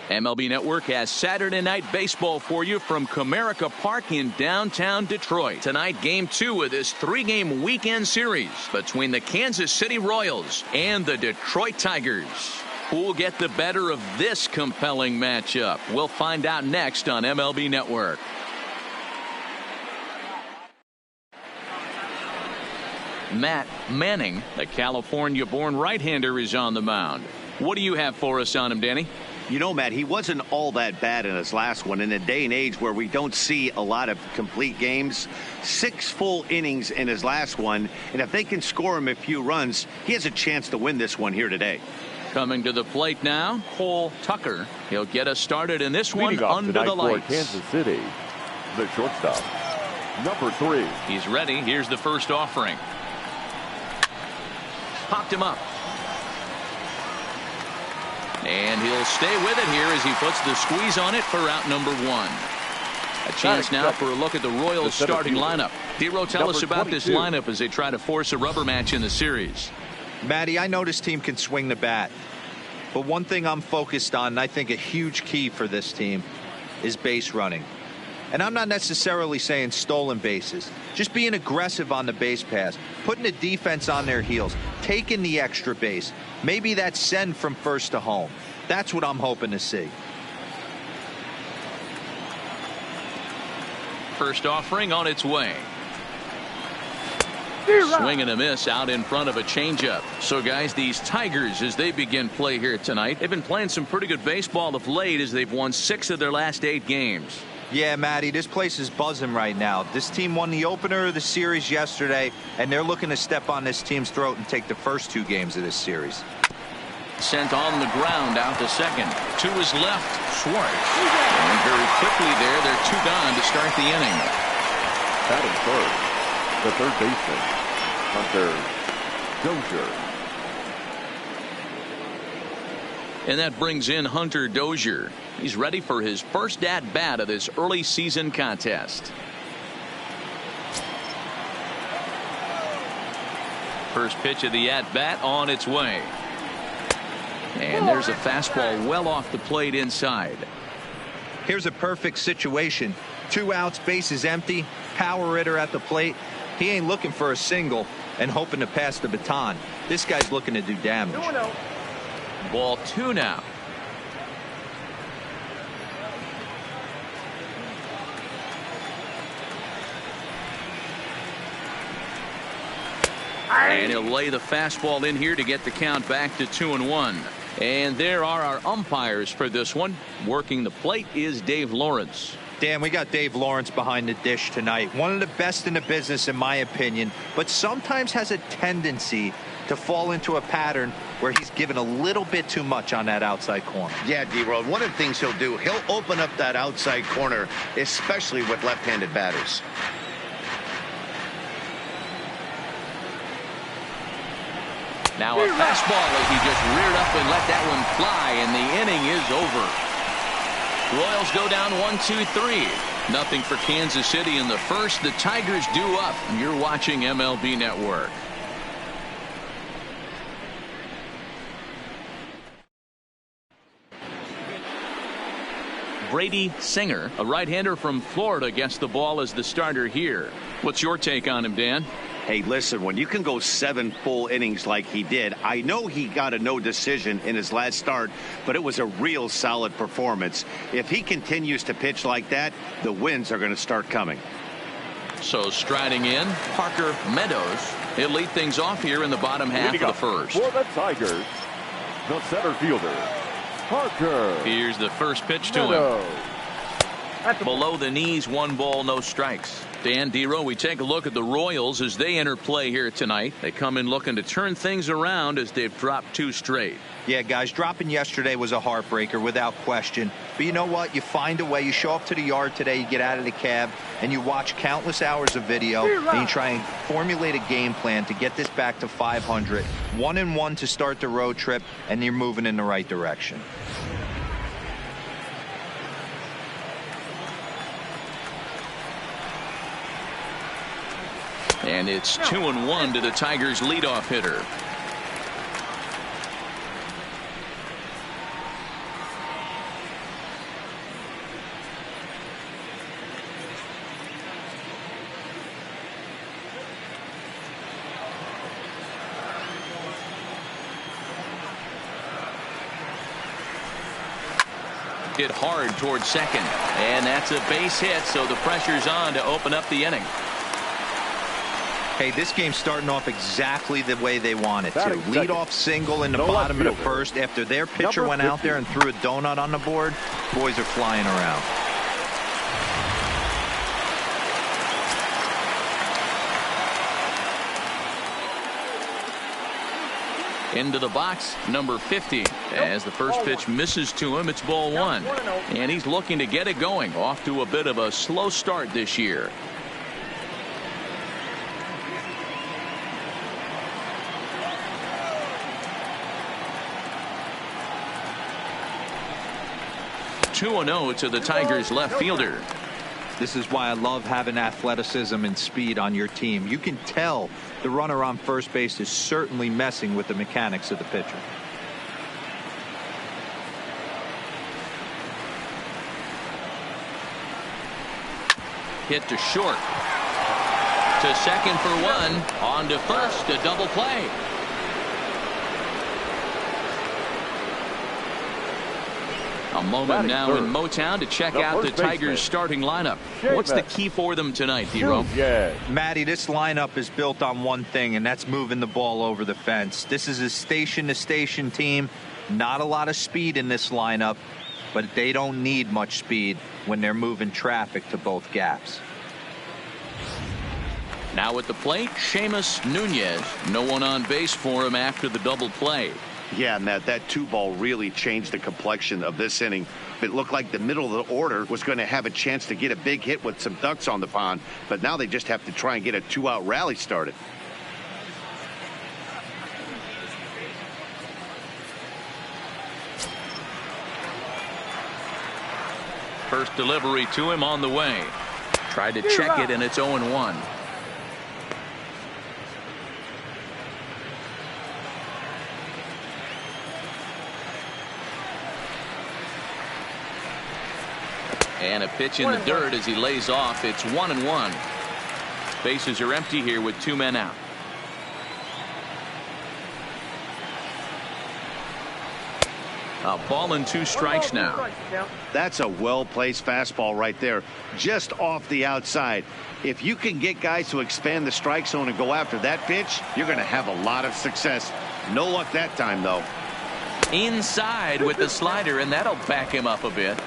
MLB Network has Saturday Night Baseball for you from Comerica Park in downtown Detroit. Tonight, Game 2 of this 3-game weekend series between the Kansas City Royals and the Detroit Tigers. Who will get the better of this compelling matchup? We'll find out next on MLB Network. Matt Manning, the California-born right-hander, is on the mound. What do you have for us on him, Danny? You know, Matt, he wasn't all that bad in his last one. In a day and age where we don't see a lot of complete games, 6 full innings in his last one. And if they can score him a few runs, he has a chance to win this one here today. Coming to the plate now, Cole Tucker. He'll get us started in this one under the lights. For Kansas City, the shortstop, number 3. He's ready. Here's the first offering. Popped him up. And he'll stay with it here as he puts the squeeze on it for out number 1. A chance now for a look at the Royals starting lineup. Dero, tell us about this lineup as they try to force a rubber match in the series. Matty, I know this team can swing the bat. But one thing I'm focused on, and I think a huge key for this team, is base running. And I'm not necessarily saying stolen bases. Just being aggressive on the base pass, putting the defense on their heels, taking the extra base. Maybe that send from first to home. That's what I'm hoping to see. First offering on its way. Swing and a miss out in front of a changeup. So, guys, these Tigers, as they begin play here tonight, they've been playing some pretty good baseball of late as they've won 6 of their last 8 games. Yeah, Matty, this place is buzzing right now. This team won the opener of the series yesterday, and they're looking to step on this team's throat and take the first 2 games of this series. Sent on the ground out to second. To his left, Schwartz. And very quickly there, they're 2 gone to start the inning. Batting third, the third baseman, Hunter Dozier. And that brings in Hunter Dozier. He's ready for his first at-bat of this early season contest. First pitch of the at-bat on its way. And there's a fastball well off the plate inside. Here's a perfect situation. 2 outs, bases empty, power hitter at the plate. He ain't looking for a single and hoping to pass the baton. This guy's looking to do damage. Ball 2 now. And he'll lay the fastball in here to get the count back to 2-1. And there are our umpires for this one. Working the plate is Dave Lawrence. Dan, we got Dave Lawrence behind the dish tonight. One of the best in the business, in my opinion, but sometimes has a tendency to fall into a pattern where he's given a little bit too much on that outside corner. Yeah, D-Road, one of the things he'll do, he'll open up that outside corner, especially with left-handed batters. Now a fastball as he just reared up and let that one fly, and the inning is over. Royals go down 1-2-3. Nothing for Kansas City in the first. The Tigers due up. You're watching MLB Network. Brady Singer, a right-hander from Florida, gets the ball as the starter here. What's your take on him, Dan? Hey, listen, when you can go 7 full innings like he did, I know he got a no decision in his last start, but it was a real solid performance. If he continues to pitch like that, the wins are going to start coming. So striding in, Parker Meadows. He'll lead things off here in the bottom half of the first. For the Tigers, the center fielder, Parker. Here's the first pitch to him. Below the knees, 1 ball, no strikes. Dan, Dero, we take a look at the Royals as they enter play here tonight. They come in looking to turn things around as they've dropped 2 straight. Yeah, guys, dropping yesterday was a heartbreaker without question. But you know what? You find a way. You show up to the yard today, you get out of the cab, and you watch countless hours of video, and you try and formulate a game plan to get this back to 500. 1-1 to start the road trip, and you're moving in the right direction. And it's 2-1 to the Tigers' leadoff hitter. hit hard towards second. And that's a base hit, so the pressure's on to open up the inning. Hey, this game's starting off exactly the way they want it to. Batting Lead second. off single in the No bottom of the outfielder. first. After their pitcher Number went out 50. there and threw a donut on the board, boys are flying around. Into the box, number 50. As the first pitch misses to him, it's ball one. And he's looking to get it going. Off to a bit of a slow start this year. Two 2-0 to the Tigers left fielder. This is why I love having athleticism and speed on your team. You can tell the runner on first base is certainly messing with the mechanics of the pitcher. Hit to short. To second for one. On to first, a double play. A moment now in Motown to check out the Tigers starting lineup. What's the key for them tonight, D-Ro? Matty, this lineup is built on one thing, and that's moving the ball over the fence. This is a station-to-station team. Not a lot of speed in this lineup, but they don't need much speed when they're moving traffic to both gaps. Now at the plate, Seamus Nunez. No one on base for him after the double play. Yeah, Matt, that 2-ball really changed the complexion of this inning. It looked like the middle of the order was going to have a chance to get a big hit with some ducks on the pond, but now they just have to try and get a 2-out rally started. First delivery to him on the way. Tried to check it, and it's 0-1. And a pitch in the dirt as he lays off. It's 1-1. Bases are empty here with two men out. A ball and two strikes now. That's a well-placed fastball right there, just off the outside. If you can get guys to expand the strike zone and go after that pitch, you're going to have a lot of success. No luck that time, though. Inside with the slider, and that'll back him up a bit.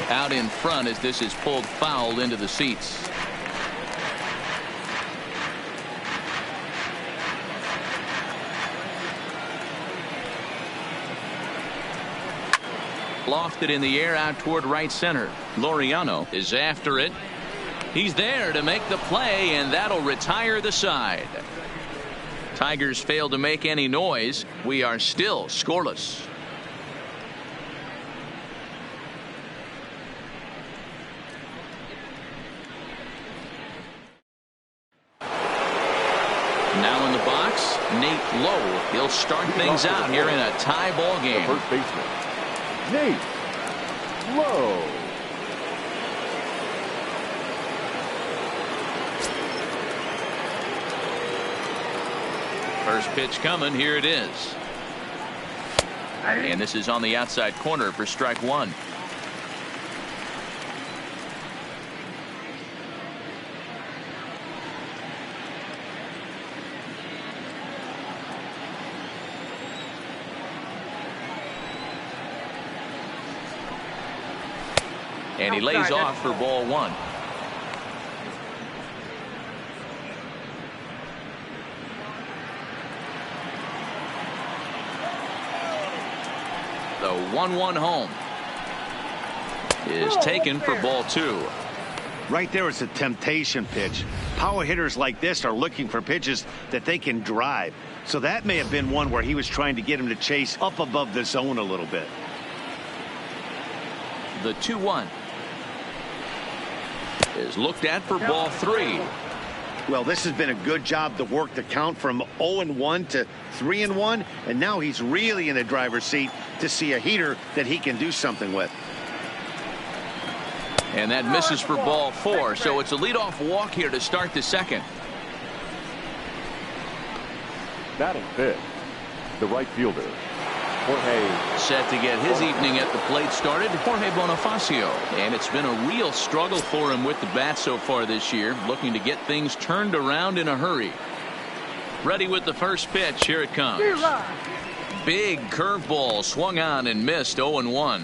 Out in front as this is pulled foul into the seats. Lofted in the air out toward right center. Laureano is after it. He's there to make the play, and that'll retire the side. Tigers failed to make any noise. We are still scoreless. Now in the box, Nate Lowe. He'll start things out here in a tie ball game. First baseman, Nate Lowe. First pitch coming. Here it is. And this is on the outside corner for strike one. And he lays off for ball one. The 1-1 home is taken for ball two. Right there is a temptation pitch. Power hitters like this are looking for pitches that they can drive. So that may have been one where he was trying to get him to chase up above the zone a little bit. The 2-1 is looked at for ball three. Well, this has been a good job to work the count from 0-1 to 3-1, and now he's really in the driver's seat to see a heater that he can do something with. And that misses for ball 4, so it's a leadoff walk here to start the second. Batting fifth, the right fielder, Jorge. Set to get his evening at the plate started, Jorge Bonifacio. And it's been a real struggle for him with the bat so far this year, looking to get things turned around in a hurry. Ready with the first pitch. Here it comes. Big curveball swung on and missed. 0-1.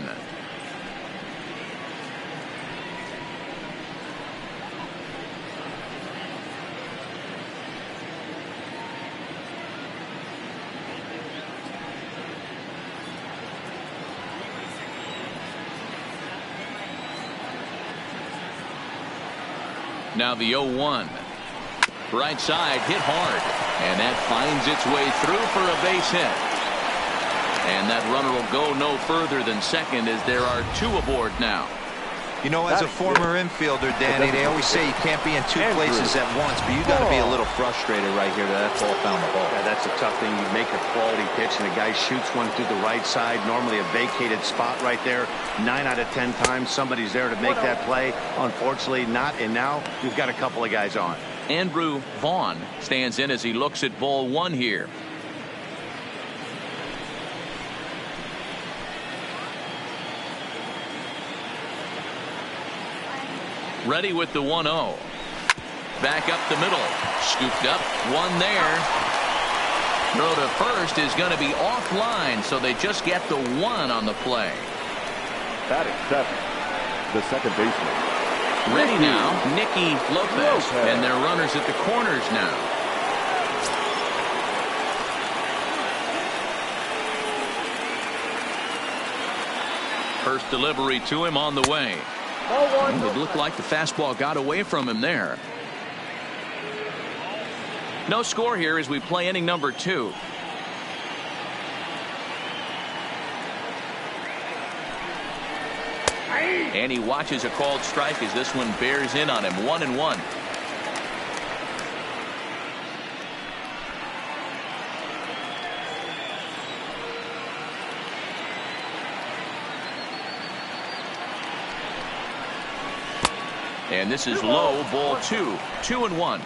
Now the 0-1. Right side hit hard, and that finds its way through for a base hit. And that runner will go no further than second as there are 2 aboard now. You know, as a former infielder, Danny, they always say you can't be in 2 places at once, but you got to be a little frustrated right here that ball found the ball. Yeah, that's a tough thing. You make a quality pitch and a guy shoots one through the right side, normally a vacated spot right there. 9 out of 10 times somebody's there to make that play. Unfortunately not, and now we've got a couple of guys on. Andrew Vaughn stands in as he looks at ball 1 here. Ready with the 1-0. Back up the middle. Scooped up. One there. Throw to first is going to be offline, so they just get the 1 on the play. Batting seventh, the second baseman. Ready now, Nicky Lopez. And they're runners at the corners now. First delivery to him on the way. It looked like the fastball got away from him there. No score here as we play inning number 2. And he watches a called strike as this one bears in on him. 1-1. And this is low, ball 2. 2-1.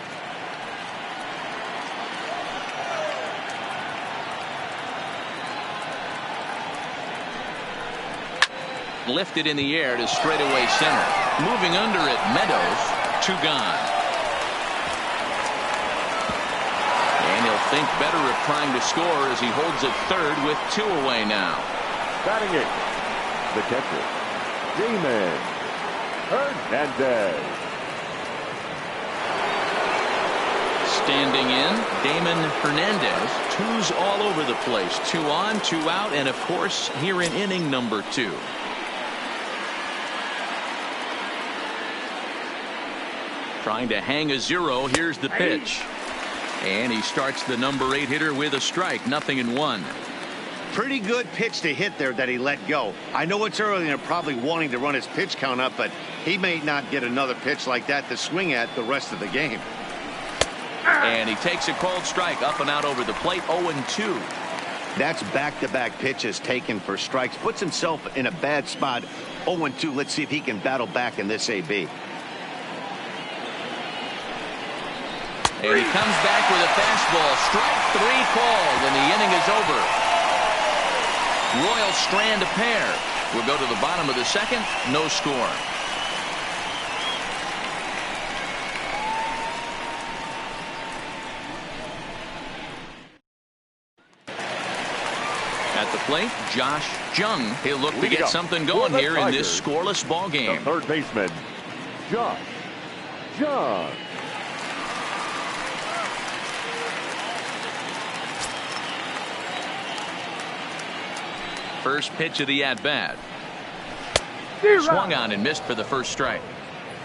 Lifted in the air to straightaway center. Moving under it, Meadows. 2 gone. And he'll think better of trying to score as he holds it third with 2 away now. Batting eighth, the catcher, Damon Hernandez. Standing in, Damon Hernandez. 2s all over the place. 2 on, 2 out, and of course here in inning number 2. Trying to hang a 0. Here's the pitch. And he starts the number 8 hitter with a strike. 0-1. Pretty good pitch to hit there that he let go. I know it's early and they're probably wanting to run his pitch count up, but he may not get another pitch like that to swing at the rest of the game. And he takes a called strike up and out over the plate. 0-2. That's back-to-back pitches taken for strikes. Puts himself in a bad spot. 0-2. Let's see if he can battle back in this AB. And he comes back with a fastball. Strike 3 called, and the inning is over. Royals strand a pair. We'll go to the bottom of the second. No score. At the plate, Josh Jung. He'll look to get something going here in this scoreless ball game. The third baseman, Josh Jung. First pitch of the at-bat. Swung on and missed for the first strike.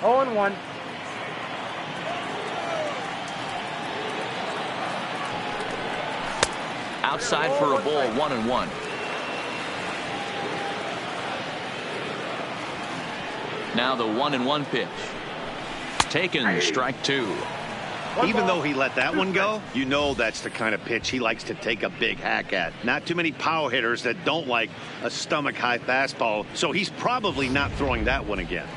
0-1. Outside for a ball. 1-1. Now the 1-1 pitch. Taken. Strike 2. Even though he let that one go, you know that's the kind of pitch he likes to take a big hack at. Not too many power hitters that don't like a stomach-high fastball, so he's probably not throwing that one again.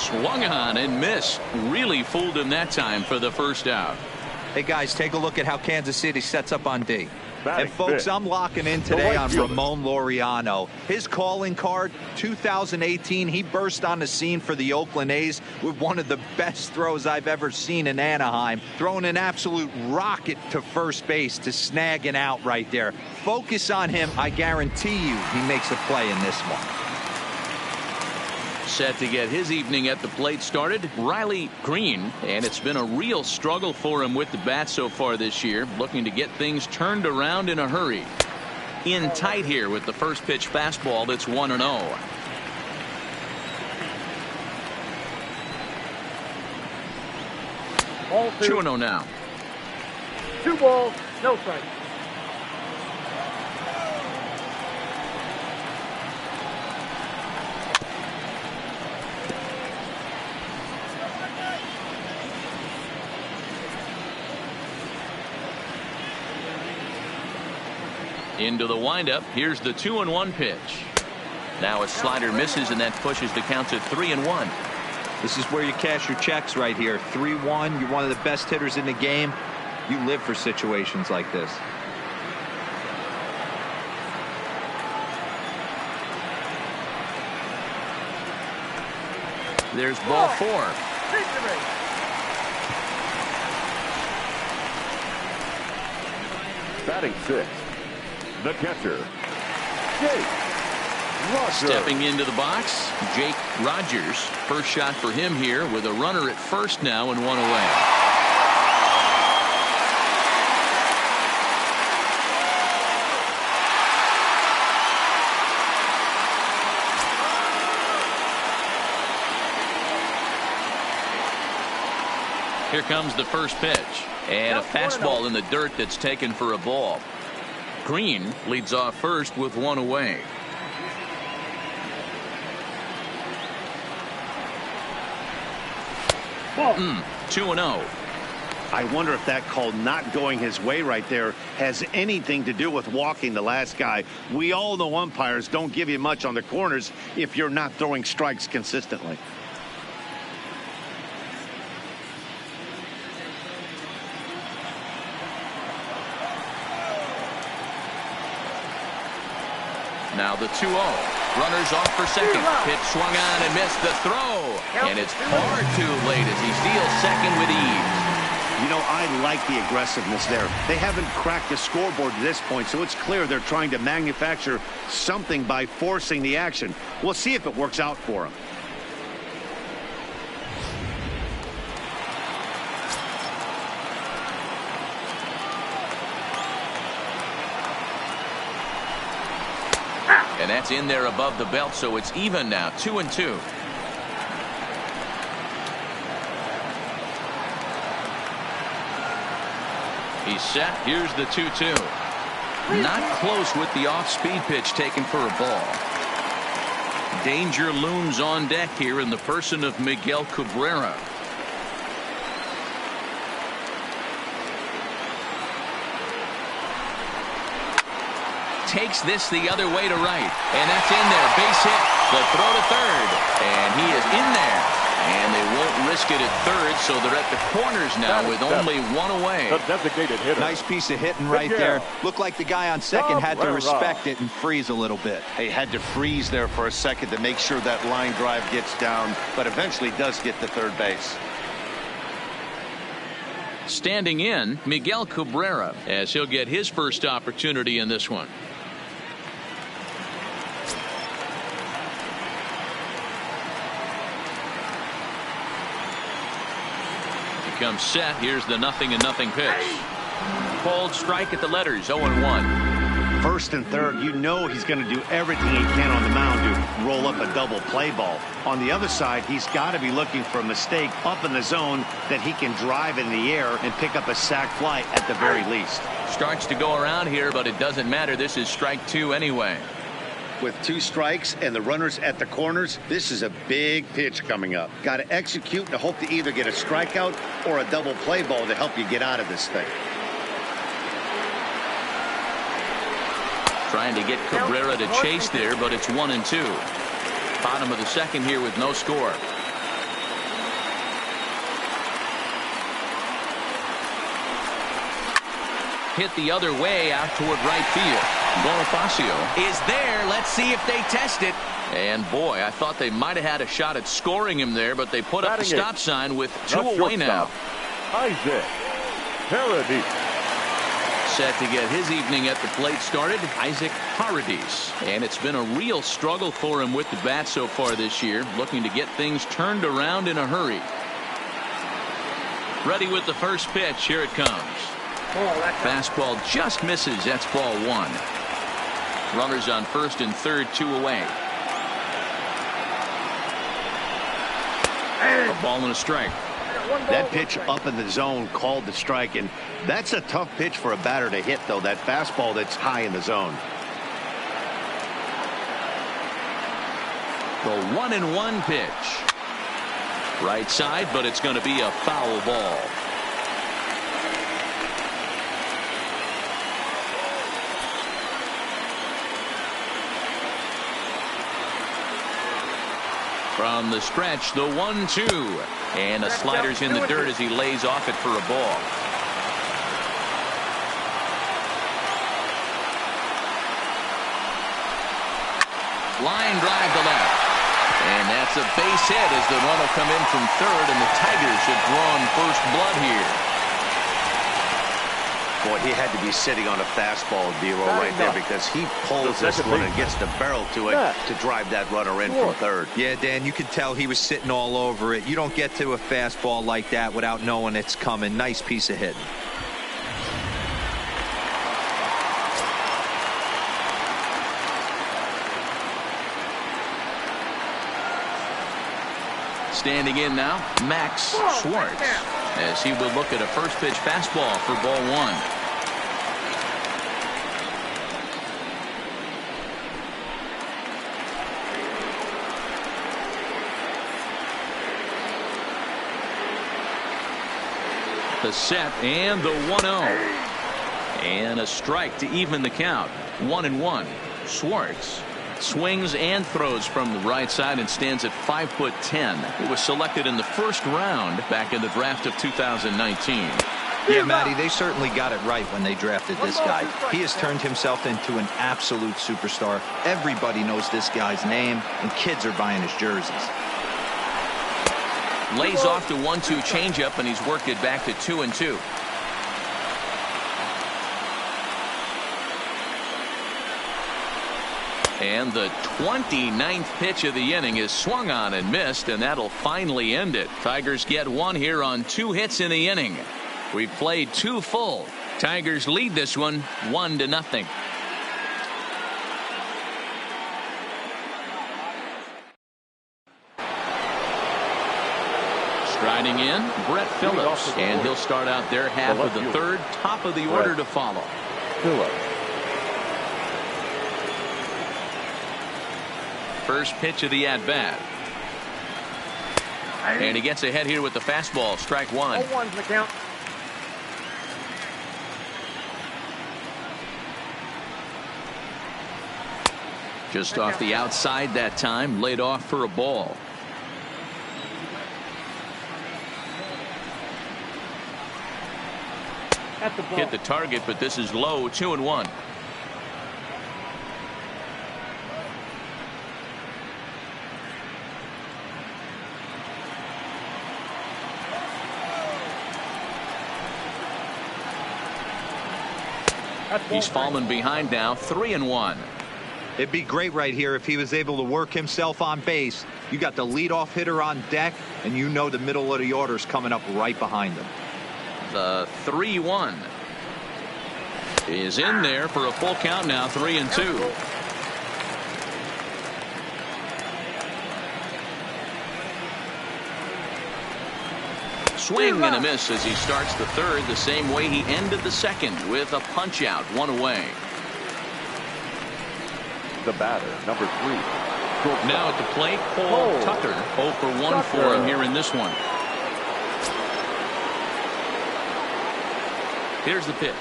Swung on and missed. Really fooled him that time for the first out. Hey, guys, take a look at how Kansas City sets up on D. Batting And, folks, fifth, I'm locking in the today right on fielder. Ramon Laureano. His calling card, 2018, he burst on the scene for the Oakland A's with one of the best throws I've ever seen in Anaheim, throwing an absolute rocket to first base to snag an out right there. Focus on him. I guarantee you he makes a play in this one. Set to get his evening at the plate started, Riley Green, and it's been a real struggle for him with the bat so far this year, looking to get things turned around in a hurry. In tight here with the first pitch fastball that's 1-0. Ball 2-0 now. 2 balls, no strikes. Into the windup. Here's the 2-1 pitch. Now a slider misses, and that pushes the count to 3-1. This is where you cash your checks right here. 3-1. You're one of the best hitters in the game. You live for situations like this. There's ball 4. Batting sixth, the catcher, Jake Rogers. Stepping into the box, Jake Rogers. First shot for him here with a runner at first now and one away. Here comes the first pitch. And a fastball in the dirt that's taken for a ball. Green leads off first with one away. Ball. 2-0. I wonder if that call not going his way right there has anything to do with walking the last guy. We all know umpires don't give you much on the corners if you're not throwing strikes consistently. Now the 2-0. Runners off for second. Pitch swung on and missed the throw. And it's far too late as he steals second with ease. You know, I like the aggressiveness there. They haven't cracked the scoreboard at this point, so it's clear they're trying to manufacture something by forcing the action. We'll see if it works out for them. And that's in there above the belt, so it's even now, 2-2. He's set. Here's the 2-2. Not close with the off-speed pitch taken for a ball. Danger looms on deck here in the person of Miguel Cabrera. Takes this the other way to right, and that's in there. Base hit. The throw to third, and he is in there. And they won't risk it at third, so they're at the corners now with only one away. The designated hitter. Nice piece of hitting right there. Looked like the guy on second had to respect it and freeze a little bit. He had to freeze there for a second to make sure that line drive gets down, but eventually does get to third base. Standing in, Miguel Cabrera, as he'll get his first opportunity in this one. Comes set. Here's the 0-0 pitch. Cold strike at the letters. 0-1. First and third, you know he's going to do everything he can on the mound to roll up a double play ball. On the other side, he's got to be looking for a mistake up in the zone that he can drive in the air and pick up a sac fly at the very least. Starts to go around here, but it doesn't matter. This is strike 2 anyway. With 2 strikes and the runners at the corners, this is a big pitch coming up. Got to execute and hope to either get a strikeout or a double play ball to help you get out of this thing. Trying to get Cabrera to chase there, but it's 1-2. Bottom of the second here with no score. hit the other way out toward right field. Bonifacio is there. Let's see if they test it. And boy, I thought they might have had a shot at scoring him there, but they put up the stop sign with 2 away now. Isaac Paradis. Set to get his evening at the plate started, Isaac Paradis. And it's been a real struggle for him with the bat so far this year, looking to get things turned around in a hurry. Ready with the first pitch. Here it comes. Fastball just misses. That's ball 1. Runners on first and third, 2 away. A ball and a strike. That pitch up in the zone called the strike, and that's a tough pitch for a batter to hit, though, that fastball that's high in the zone. The 1-1 pitch. Right side, but it's going to be a foul ball. From the stretch, the 1-2. And the slider's in the dirt as he lays off it for a ball. Line drive to left. And that's a base hit as the run will come in from third, and the Tigers have drawn first blood here. Boy, he had to be sitting on a fastball, D-Roll, right there, because he pulls this one and gets the barrel to it to drive that runner in from third. Yeah, Dan, you could tell he was sitting all over it. You don't get to a fastball like that without knowing it's coming. Nice piece of hitting. Standing in now, Max Schwartz, as he will look at a first pitch fastball for ball 1. The set and the 1-0. And a strike to even the count. 1-1. Schwartz swings and throws from the right side and stands at 5'10". He was selected in the first round back in the draft of 2019. Yeah, Matty, they certainly got it right when they drafted this guy. He has turned himself into an absolute superstar. Everybody knows this guy's name, and kids are buying his jerseys. Lays off the 1-2 changeup, and he's worked it back to 2-2. And the 29th pitch of the inning is swung on and missed, and that'll finally end it. Tigers get one here on 2 hits in the inning. We've played 2 full. Tigers lead this one 1-0. Striding in, Brett Phillips, and he'll start out their half of the third. Top of the order to follow. Phillips. First pitch of the at-bat. And he gets ahead here with the fastball. Strike 1. 0-1's the count. Just off the outside that time. Laid off for a ball. That's the ball. Hit the target, but this is low. 2-1. He's fallen behind now. 3-1. It'd be great right here if he was able to work himself on base. You got the leadoff hitter on deck, and you know the middle of the order's coming up right behind him. The 3-1 is in there for a full count now. 3-2. Swing and a miss as he starts the third the same way he ended the second, with a punch out, 1 away. The batter, number 3. Now at the plate, Paul Tucker. 0 for 1 for him here in this one. Here's the pitch.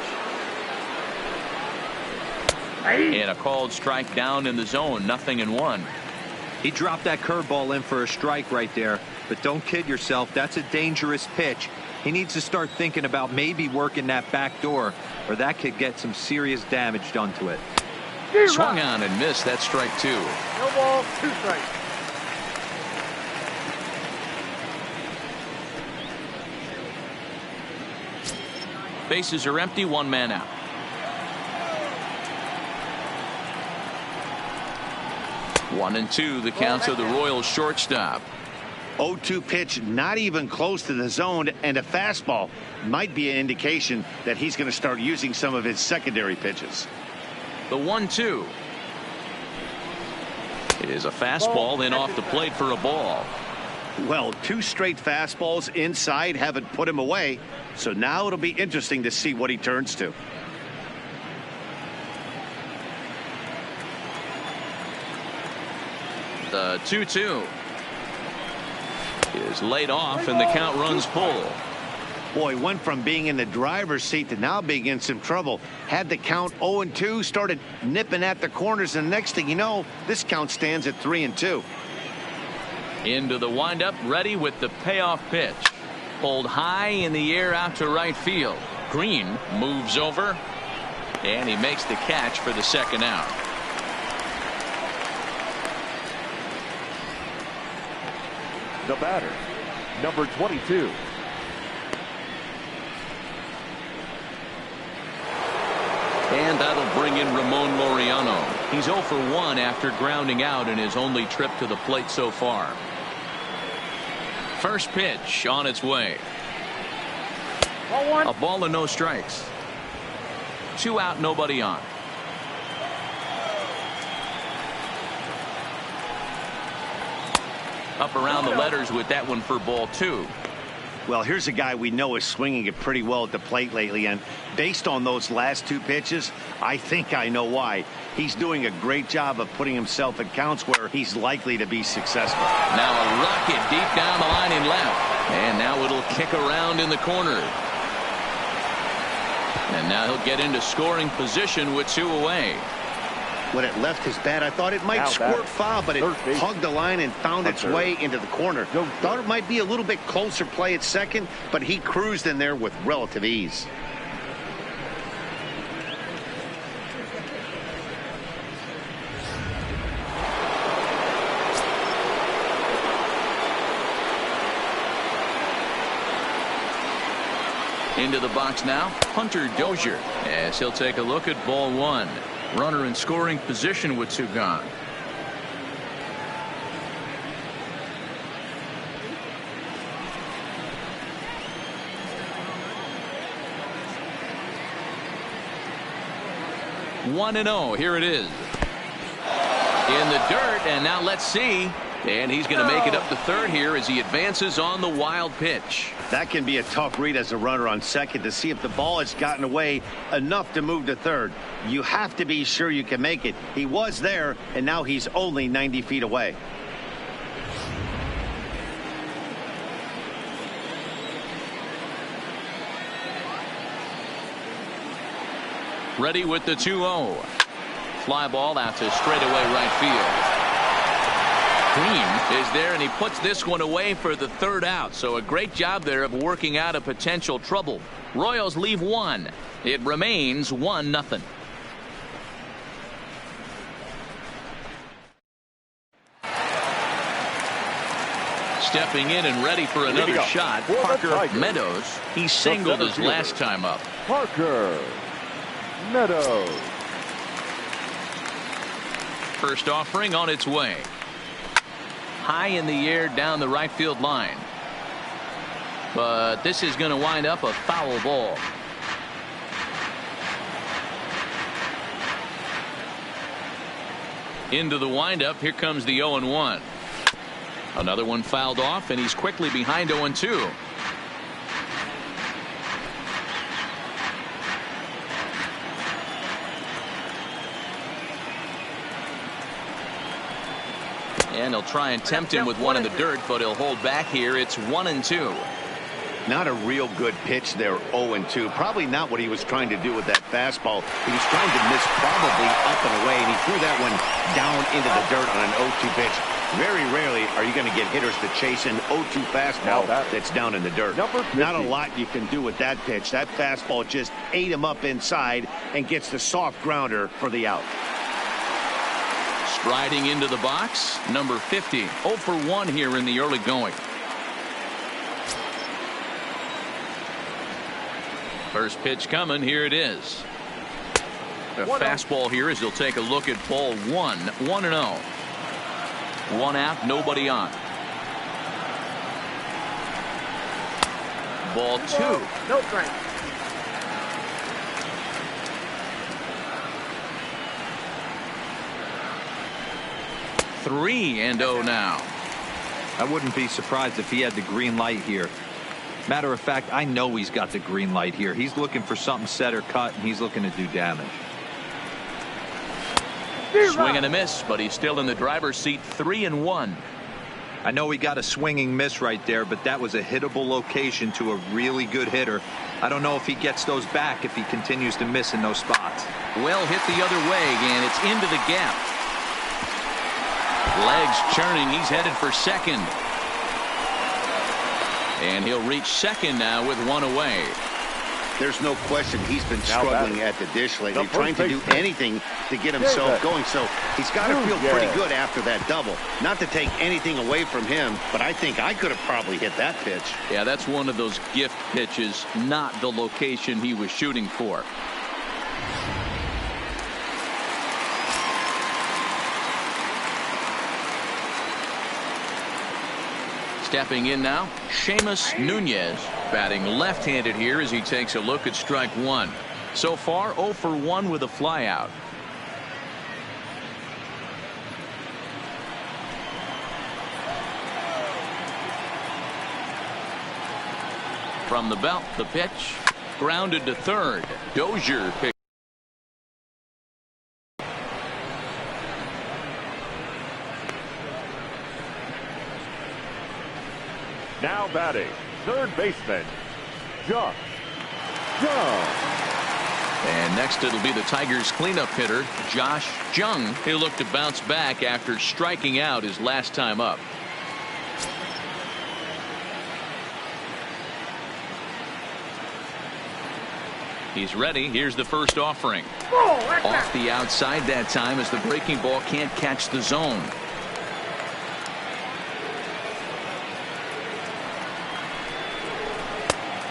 And a called strike down in the zone. 0-1. He dropped that curveball in for a strike right there. But don't kid yourself. That's a dangerous pitch. He needs to start thinking about maybe working that back door, or that could get some serious damage done to it. Swung on and missed. That's strike 2. No ball, 2 strikes. Bases are empty, 1 man out. One and 2, the count of the Royals shortstop. 0-2 pitch, not even close to the zone, and a fastball might be an indication that he's going to start using some of his secondary pitches. The 1-2 is a fastball, then off the plate for a ball. Well, 2 straight fastballs inside haven't put him away, so now it'll be interesting to see what he turns to. The 2-2 is laid off, and the count runs full. Boy, went from being in the driver's seat to now being in some trouble. Had the count 0-2, started nipping at the corners, and next thing you know, this count stands at 3-2. Into the windup, ready with the payoff pitch. Pulled high in the air out to right field. Green moves over, and he makes the catch for the second out. The batter, number 22. And that'll bring in Ramon Laureano. He's 0 for 1 after grounding out in his only trip to the plate so far. First pitch on its way. A ball and no strikes. 2 out, nobody on. Up around the letters with that one for ball 2. Well, here's a guy we know is swinging it pretty well at the plate lately, and based on those last 2 pitches, I think I know why. He's doing a great job of putting himself in counts where he's likely to be successful. Now a rocket deep down the line in left, and now it'll kick around in the corner. And now he'll get into scoring position with 2 away. When it left his bat, I thought it might Now squirt foul, but it hugged the line and found its way into the corner. Thought it might be a little bit closer play at second, but he cruised in there with relative ease. Into the box now, Hunter Dozier, as he'll take a look at ball 1. Runner in scoring position with 2 gone. One and 0. Here it is. In the dirt, and now let's see. And he's going to make it up to third here as he advances on the wild pitch. That can be a tough read as a runner on second to see if the ball has gotten away enough to move to third. You have to be sure you can make it. He was there, and now he's only 90 feet away. Ready with the 2-0. Fly ball out to straightaway right field. Green is there, and he puts this one away for the third out. So a great job there of working out a potential trouble. Royals leave 1. It remains 1-0. Stepping in and ready for another shot, Parker Meadows. He singled his last time up. Parker Meadows. First offering on its way. High in the air down the right field line. But this is going to wind up a foul ball. Into the windup. Here comes the 0-1. Another one fouled off, and he's quickly behind 0-2. And he'll try and tempt him with one in the dirt, but he'll hold back here. It's 1-2. Not a real good pitch there, 0-2. Probably not what he was trying to do with that fastball. He was trying to miss probably up and away, and he threw that one down into the dirt on an 0-2 pitch. Very rarely are you going to get hitters to chase an 0-2 fastball that's down in the dirt. Not a lot you can do with that pitch. That fastball just ate him up inside and gets the soft grounder for the out. Striding into the box, number 50. 0 for 1 here in the early going. First pitch coming. Here it is. The fastball here as he'll take a look at ball 1. 1-0. 1 out, nobody on. Ball 2. No strike. Three and 0 now. I wouldn't be surprised if he had the green light here. Matter of fact, I know he's got the green light here. He's looking for something set or cut, and he's looking to do damage. Swing and a miss, but he's still in the driver's seat. 3-1. I know he got a swinging miss right there, but that was a hittable location to a really good hitter. I don't know if he gets those back if he continues to miss in those spots. Well hit the other way, and it's into the gap. Legs churning. He's headed for second. And he'll reach second now with 1 away. There's no question he's been struggling at the dish lately, trying to do anything to get himself going. So he's got to feel pretty good after that double. Not to take anything away from him, but I think I could have probably hit that pitch. Yeah, that's one of those gift pitches, not the location he was shooting for. Stepping in now, Seamus Nunez, batting left-handed here as he takes a look at strike 1. So far, 0 for 1 with a flyout. From the belt, the pitch, grounded to third. Dozier picks. Now batting, third baseman, Josh Jung. And next it'll be the Tigers cleanup hitter, Josh Jung. He'll look to bounce back after striking out his last time up. He's ready. Here's the first offering. Off the outside that time as the breaking ball can't catch the zone.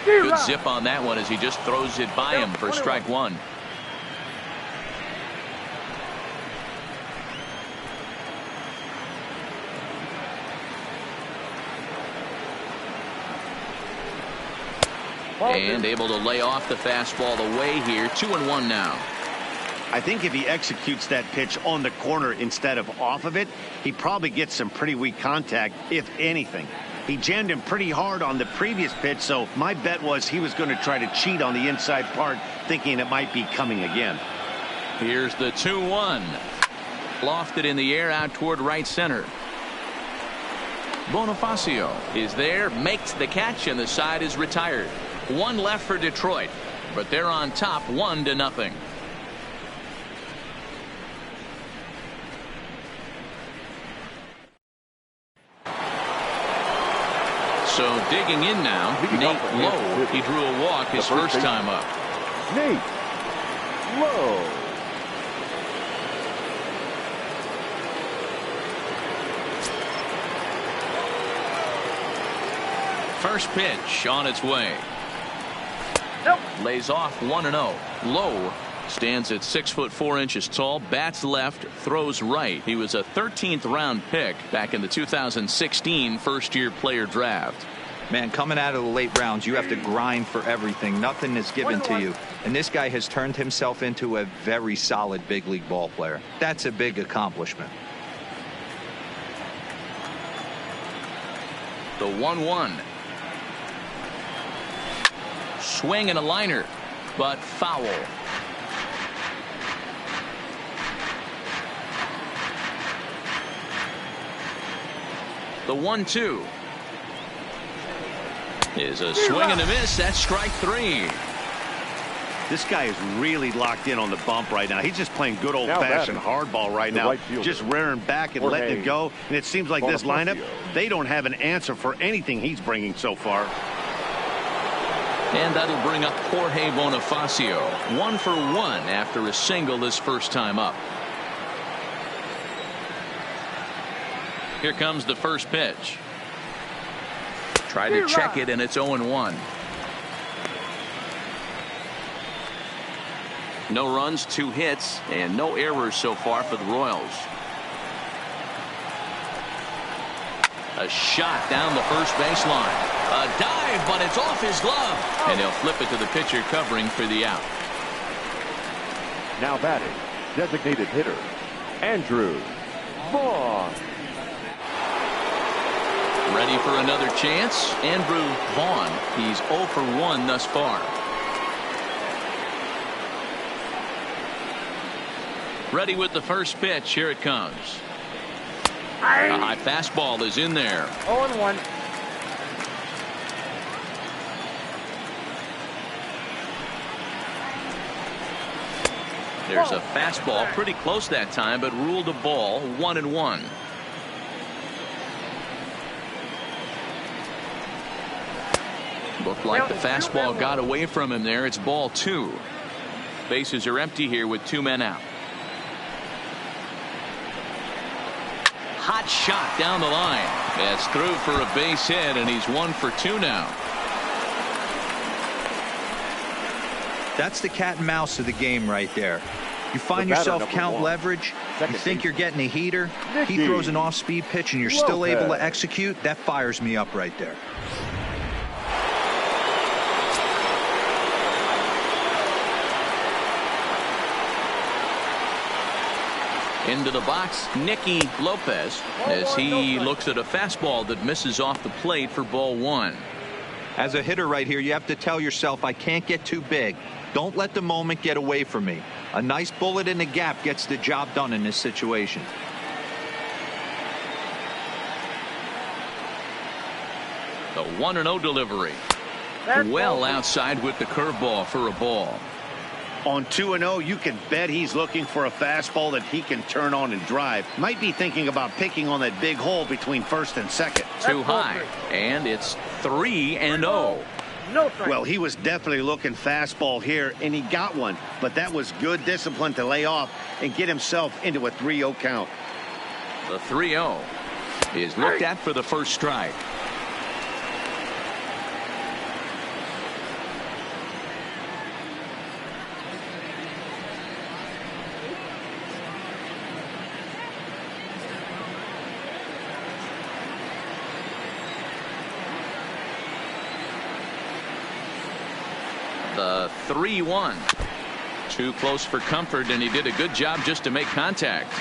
Good zip on that one as he just throws it by him for strike 1. And able to lay off the fastball away here. 2-1 now. I think if he executes that pitch on the corner instead of off of it, he probably gets some pretty weak contact, if anything. He jammed him pretty hard on the previous pitch, so my bet was he was going to try to cheat on the inside part, thinking it might be coming again. Here's the 2-1. Lofted in the air out toward right center. Bonifacio is there, makes the catch, and the side is retired. 1 left for Detroit, but they're on top 1-0. So digging in now, Nate Lowe. He drew a walk his first time up. Nate Lowe. First pitch on its way. Lays off 1-0. Lowe stands at 6'4" tall, bats left, throws right. He was a 13th round pick back in the 2016 first-year player draft. Man, coming out of the late rounds, you have to grind for everything. Nothing is given to you. And this guy has turned himself into a very solid big league ball player. That's a big accomplishment. The 1-1. Swing and a liner, but foul. The 1-2 is a swing and a miss. That's strike 3. This guy is really locked in on the bump right now. He's just playing good old-fashioned hardball right now, just rearing back and letting it go. And it seems like this lineup, they don't have an answer for anything he's bringing so far. And that'll bring up Jorge Bonifacio. 1 for 1 after a single his first time up. Here comes the first pitch. Try to check it, and it's 0-1. No runs, 2 hits, and no errors so far for the Royals. A shot down the first baseline. A dive, but it's off his glove. And he'll flip it to the pitcher covering for the out. Now batting, designated hitter, Andrew Vaughn. Ready for another chance. Andrew Vaughn. He's 0 for 1 thus far. Ready with the first pitch. Here it comes. A high fastball is in there. 0-1. There's a fastball pretty close that time, but ruled a ball. 1-1. Looked like the fastball got away from him there. It's ball 2. Bases are empty here with 2 men out. Hot shot down the line. It's through for a base hit, and he's 1 for 2 now. That's the cat and mouse of the game right there. You find yourself count leverage, you think you're getting a heater, he throws an off-speed pitch and you're still able to execute. That fires me up right there. Into the box, Nicky Lopez, as he looks at a fastball that misses off the plate for ball 1. As a hitter right here, you have to tell yourself, I can't get too big. Don't let the moment get away from me. A nice bullet in the gap gets the job done in this situation. The 1-0 delivery. Well outside with the curveball for a ball. On 2-0, you can bet he's looking for a fastball that he can turn on and drive. Might be thinking about picking on that big hole between first and second. Too high, and it's 3-0. Well, he was definitely looking fastball here, and he got one. But that was good discipline to lay off and get himself into a 3-0 count. The 3-0 is looked at for the first strike. The 3-1. Too close for comfort, and he did a good job just to make contact.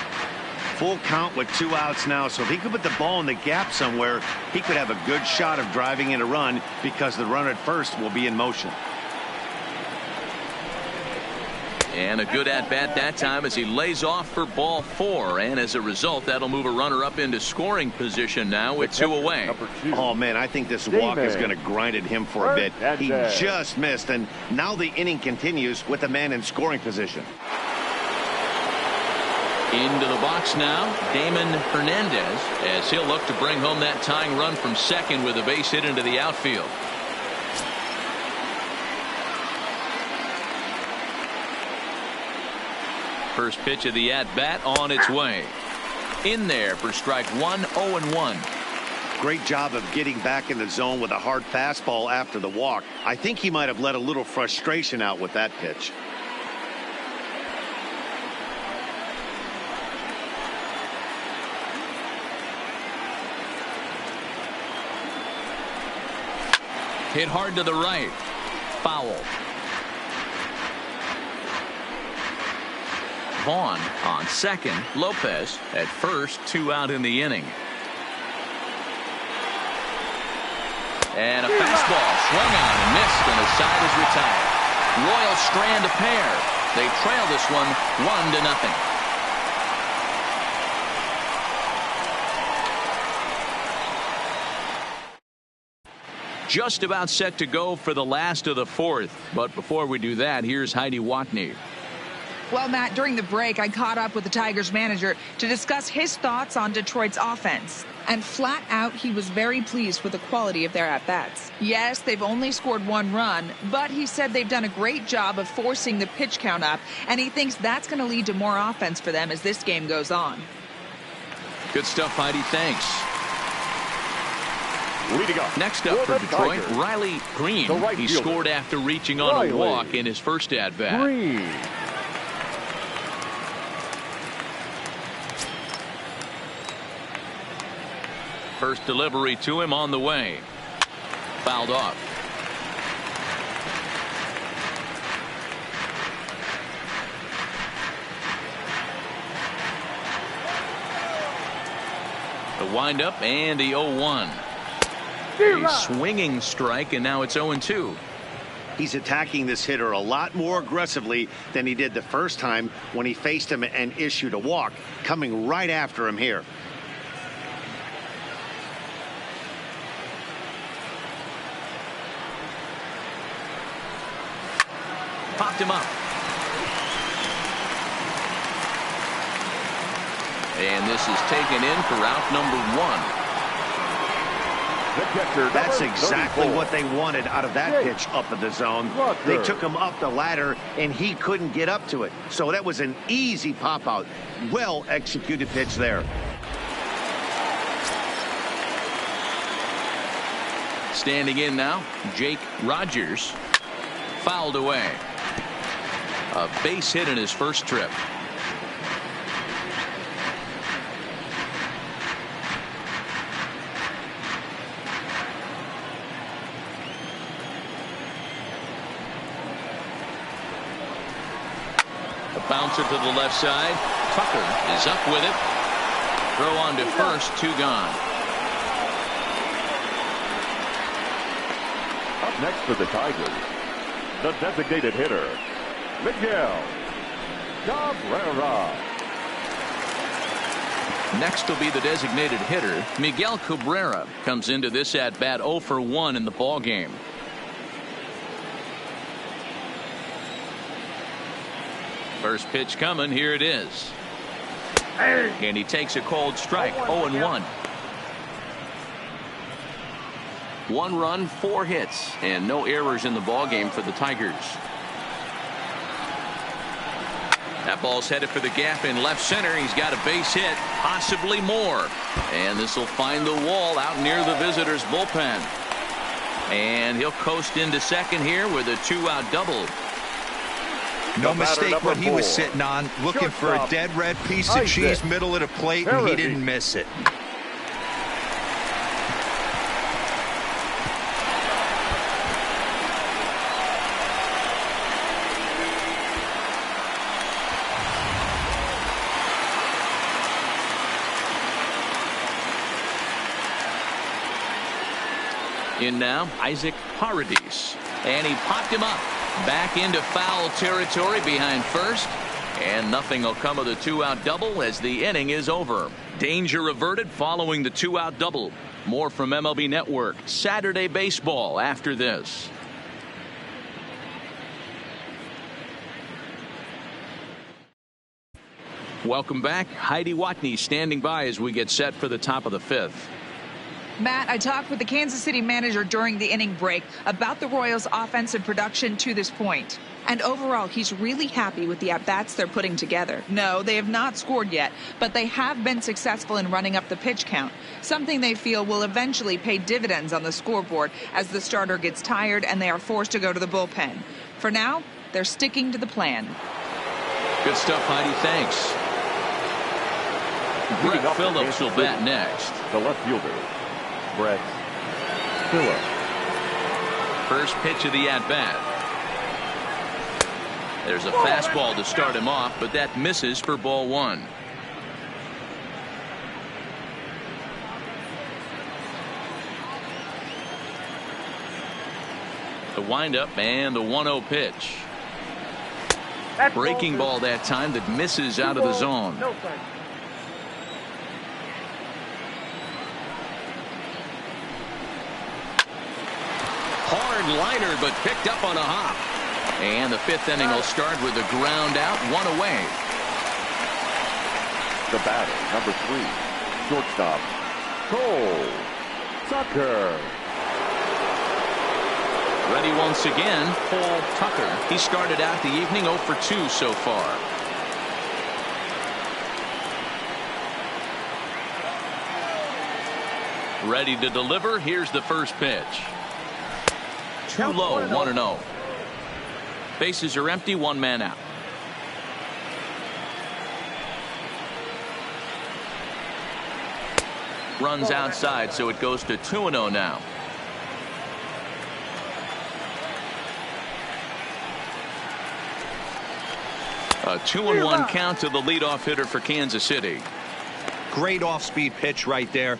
Full count with 2 outs now, so if he could put the ball in the gap somewhere, he could have a good shot of driving in a run because the runner at first will be in motion. And a good at-bat that time as he lays off for ball 4, and as a result, that'll move a runner up into scoring position now with 2 away. Oh man, I think this walk is going to grind at him for a bit. He just missed, and now the inning continues with a man in scoring position. Into the box now, Damon Hernandez, as he'll look to bring home that tying run from second with a base hit into the outfield. First pitch of the at-bat on its way. In there for strike 1, 0-1. Great job of getting back in the zone with a hard fastball after the walk. I think he might have let a little frustration out with that pitch. Hit hard to the right. Foul. Vaughn on second. Lopez at first. 2 out in the inning. And a fastball swung on and missed, and the side is retired. Royals strand a pair. They trail this one 1-0. just about set to go for the last of the fourth. But before we do that, here's Heidi Watney. Well, Matt, during the break, I caught up with the Tigers manager to discuss his thoughts on Detroit's offense. And flat out, he was very pleased with the quality of their at-bats. Yes, they've only scored 1 run, but he said they've done a great job of forcing the pitch count up, and he thinks that's going to lead to more offense for them as this game goes on. Good stuff, Heidi. Thanks. Leading up. Next up for Detroit, Tigers, Riley Green. right He fielder. scored after reaching on a walk in his first at-bat. Green. First delivery to him on the way. Fouled off. The windup and the 0-1. A swinging strike, and now it's 0-2. He's attacking this hitter a lot more aggressively than he did the first time when he faced him and issued a walk, coming right after him here. Popped him up. And this is taken in for out number 1. That's exactly what they wanted out of that pitch up in the zone. They took him up the ladder, and he couldn't get up to it. So that was an easy pop-out. Well-executed pitch there. Standing in now, Jake Rogers. Fouled away. A base hit in his first trip. A bouncer to the left side. Tucker is up with it. Throw on to first, 2 gone. Up next for the Tigers, the designated hitter, Miguel Cabrera. Next will be the designated hitter, Miguel Cabrera. Comes into this at-bat 0 for 1 in the ball game. First pitch coming. Here it is. And he takes a cold strike. 0-1. 1 run, 4 hits, and no errors in the ball game for the Tigers. That ball's headed for the gap in left center. He's got a base hit, possibly more. And this will find the wall out near the visitors' bullpen. And he'll coast into second here with a 2-out double. No mistake what he was sitting on, looking for a dead red piece of cheese middle of the plate, and he didn't miss it. In now, Isaac Paradis. And he popped him up. Back into foul territory behind first. And nothing will come of the 2-out double as the inning is over. Danger averted following the 2-out double. More from MLB Network. Saturday baseball after this. Welcome back. Heidi Watney standing by as we get set for the top of the 5th. Matt, I talked with the Kansas City manager during the inning break about the Royals' offensive production to this point. And overall, he's really happy with the at-bats they're putting together. No, they have not scored yet, but they have been successful in running up the pitch count, something they feel will eventually pay dividends on the scoreboard as the starter gets tired and they are forced to go to the bullpen. For now, they're sticking to the plan. Good stuff, Heidi. Thanks. Brett Phillips will bat next. The left fielder, Brett Phillips. First pitch of the at-bat. There's a fastball to start him off, but that misses for ball 1. The windup and the 1-0 pitch. Breaking ball that time that misses out of the zone. Hard liner, but picked up on a hop. And the fifth inning will start with a ground out, one away. The batter, number 3, shortstop, Cole Tucker. Ready once again, Cole Tucker. He started out the evening 0 for 2 so far. Ready to deliver. Here's the first pitch. Too low, 1-0. Bases are empty, one man out. Runs outside, so it goes to 2-0 now. A 2-1 count to the leadoff hitter for Kansas City. Great off-speed pitch right there.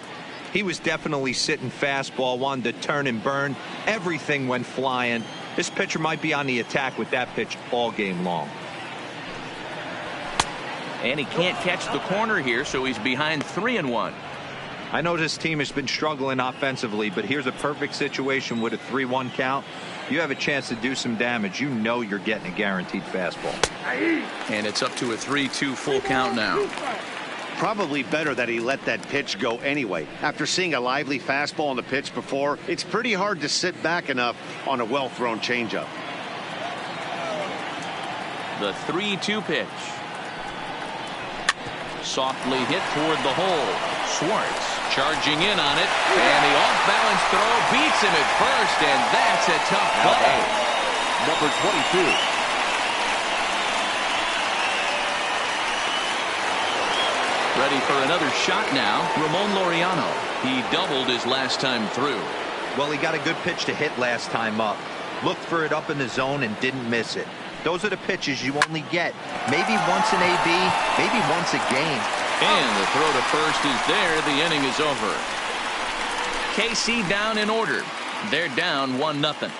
He was definitely sitting fastball, wanted to turn and burn. Everything went flying. This pitcher might be on the attack with that pitch all game long. And he can't catch the corner here, so he's behind 3-1. I know this team has been struggling offensively, but here's a perfect situation with a 3-1 count. You have a chance to do some damage. You know you're getting a guaranteed fastball. And it's up to a 3-2 full count now. Probably better that he let that pitch go anyway. After seeing a lively fastball on the pitch before, it's pretty hard to sit back enough on a well-thrown changeup. The 3-2 pitch. Softly hit toward the hole. Schwartz charging in on it, and the off-balance throw beats him at first, and that's a tough play. Number 22. Ready for another shot now. Ramon Laureano. He doubled his last time through. Well, he got a good pitch to hit last time up. Looked for it up in the zone and didn't miss it. Those are the pitches you only get maybe once in AB, maybe once a game. And the throw to first is there. The inning is over. KC down in order. They're down 1-0.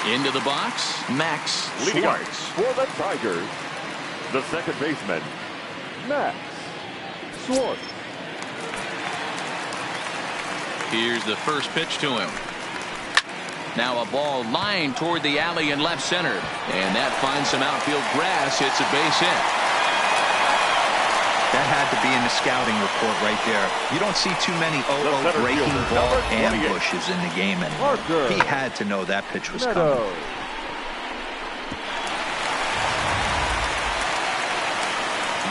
Into the box, Max Schwartz. For the Tigers, the second baseman, Max Schwartz. Here's the first pitch to him. Now a ball lined toward the alley in left center. And that finds some outfield grass. It's a base hit. That had to be in the scouting report right there. You don't see too many breaking ball ambushes in the game anymore. He had to know that pitch was coming.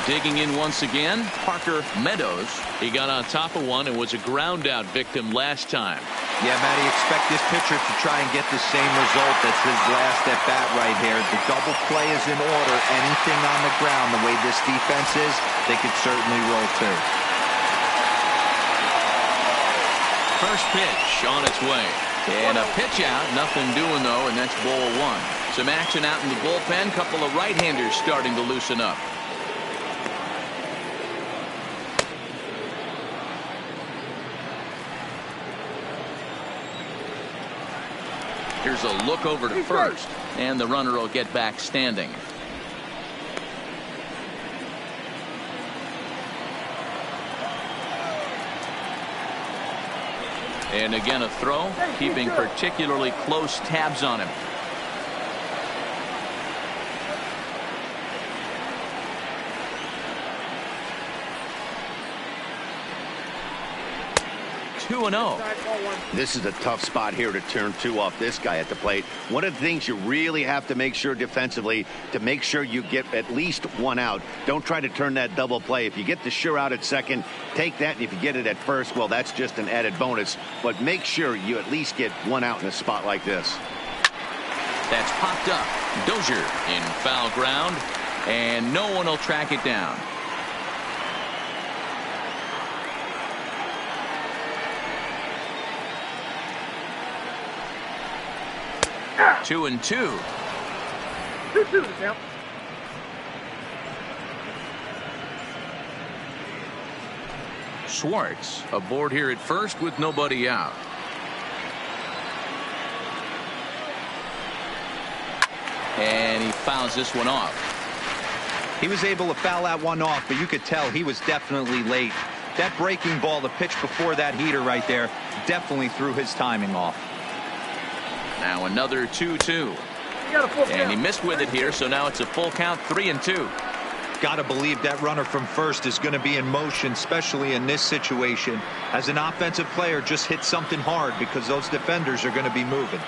Digging in once again, Parker Meadows. He got on top of one and was a ground out victim last time. Yeah, Matty, expect this pitcher to try and get the same result. That's his last at bat right here. The double play is in order. Anything on the ground, the way this defense is, they could certainly roll too. First pitch on its way. And a pitch out, nothing doing though, and that's ball one. Some action out in the bullpen. Couple of right-handers starting to loosen up. Here's a look over to first, and the runner will get back standing. And again a throw, keeping particularly close tabs on him. Two and 0. This is a tough spot here to turn two off this guy at the plate. One of the things you really have to make sure defensively to make sure you get at least one out. Don't try to turn that double play. If you get the sure out at second, take that. And if you get it at first, well, that's just an added bonus. But make sure you at least get one out in a spot like this. That's popped up. Dozier in foul ground, and no one will track it down. Two and two. 2-2 the count. Schwartz aboard here at first with nobody out. And he fouls this one off. He was able to foul that one off, but you could tell he was definitely late. That breaking ball, the pitch before that heater right there, definitely threw his timing off. Now another 2-2. And he missed with it here, so now it's a full count, 3-2. Got to believe that runner from first is going to be in motion, especially in this situation. As an offensive player, just hit something hard because those defenders are going to be moving.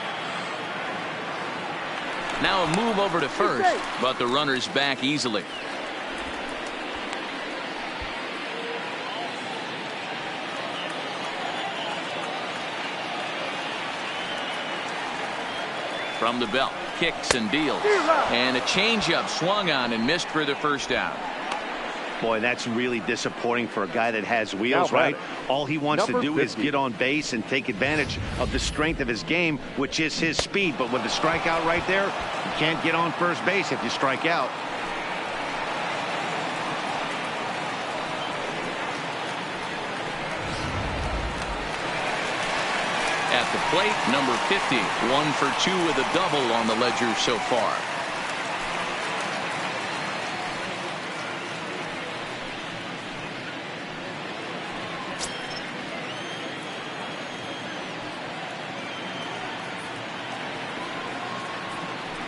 Now a move over to first, but the runner's back easily. From the belt, kicks and deals. And a changeup swung on and missed for the first out. Boy, that's really disappointing for a guy that has wheels, right? All he wants to do is get on base and take advantage of the strength of his game, which is his speed. But with the strikeout right there, you can't get on first base if you strike out. At the plate, number 50, 1 for 2 with a double on the ledger so far.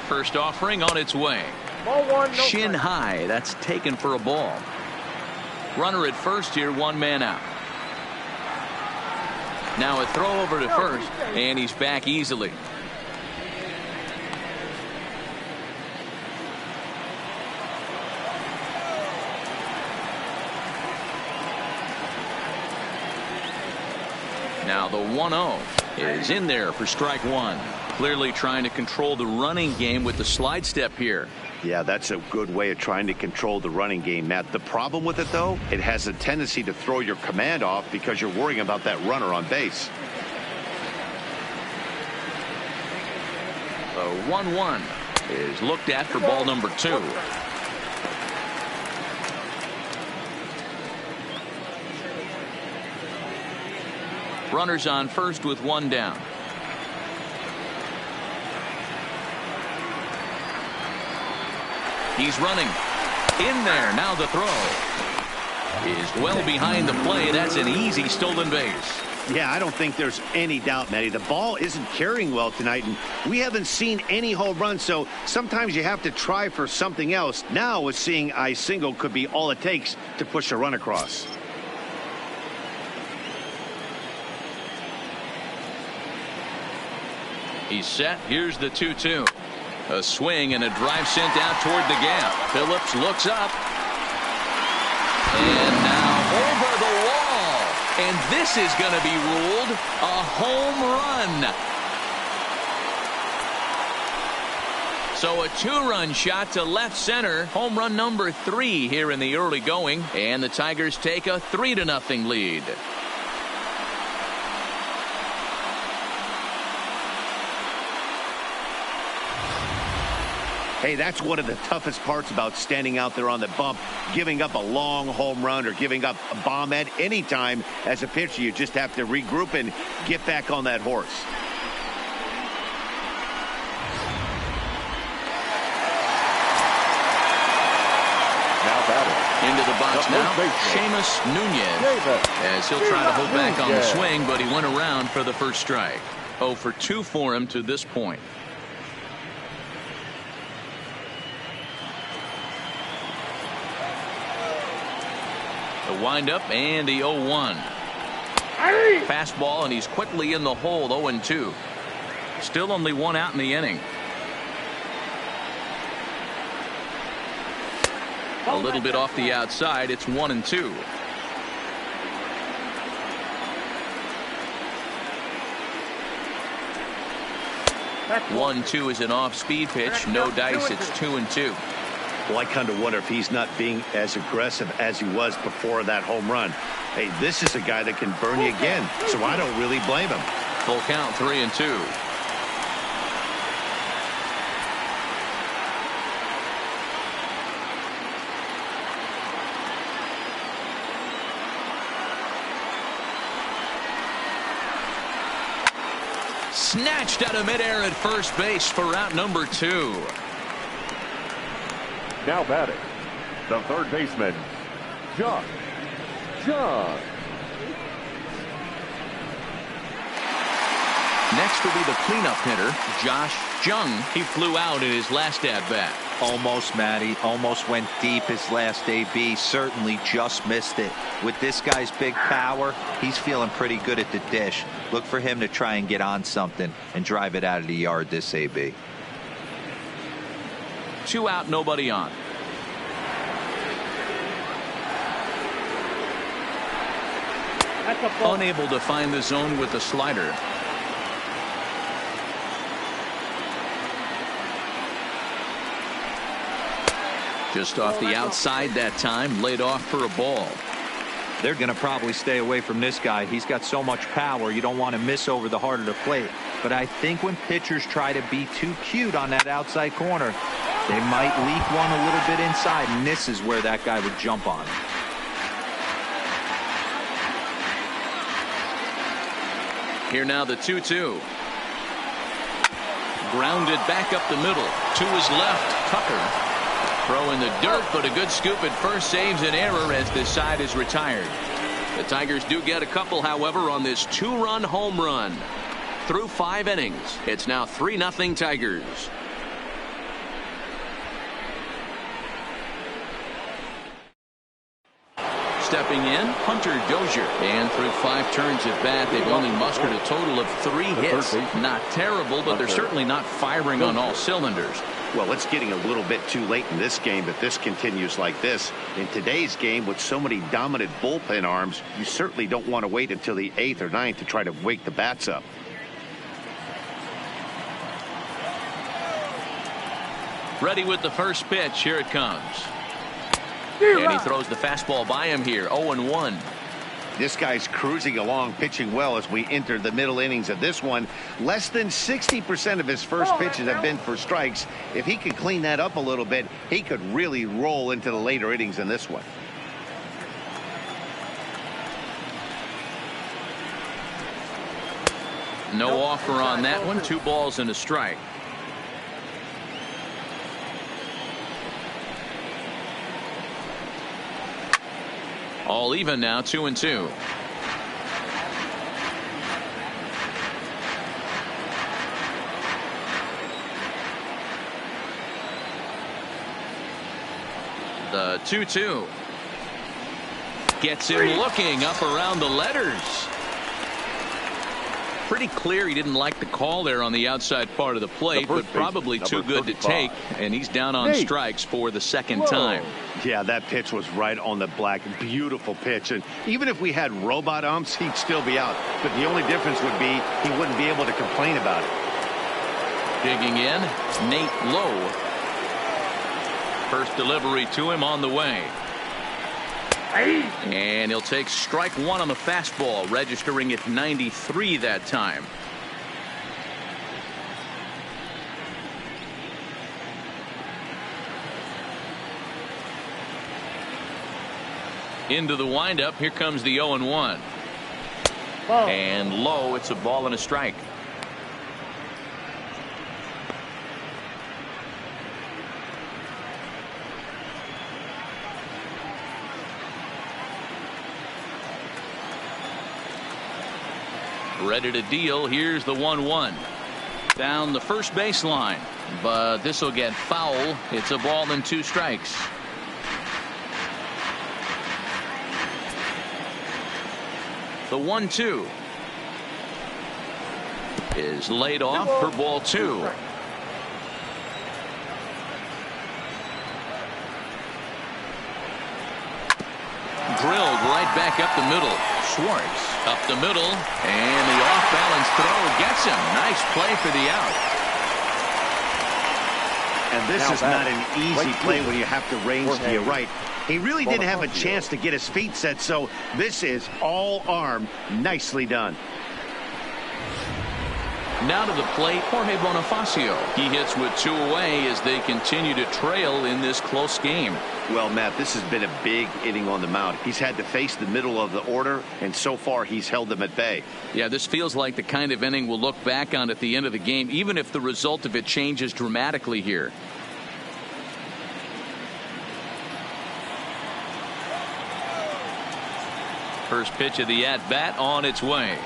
First offering on its way. Ball one, no Shin strike. high. That's taken for a ball. Runner at first here, 1 man out. Now a throw over to first, and he's back easily. Now the 1-0 is in there for strike one. Clearly trying to control the running game with the slide step here. Yeah, that's a good way of trying to control the running game, Matt. The problem with it, though, it has a tendency to throw your command off because you're worrying about that runner on base. The 1-1 is looked at for ball number 2. Runners on first with 1 down. He's running in there. Now the throw is well behind the play. That's an easy stolen base. Yeah, I don't think there's any doubt, Matty. The ball isn't carrying well tonight, and we haven't seen any home runs, so sometimes you have to try for something else. Now, with seeing I single could be all it takes to push a run across. He's set. Here's the 2-2. A swing and a drive sent out toward the gap. Phillips looks up. And now over the wall. And this is going to be ruled a home run. So a 2-run shot to left center. Home run number 3 here in the early going. And the Tigers take a 3-0 lead. Hey, that's one of the toughest parts about standing out there on the bump. Giving up a long home run or giving up a bomb at any time as a pitcher. You just have to regroup and get back on that horse. Now batting. Into the box now, Seamus Nunez. As he'll try to hold back on the swing, but he went around for the first strike. 0 for 2 for him to this point. The windup and the 0-1. Fastball, and he's quickly in the hole. 0-2. Still only 1 out in the inning. A little bit off the outside. It's 1-2. That's 1-2 is an off-speed pitch. No dice. It's 2-2. Well, I kind of wonder if he's not being as aggressive as he was before that home run. Hey, this is a guy that can burn you again, so I don't really blame him. Full count, 3-2. Snatched out of midair at first base for out number 2. Now batting, the third baseman, John. Next will be the cleanup hitter, Josh Jung. He flew out in his last at-bat. Almost, Matty. Almost went deep his last AB. Certainly just missed it. With this guy's big power, he's feeling pretty good at the dish. Look for him to try and get on something and drive it out of the yard this AB. 2 out, nobody on. That's a ball. Unable to find the zone with the slider. Just off the outside that time, laid off for a ball. They're going to probably stay away from this guy. He's got so much power, you don't want to miss over the heart of the plate. But I think when pitchers try to be too cute on that outside corner, they might leak one a little bit inside, and this is where that guy would jump on him. Here now the 2-2. Grounded back up the middle. To his left, Tucker. Throw in the dirt, but a good scoop at first saves an error as this side is retired. The Tigers do get a couple, however, on this 2-run home run. Through 5 innings, it's now 3-0 Tigers. Stepping in, Hunter Dozier. And through 5 turns at bat, they've only mustered a total of 3 hits. Not terrible, but they're certainly not firing on all cylinders. Well, it's getting a little bit too late in this game if this continues like this. In today's game, with so many dominant bullpen arms, you certainly don't want to wait until the 8th or 9th to try to wake the bats up. Ready with the first pitch. Here it comes. And he throws the fastball by him here. 0-1. This guy's cruising along, pitching well as we enter the middle innings of this one. Less than 60% of his first pitches have been for strikes. If he could clean that up a little bit, he could really roll into the later innings in this one. No offer on that one. 2 balls and a strike. All even now, 2-2. The 2-2. Gets him looking up around the letters. Pretty clear he didn't like the call there on the outside part of the plate, but probably too good to take, and he's down on strikes for the second time. Yeah, that pitch was right on the black. Beautiful pitch. And even if we had robot umps, he'd still be out. But the only difference would be he wouldn't be able to complain about it. Digging in, Nate Lowe. First delivery to him on the way. And he'll take strike 1 on the fastball, registering at 93 that time. Into the windup. Here comes the 0-1. And low. It's a ball and a strike. Ready to deal. Here's the 1-1. Down the first baseline, but this will get foul. It's a ball and 2 strikes. The 1-2 is laid off for ball 2. Drilled right back up the middle. Schwartz up the middle, and the off-balance throw gets him. Nice play for the out. And this is not an easy play when you have to range to your right. He really didn't have a chance to get his feet set, so this is all arm. Nicely done. Now to the plate, Jorge Bonifacio. He hits with 2 away as they continue to trail in this close game. Well, Matt, this has been a big inning on the mound. He's had to face the middle of the order, and so far he's held them at bay. Yeah, this feels like the kind of inning we'll look back on at the end of the game, even if the result of it changes dramatically here. First pitch of the at-bat on its way.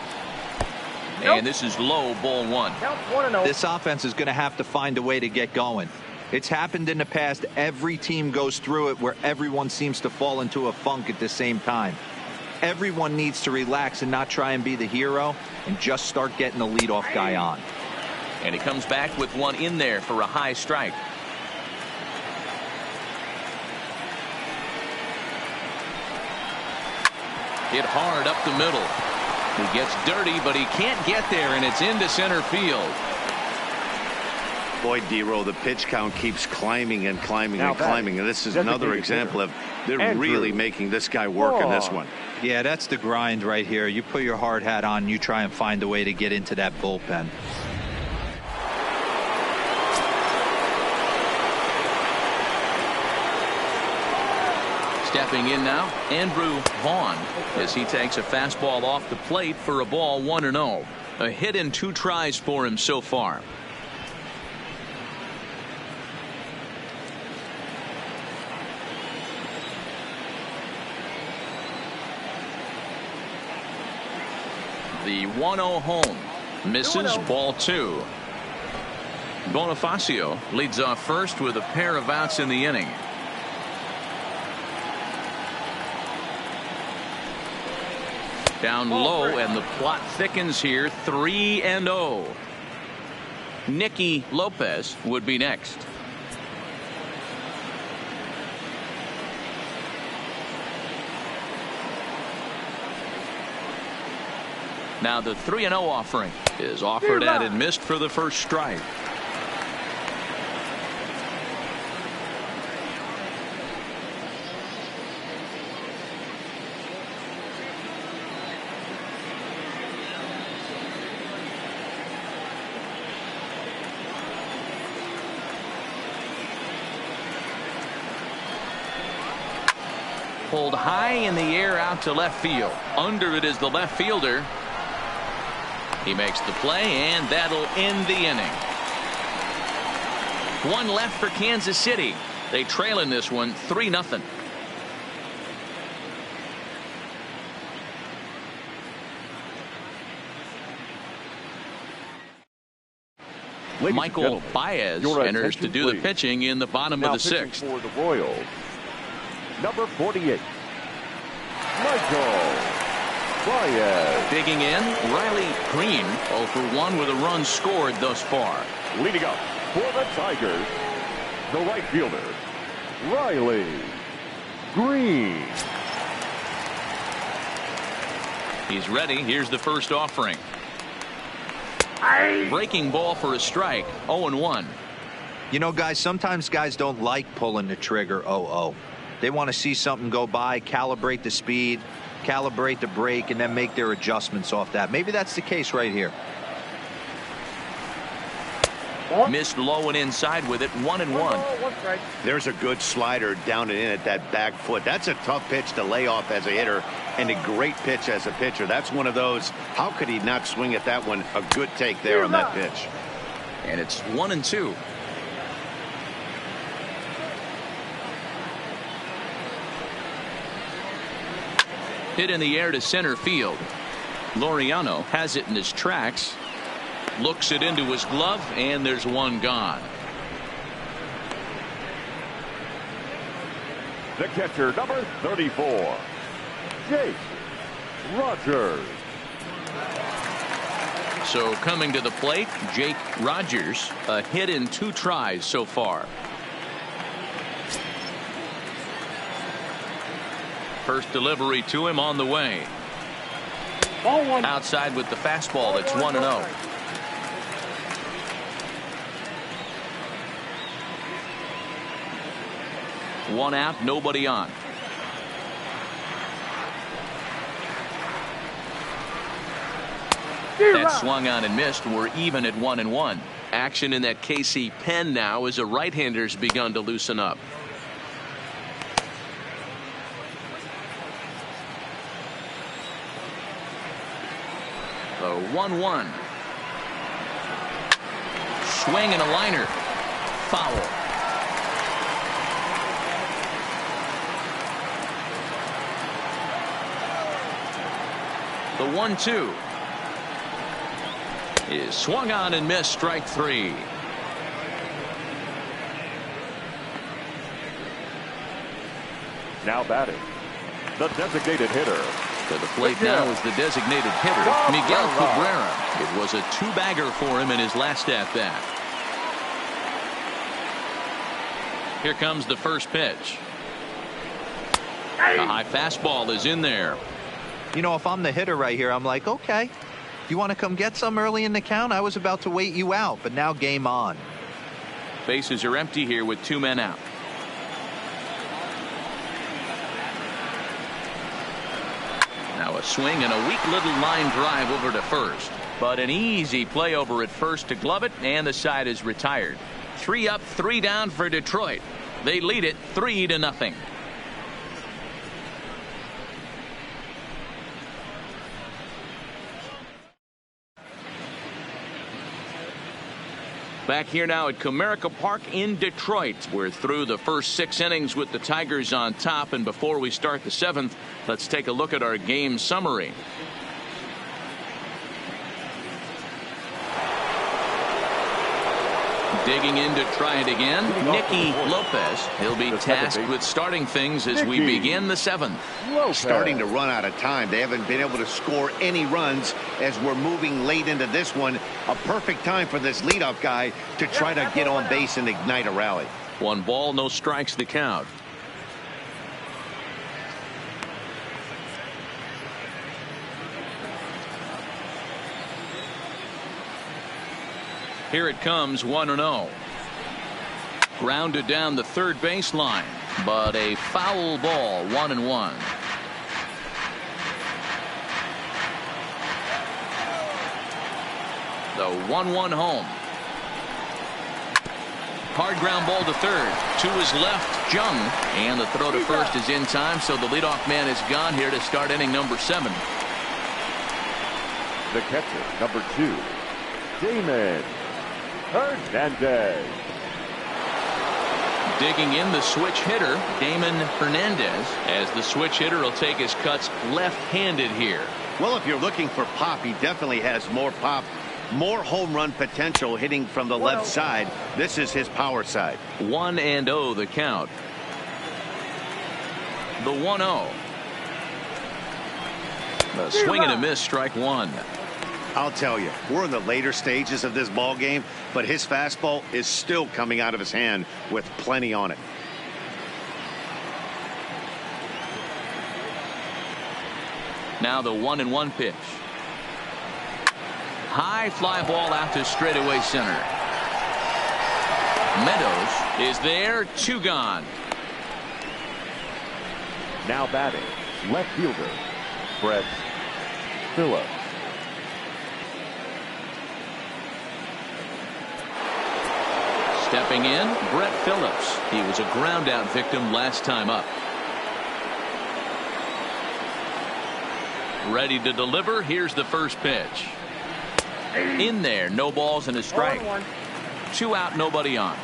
And this is low, ball one. This offense is going to have to find a way to get going. It's happened in the past. Every team goes through it where everyone seems to fall into a funk at the same time. Everyone needs to relax and not try and be the hero and just start getting the leadoff guy on. And he comes back with one in there for a high strike. Hit hard up the middle. He gets dirty, but he can't get there, and it's into center field. Boy, D-Row, the pitch count keeps climbing and climbing and climbing. And this is another example of they're really making this guy work in this one. Yeah, that's the grind right here. You put your hard hat on, you try and find a way to get into that bullpen. Stepping in now, Andrew Vaughn, as he takes a fastball off the plate for a ball 1-0. A hit in 2 tries for him so far. The 1-0 home misses, ball 2. Bonifacio leads off first with a pair of outs in the inning. Down low, and the plot thickens here. 3-0. Nicky Lopez would be next. Now the 3-0 offering is offered at and missed for the first strike. Pulled high in the air out to left field. Under it is the left fielder. He makes the play, and that'll end the inning. One left for Kansas City. They trail in this one 3-0. Michael Baez enters to do the pitching in the bottom of the 6th. For the Royals, number 48, Michael Baez. Digging in, Riley Green, 0 for 1 with a run scored thus far. Leading up for the Tigers, the right fielder, Riley Green. He's ready. Here's the first offering. Breaking ball for a strike. 0-1. You know, guys, sometimes guys don't like pulling the trigger 0-0. They want to see something go by, calibrate the speed, calibrate the brake, and then make their adjustments off that. Maybe that's the case right here. Missed low and inside with it. 1-1. There's a good slider down and in at that back foot. That's a tough pitch to lay off as a hitter, and a great pitch as a pitcher. That's one of those, how could he not swing at that one? A good take there on that pitch. And it's 1-2. Hit in the air to center field. Laureano has it in his tracks. Looks it into his glove, and there's one gone. The catcher, number 34, Jake Rogers. So coming to the plate, Jake Rogers, a hit in 2 tries so far. First delivery to him on the way. Outside with the fastball. It's 1-0. One out, nobody on. That swung on and missed. We're even at 1-1. Action in that KC pen now as a right-hander's begun to loosen up. The 1-1. Swing and a liner. Foul. The 1-2 is swung on and missed. Strike 3. Now batting, the designated hitter. To the plate now is the designated hitter, Miguel Cabrera. It was a 2-bagger for him in his last at-bat. Here comes the first pitch. A high fastball is in there. You know, if I'm the hitter right here, I'm like, okay, you want to come get some early in the count? I was about to wait you out, but now game on. Bases are empty here with 2 men out. Now a swing and a weak little line drive over to first, but an easy play over at first to glove it, and the side is retired. 3 up, 3 down for Detroit. They lead it 3-0. Back here now at Comerica Park in Detroit. We're through the first 6 innings with the Tigers on top, and before we start the 7th, let's take a look at our game summary. Digging in to try it again, Nicky Lopez. He'll be tasked with starting things as we begin the 7th. Starting to run out of time. They haven't been able to score any runs as we're moving late into this one. A perfect time for this leadoff guy to try to get on base and ignite a rally. 1 ball, no strikes the count. Here it comes, 1-0. Grounded down the third baseline, but a foul ball, 1-1. The 1-1 home. Hard ground ball to third. To his left, Jung. And the throw to first is in time, so the leadoff man is gone here to start inning number 7. The catcher, number 2, Damon Hernandez. Digging in the switch hitter, Damon Hernandez, as the switch hitter will take his cuts left-handed here. Well, if you're looking for pop, he definitely has more pop, more home run potential hitting from the left side. This is his power side. 1-0 the count. The 1-0. The swing and a miss, strike 1. I'll tell you, we're in the later stages of this ball game, but his fastball is still coming out of his hand with plenty on it. Now the 1-1 pitch. High fly ball out to straightaway center. Meadows is there, 2 gone. Now batting, left fielder, Brett Phillips. Stepping in, Brett Phillips. He was a ground out victim last time up. Ready to deliver. Here's the first pitch. In there, no balls and a strike. 2 out, nobody on.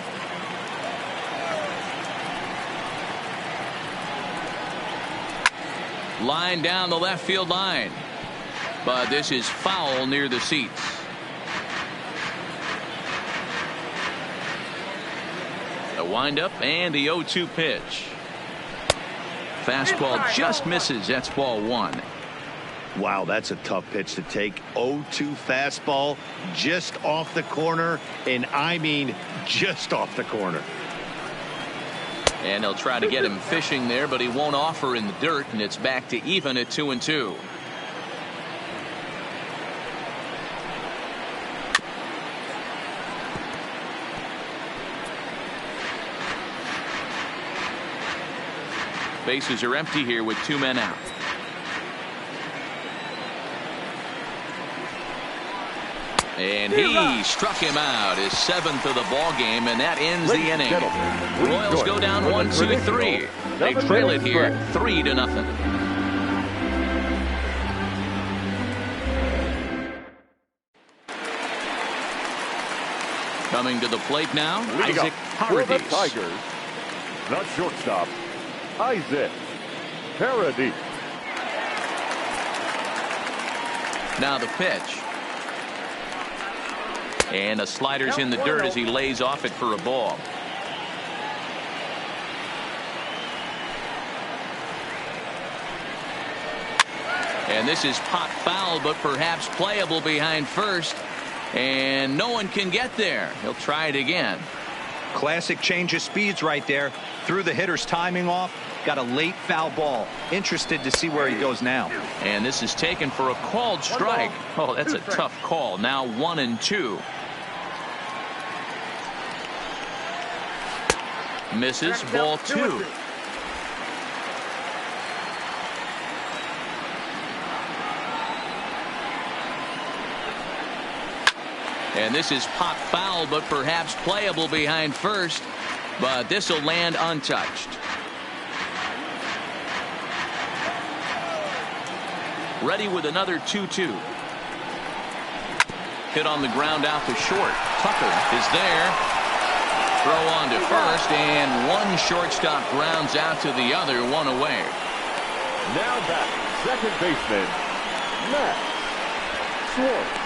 Line down the left field line. But this is foul near the seats. A windup and the 0-2 pitch. Fastball just misses. That's ball 1. Wow, that's a tough pitch to take. 0-2 fastball just off the corner, and I mean just off the corner. And they'll try to get him fishing there, but he won't offer in the dirt, and it's back to even at 2-2. Bases are empty here with 2 men out. And he struck him out, his 7th of the ball game, and that ends the inning. Royals go down 1-2-3. They trail it here 3-0. Coming to the plate now, Isaac For the Paredes. Tigers, the shortstop, Isaac Paredes. Now the pitch. And a slider's in the dirt as he lays off it for a ball. And this is pop foul, but perhaps playable behind first. And no one can get there. He'll try it again. Classic change of speeds right there. Threw the hitter's timing off. Got a late foul ball. Interested to see where he goes now. And this is taken for a called strike. Oh, that's a tough call. Now 1-2. Misses. Ball 2. And this is pop foul, but perhaps playable behind first. But this will land untouched. Ready with another 2-2. Hit on the ground out to short. Tucker is there. Throw on to first, and one shortstop grounds out to the other, one away. Now back, second baseman, Max Schwartz.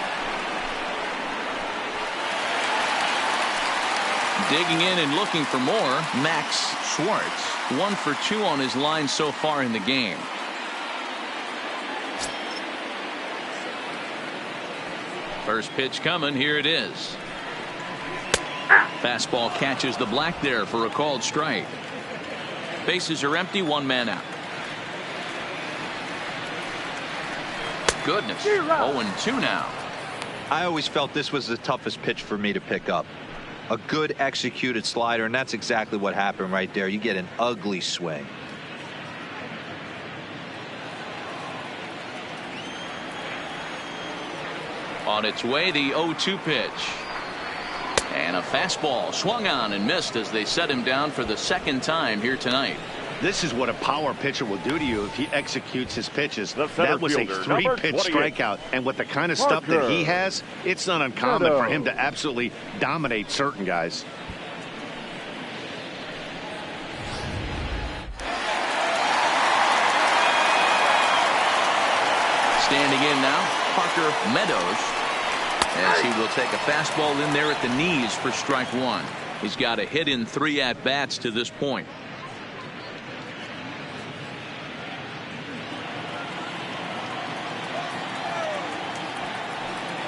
Digging in and looking for more, Max Schwartz. 1 for 2 on his line so far in the game. First pitch coming. Here it is. Fastball catches the black there for a called strike. Bases are empty. One man out. Goodness. 0-2 now. I always felt this was the toughest pitch for me to pick up. A good executed slider, and that's exactly what happened right there. You get an ugly swing. On its way, the 0-2 pitch. And a fastball swung on and missed as they set him down for the second time here tonight. This is what a power pitcher will do to you if he executes his pitches. The center That was a fielder, 3-pitch strikeout. And with the kind of stuff that he has, it's not uncommon for him to absolutely dominate certain guys. Standing in now, Parker Meadows, as he will take a fastball in there at the knees for strike 1. He's got a hit in 3 at-bats to this point.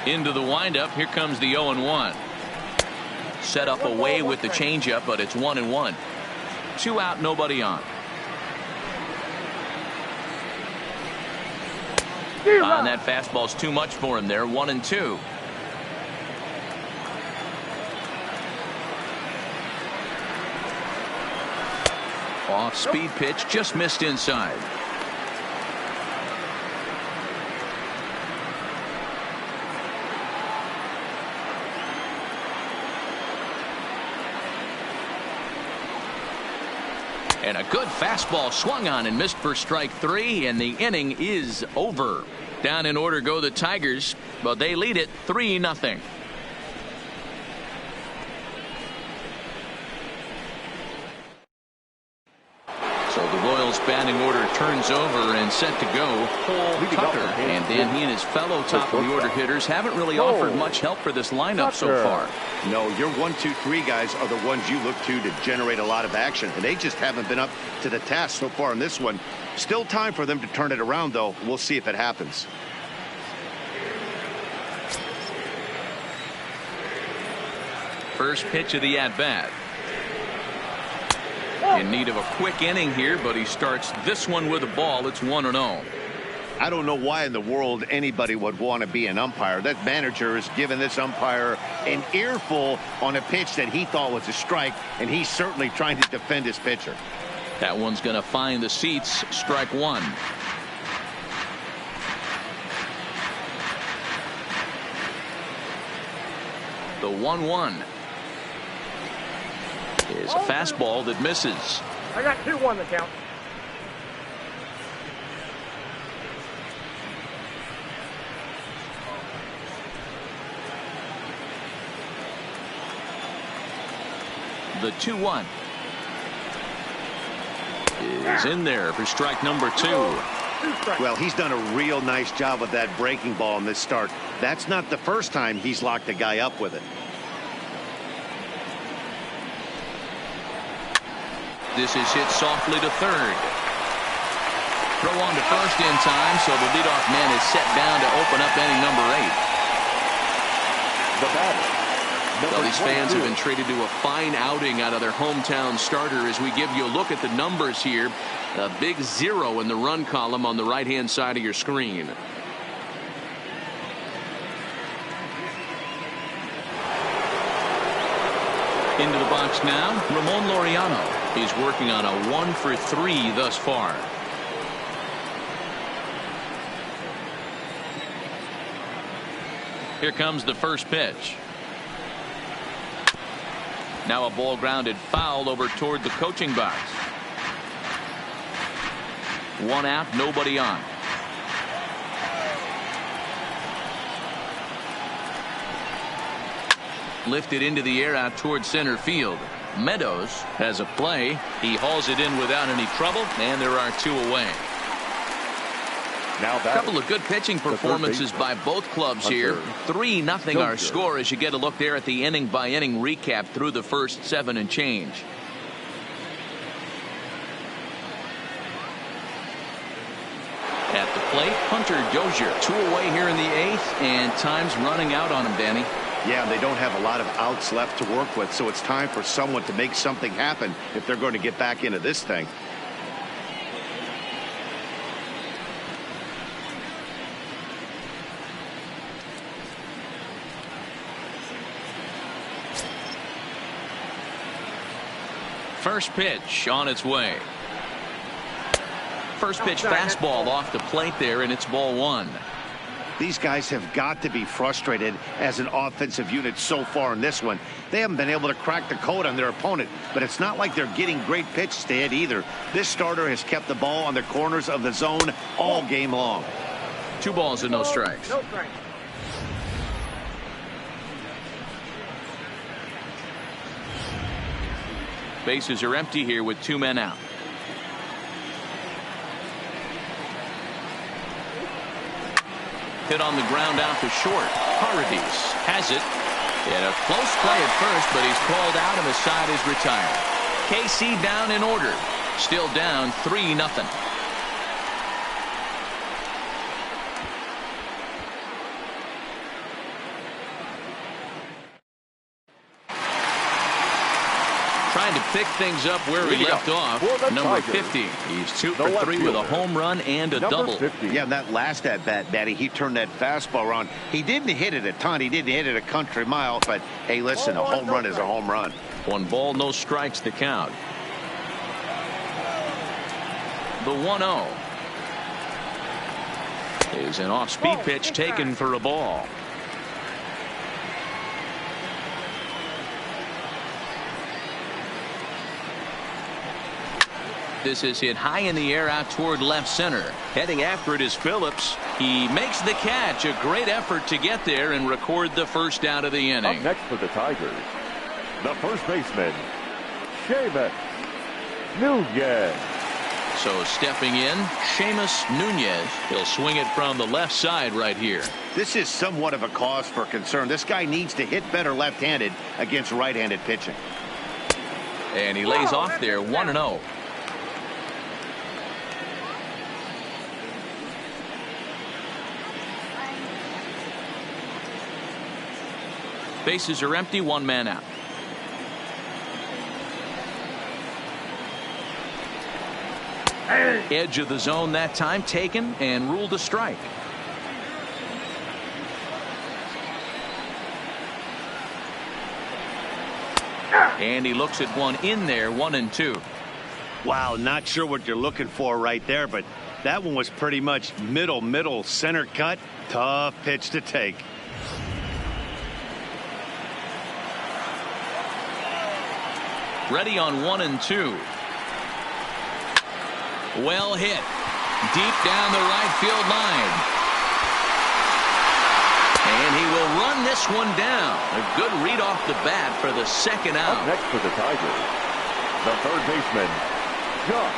Into the windup. Here comes the 0-1. Set up away with the changeup, but it's 1-1. 2 out, nobody on. And that fastball's too much for him there. 1-2. Off speed pitch, just missed inside. And a good fastball swung on and missed for strike 3, and the inning is over. Down in order go the Tigers, but they lead it 3-0. So the Royals batting order turns over and set to go. Cole Tucker, and then he and his fellow top of the order hitters haven't really offered much help for this lineup so far. No, your 1, 2, 3 guys are the ones you look to generate a lot of action, and they just haven't been up to the task so far in this one. Still time for them to turn it around, though. We'll see if it happens. First pitch of the at-bat. In need of a quick inning here, but he starts this one with a ball. It's 1-0. I don't know why in the world anybody would want to be an umpire. That manager has given this umpire an earful on a pitch that he thought was a strike, and he's certainly trying to defend his pitcher. That one's going to find the seats. Strike 1. The 1-1 is a fastball that misses. I got 2-1 the count. The 2-1 is in there for strike number 2. Well, he's done a real nice job with that breaking ball in this start. That's not the first time he's locked a guy up with it. This is hit softly to third. Throw on to first in time, so the leadoff man is set down to open up inning number 8. The batter. Well, these fans have been treated to a fine outing out of their hometown starter as we give you a look at the numbers here. A big 0 in the run column on the right-hand side of your screen. Into the box now, Ramon Laureano. He's working on a 1 for 3 thus far. Here comes the first pitch. Now a ball grounded foul over toward the coaching box. 1 out, nobody on. Lifted into the air out toward center field. Meadows has a play. He hauls it in without any trouble, and there are 2 away. Now a couple of good pitching performances by both clubs here. 3-0 our score as you get a look there at the inning by inning recap through the first 7 and change. At the plate, Hunter Dozier. 2 away here in the 8th, and time's running out on him, Danny. Yeah, they don't have a lot of outs left to work with, so it's time for someone to make something happen if they're going to get back into this thing. First pitch on its way. First pitch fastball off the plate there, and it's ball 1. These guys have got to be frustrated as an offensive unit so far in this one. They haven't been able to crack the code on their opponent, but it's not like they're getting great pitches to hit either. This starter has kept the ball on the corners of the zone all game long. 2 balls and no strikes. No strikes. Bases are empty here with 2 men out. Hit on the ground out to short. Paradis has it. In a close play at first, but he's called out and the side is retired. KC down in order. Still down 3-0. Trying to pick things up where he left off. Number 50. He's 2 for 3 with a home run and a double. 50. Yeah, that last at bat, Daddy, he turned that fastball around. He didn't hit it a ton. He didn't hit it a country mile. But, hey, listen, a home run is a home run. 1 ball, no strikes the count. The 1-0 is an off-speed pitch taken for a ball. This is hit high in the air out toward left center. Heading after it is Phillips. He makes the catch. A great effort to get there and record the first out of the inning. Up next for the Tigers, the first baseman, Seamus Nunez. So stepping in, Seamus Nunez. He'll swing it from the left side right here. This is somewhat of a cause for concern. This guy needs to hit better left-handed against right-handed pitching. And he lays off there 1-0. Bases are empty, 1 man out. Edge of the zone that time taken and ruled a strike. And he looks at one in there, 1-2. Wow, not sure what you're looking for right there, but that one was pretty much middle center cut. Tough pitch to take. Ready on 1-2. Well hit. Deep down the right field line. And he will run this one down. A good read off the bat for the second out. Up next for the Tigers, the third baseman, John.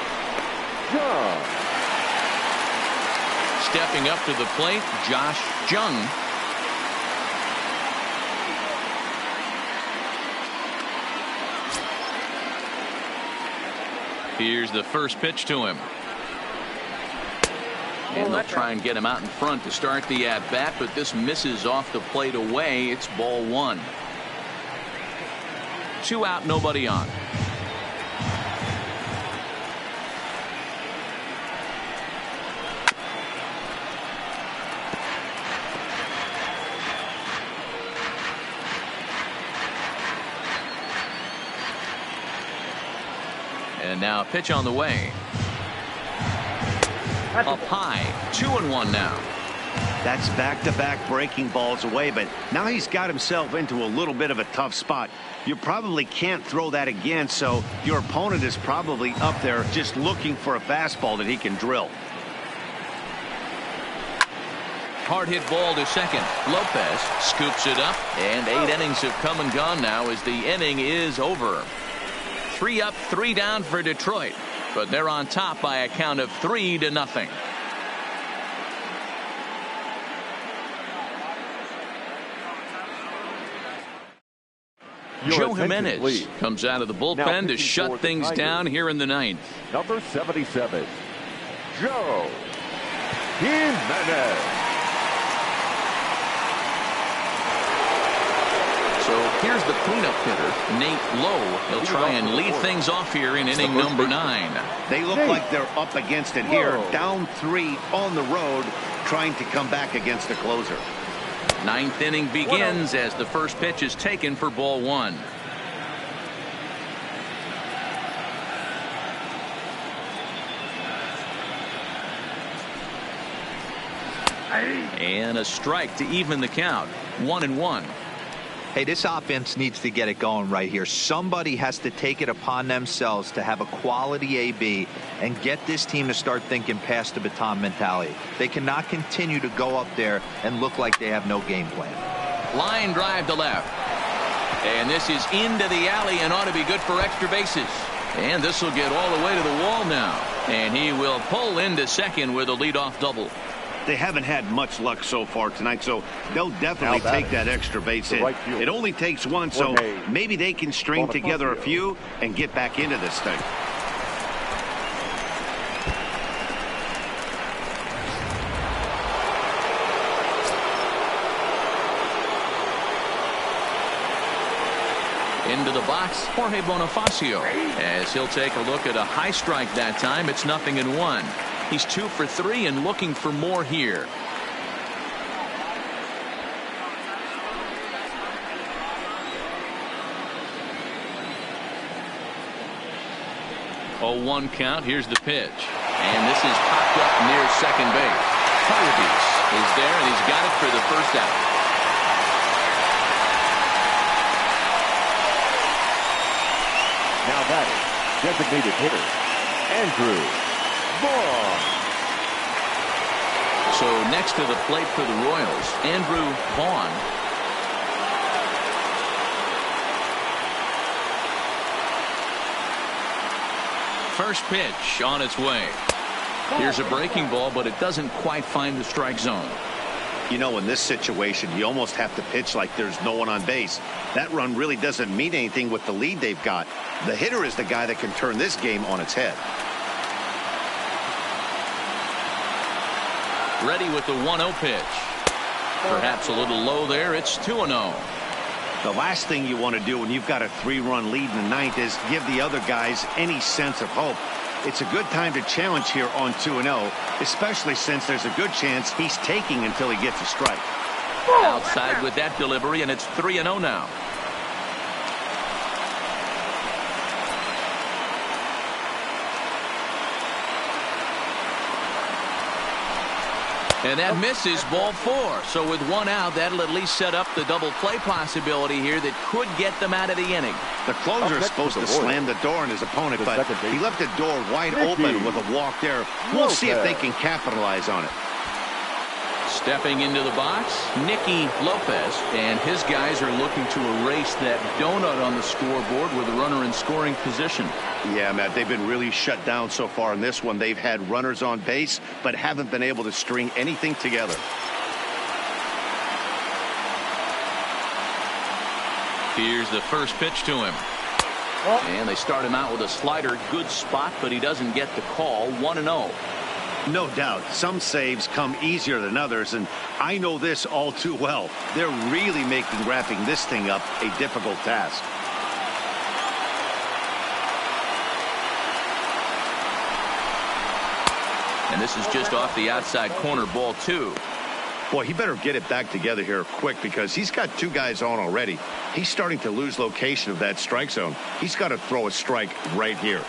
stepping up to the plate, Josh Jung. Here's the first pitch to him. And they'll try and get him out in front to start the at-bat, but this misses off the plate away. It's ball one. 2 out, nobody on. And now a pitch on the way. Up high, 2-1 now. That's back-to-back breaking balls away, but now he's got himself into a little bit of a tough spot. You probably can't throw that again, so your opponent is probably up there just looking for a fastball that he can drill. Hard hit ball to second. Lopez scoops it up, and 8 innings have come and gone now as the inning is over. 3 up, 3 down for Detroit, but they're on top by a count of 3-0. Joe Jimenez comes out of the bullpen to shut things down here in the 9th. Number 77, Joe Jimenez. So here's the cleanup hitter, Nate Lowe. He'll try and lead things off here in inning number 9. They look like they're up against it here, down 3 on the road, trying to come back against the closer. 9th inning begins as the first pitch is taken for ball 1. And a strike to even the count. 1-1. Hey, this offense needs to get it going right here. Somebody has to take it upon themselves to have a quality AB and get this team to start thinking past the baton mentality. They cannot continue to go up there and look like they have no game plan. Line drive to left. And this is into the alley and ought to be good for extra bases. And this will get all the way to the wall now. And he will pull into second with a leadoff double. They haven't had much luck so far tonight, so they'll definitely take that extra base hit. It only takes one, so maybe they can string together a few and get back into this thing. Into the box, Jorge Bonifacio, as he'll take a look at a high strike that time. It's 0-1. He's 2 for 3 and looking for more here. Oh, 1 count. Here's the pitch. And this is popped up near second base. Hurbies is there, and he's got it for the first out. Now that is designated hitter, Andrew Vaughn. So next to the plate for the Royals, Andrew Vaughn. First pitch on its way. Here's a breaking ball, but it doesn't quite find the strike zone. You know, in this situation, you almost have to pitch like there's no one on base. That run really doesn't mean anything with the lead they've got. The hitter is the guy that can turn this game on its head. Ready with the 1-0 pitch. Perhaps a little low there. It's 2-0. The last thing you want to do when you've got a 3-run lead in the 9th is give the other guys any sense of hope. It's a good time to challenge here on 2-0, especially since there's a good chance he's taking until he gets a strike. Outside with that delivery, and it's 3-0 now. And that misses, ball 4. So with 1 out, that'll at least set up the double play possibility here that could get them out of the inning. The closer is supposed to slam the door on his opponent, but he left the door wide open with a walk there. We'll see if they can capitalize on it. Stepping into the box, Nicky Lopez, and his guys are looking to erase that donut on the scoreboard with a runner in scoring position. Yeah, Matt, they've been really shut down so far in this one. They've had runners on base, but haven't been able to string anything together. Here's the first pitch to him. And they start him out with a slider. Good spot, but he doesn't get the call. 1-0. No doubt. Some saves come easier than others, and I know this all too well. They're really making wrapping this thing up a difficult task. And this is just off the outside corner, ball 2. Boy, he better get it back together here quick because he's got 2 guys on already. He's starting to lose location of that strike zone. He's got to throw a strike right here.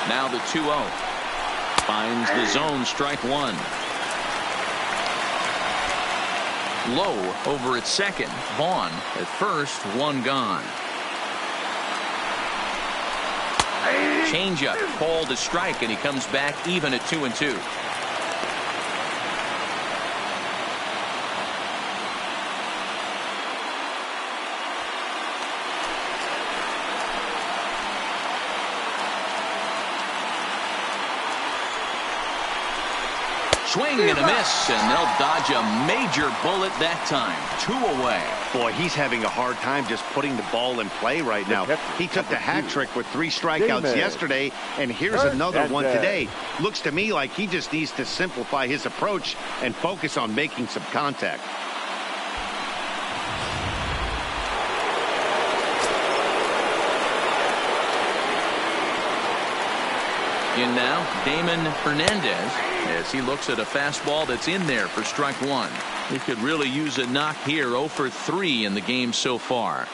Now the 2-0. Finds the zone, strike 1. Low over at second. Vaughn at first, 1 gone. Changeup called a strike, and he comes back even at 2-2. Swing and a miss, and they'll dodge a major bullet that time. 2 away. Boy, he's having a hard time just putting the ball in play right now. He took the hat trick with 3 strikeouts yesterday, and here's another one today. Looks to me like he just needs to simplify his approach and focus on making some contact. In now, Damon Hernandez, as he looks at a fastball that's in there for strike 1. He could really use a knock here. 0 for 3 in the game so far.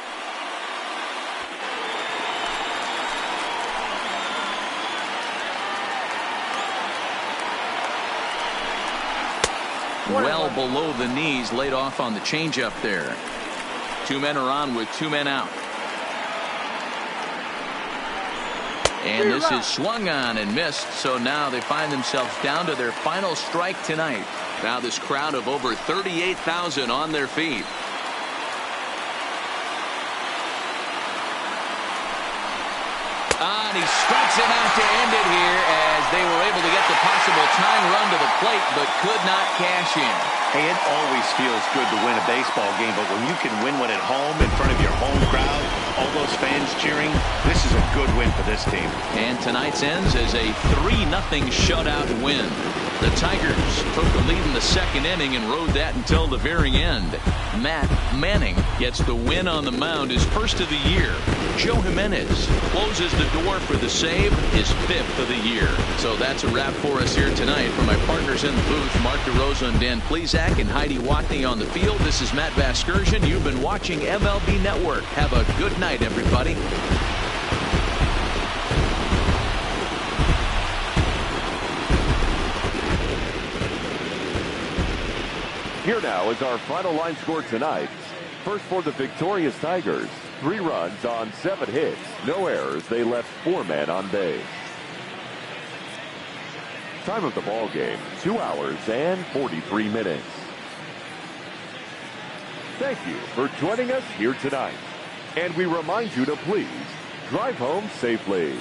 Well below the knees, laid off on the changeup there. 2 men are on with 2 men out. And this is swung on and missed, so now they find themselves down to their final strike tonight. Now this crowd of over 38,000 on their feet. And he strikes him out to end it here as they were able to get the possible tying run to the plate, but could not cash in. Hey, it always feels good to win a baseball game, but when you can win one at home in front of your home crowd, all those fans cheering, this is a good win for this team. And tonight's ends as a 3-0 shutout win. The Tigers took the lead in the 2nd inning and rode that until the very end. Matt Manning gets the win on the mound, his first of the year. Joe Jimenez closes the door for the save, his 5th of the year. So that's a wrap for us here tonight. For my partners in the booth, Mark DeRosa and Dan Plesac and Heidi Watney on the field, this is Matt Vasgersian. You've been watching MLB Network. Have a good night, everybody. Here now is our final line score tonight. First for the victorious Tigers, 3 runs on 7 hits, no errors. They left 4 men on base. Time of the ball game, 2 hours and 43 minutes. Thank you for joining us here tonight. And we remind you to please drive home safely.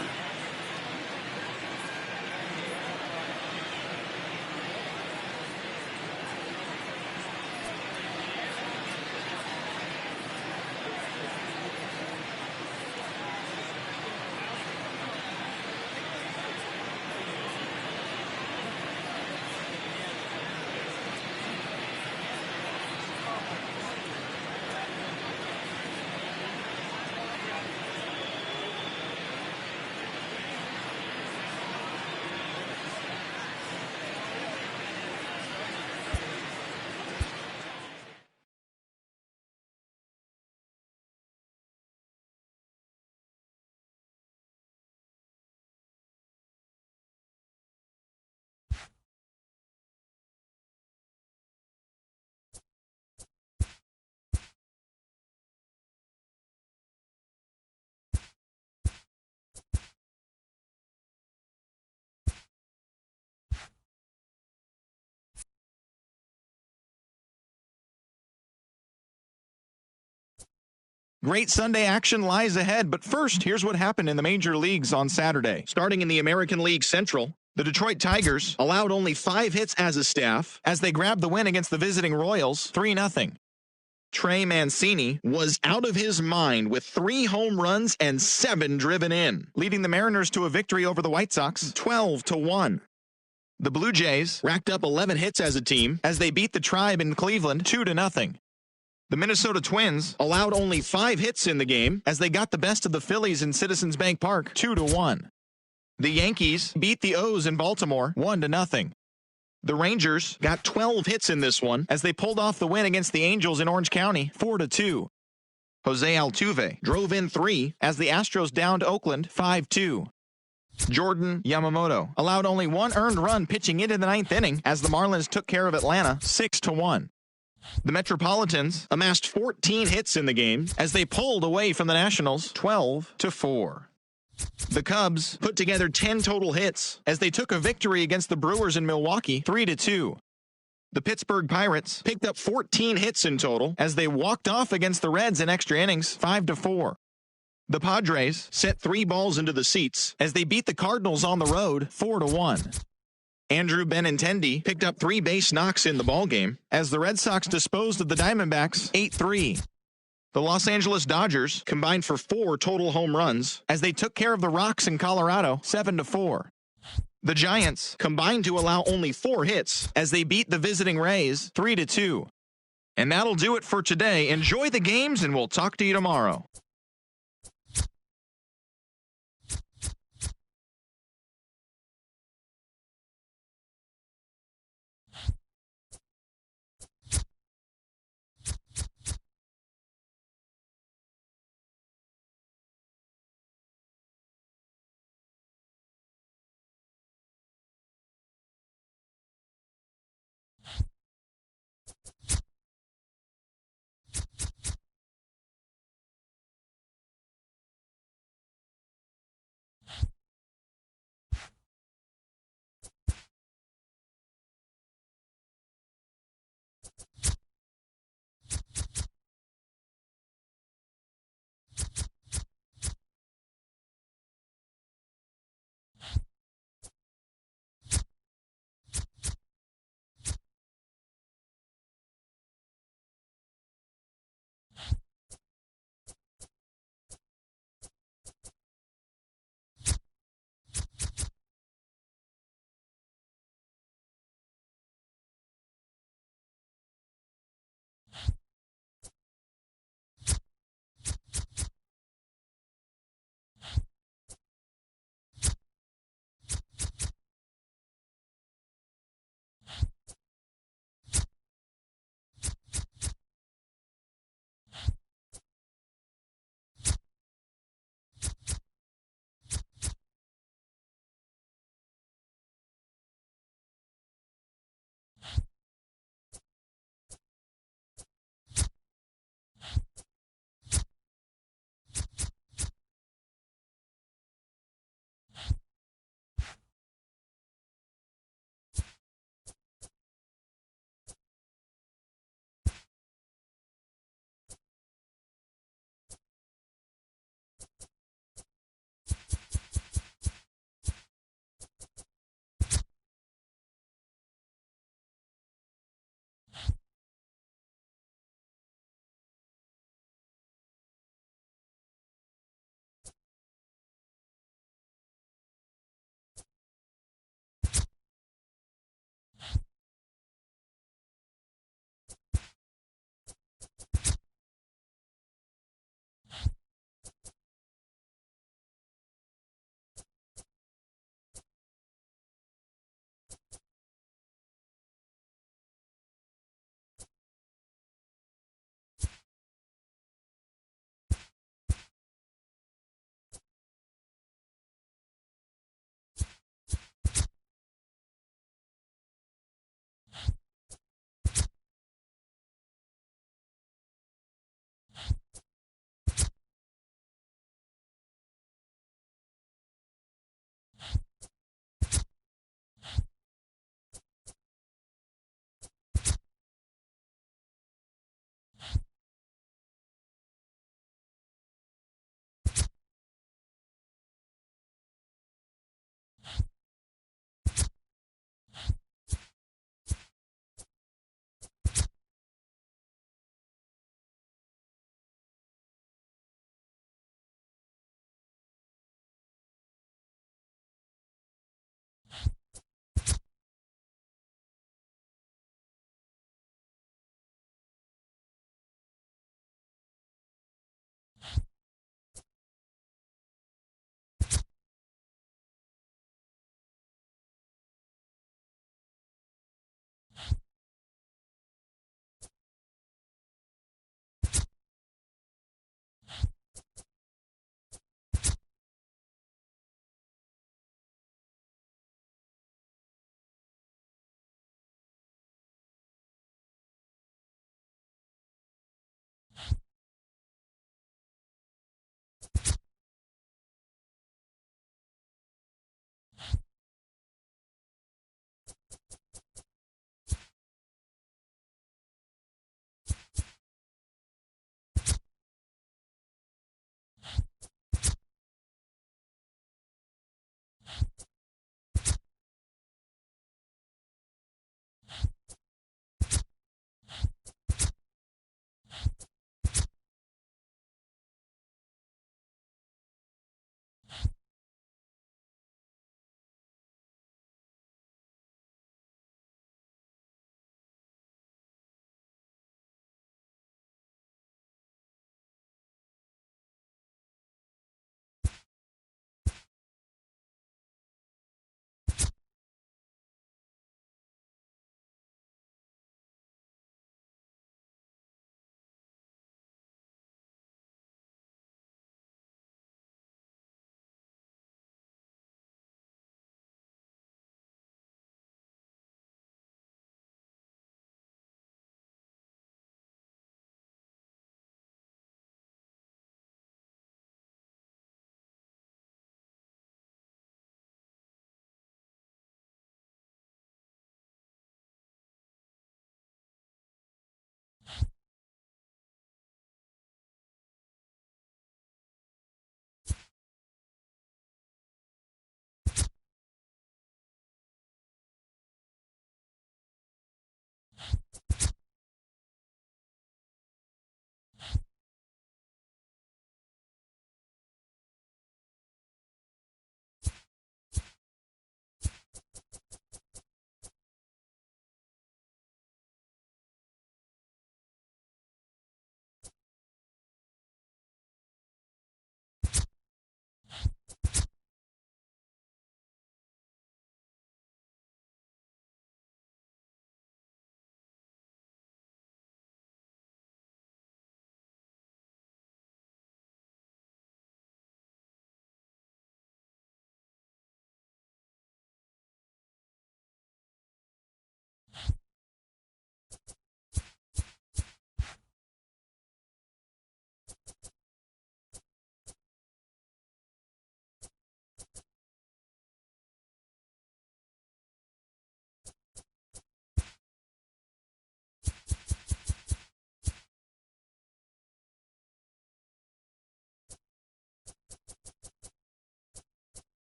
Great Sunday action lies ahead, but first, here's what happened in the major leagues on Saturday. Starting in the American League Central, the Detroit Tigers allowed only 5 hits as a staff as they grabbed the win against the visiting Royals 3-0. Trey Mancini was out of his mind with 3 home runs and 7 driven in, leading the Mariners to a victory over the White Sox 12-1. The Blue Jays racked up 11 hits as a team as they beat the Tribe in Cleveland 2-0. The Minnesota Twins allowed only 5 hits in the game as they got the best of the Phillies in Citizens Bank Park 2-1. The Yankees beat the O's in Baltimore 1-0. The Rangers got 12 hits in this one as they pulled off the win against the Angels in Orange County 4-2. Jose Altuve drove in 3 as the Astros downed Oakland 5-2. Jordan Yamamoto allowed only 1 earned run pitching into the 9th inning as the Marlins took care of Atlanta 6-1. The Metropolitans amassed 14 hits in the game as they pulled away from the Nationals 12-4. The Cubs put together 10 total hits as they took a victory against the Brewers in Milwaukee 3-2. The Pittsburgh Pirates picked up 14 hits in total as they walked off against the Reds in extra innings 5-4. The Padres sent 3 balls into the seats as they beat the Cardinals on the road 4-1. Andrew Benintendi picked up 3 base knocks in the ballgame as the Red Sox disposed of the Diamondbacks 8-3. The Los Angeles Dodgers combined for 4 total home runs as they took care of the Rocks in Colorado 7-4. The Giants combined to allow only 4 hits as they beat the visiting Rays 3-2. And that'll do it for today. Enjoy the games and we'll talk to you tomorrow.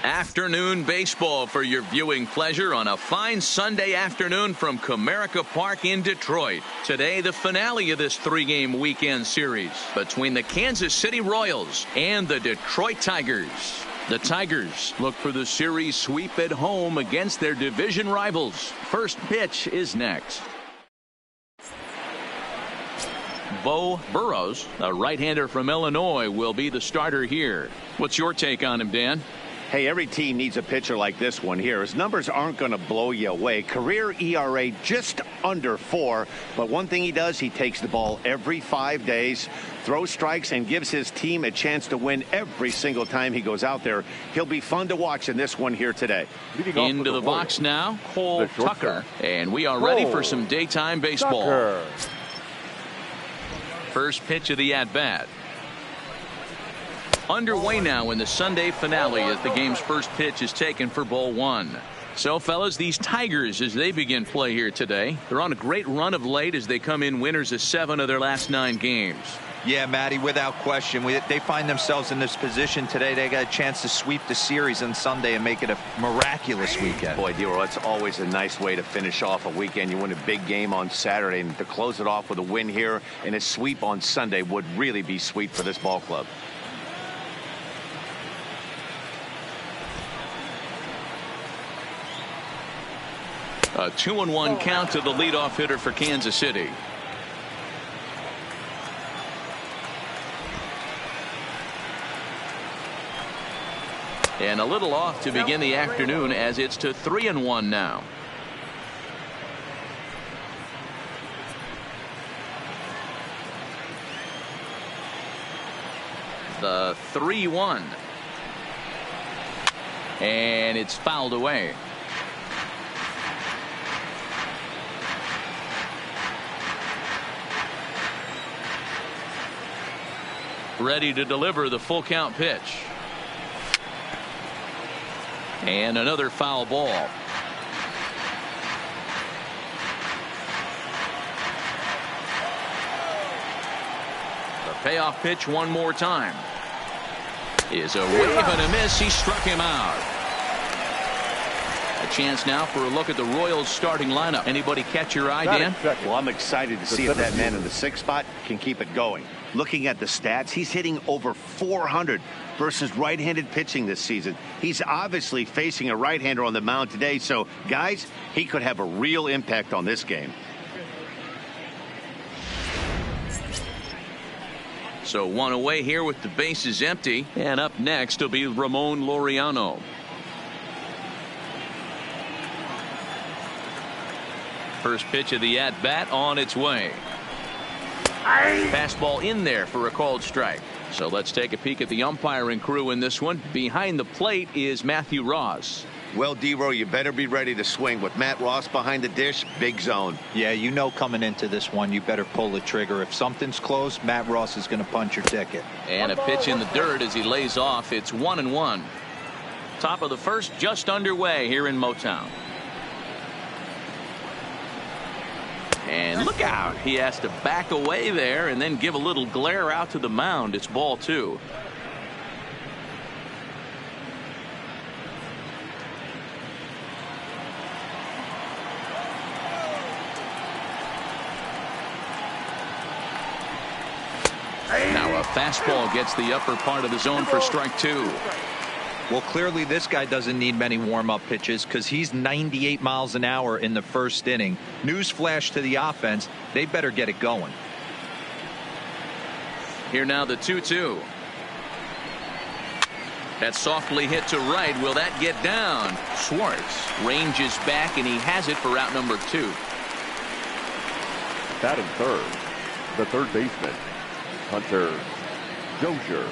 Afternoon baseball for your viewing pleasure on a fine Sunday afternoon from Comerica Park in Detroit. Today, the finale of this three-game weekend series between the Kansas City Royals and the Detroit Tigers. The Tigers look for the series sweep at home against their division rivals. First pitch is next. Bo Burrows, a right-hander from Illinois, will be the starter here. What's your take on him, Dan? Hey, every team needs a pitcher like this one here. His numbers aren't going to blow you away. Career ERA just under 4. But one thing he does, he takes the ball every 5 days, throws strikes, and gives his team a chance to win every single time he goes out there. He'll be fun to watch in this one here today. Into the box now, Cole Tucker. And we are ready for some daytime baseball. Tucker. First pitch of the at-bat. Underway now in the Sunday finale as the game's first pitch is taken for ball one. So, fellas, these Tigers, as they begin play here today, they're on a great run of late as they come in winners of 7 of their last 9 games. Yeah, Matty, without question. They find themselves in this position today. They got a chance to sweep the series on Sunday and make it a miraculous weekend. Boy, Dero, that's always a nice way to finish off a weekend. You win a big game on Saturday, and to close it off with a win here and a sweep on Sunday would really be sweet for this ball club. A 2-1 count to the leadoff hitter for Kansas City. And a little off to begin the afternoon as it's to 3-1 now. The 3-1. And it's fouled away. Ready to deliver the full count pitch. And another foul ball. The payoff pitch one more time. Is a wave and a miss. He struck him out. A chance now for a look at the Royals starting lineup. Anybody catch your eye, Dan? Well, I'm excited to see if that man in the 6th spot can keep it going. Looking at the stats, he's hitting over 400 versus right-handed pitching this season. He's obviously facing a right-hander on the mound today, so guys, he could have a real impact on this game. So one away here with the bases empty, and up next will be Ramon Laureano. First pitch of the at-bat on its way. Fastball in there for a called strike. So let's take a peek at the umpiring crew in this one. Behind the plate is Matthew Ross. Well, D-Row, you better be ready to swing. With Matt Ross behind the dish, big zone. Yeah, you know coming into this one, you better pull the trigger. If something's close, Matt Ross is going to punch your ticket. And a pitch in the dirt as he lays off. It's 1-1. Top of the first just underway here in Motown. And look out. He has to back away there and then give a little glare out to the mound. It's ball 2. Now a fastball gets the upper part of the zone for strike 2. Well, clearly this guy doesn't need many warm-up pitches because he's 98 miles an hour in the first inning. Newsflash to the offense, they better get it going. Here now the 2-2. That's softly hit to right. Will that get down? Schwartz ranges back, and he has it for out number 2. Batting third, the third baseman, Hunter Dozier.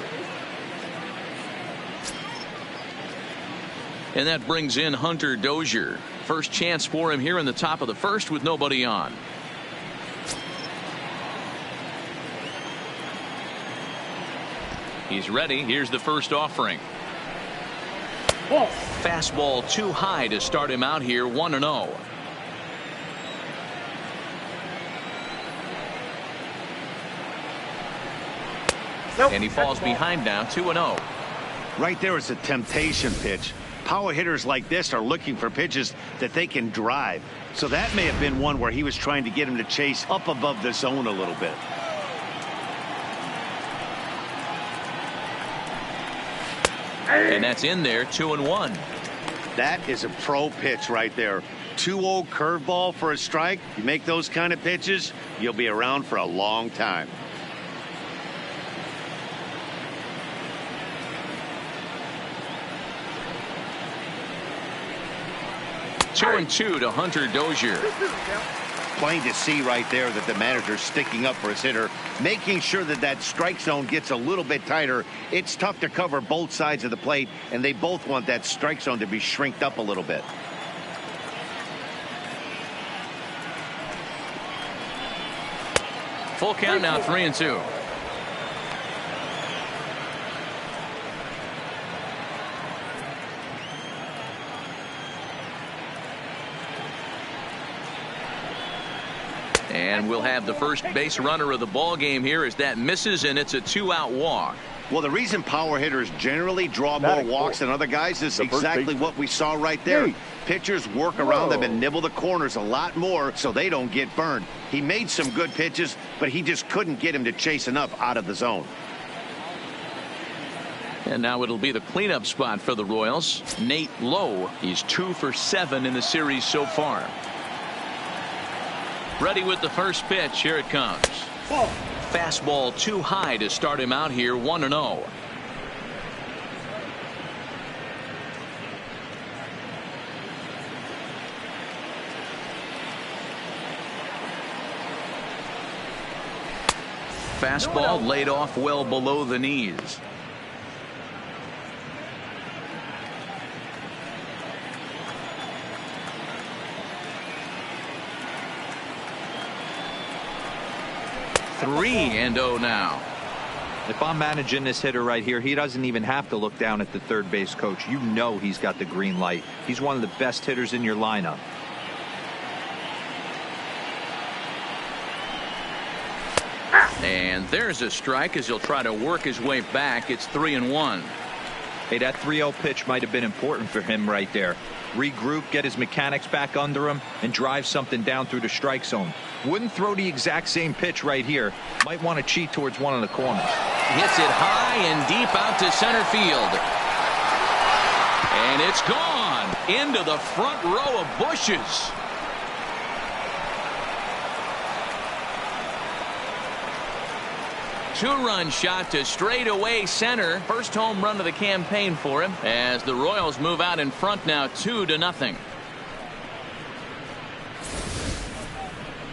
And that brings in Hunter Dozier. First chance for him here in the top of the first with nobody on. He's ready. Here's the first offering. Fastball too high to start him out here, 1-0. And he falls behind now, 2-0. Right there is a temptation pitch. Power hitters like this are looking for pitches that they can drive. So that may have been one where he was trying to get him to chase up above the zone a little bit. And that's in there, 2-1. That is a pro pitch right there. 2-0 curveball for a strike. You make those kind of pitches, you'll be around for a long time. Two and two to Hunter Dozier. Plain to see right there that the manager's sticking up for his hitter, making sure that that strike zone gets a little bit tighter. It's tough to cover both sides of the plate, and they both want that strike zone to be shrinked up a little bit. Full count now, 3-2. And we'll have the first base runner of the ball game here as that misses, and it's a 2-out walk. Well, the reason power hitters generally draw more walks than other guys is exactly what we saw right there. Pitchers work around them and nibble the corners a lot more so they don't get burned. He made some good pitches, but he just couldn't get him to chase enough out of the zone. And now it'll be the cleanup spot for the Royals. Nate Lowe, he's 2 for 7 in the series so far. Ready with the first pitch. Here it comes. Fastball too high to start him out here, 1-0. Fastball laid off well below the knees. Three and 0 now. If I'm managing this hitter right here, he doesn't even have to look down at the third base coach. You know he's got the green light. He's one of the best hitters in your lineup. And there's a strike as he'll try to work his way back. It's 3-1. Hey, that 3-0 pitch might have been important for him right there. Regroup, get his mechanics back under him, and drive something down through the strike zone. Wouldn't throw the exact same pitch right here. Might want to cheat towards one of the corners. Hits it high and deep out to center field. And it's gone into the front row of bushes. Two-run shot to straightaway center. First home run of the campaign for him as the Royals move out in front now 2-0.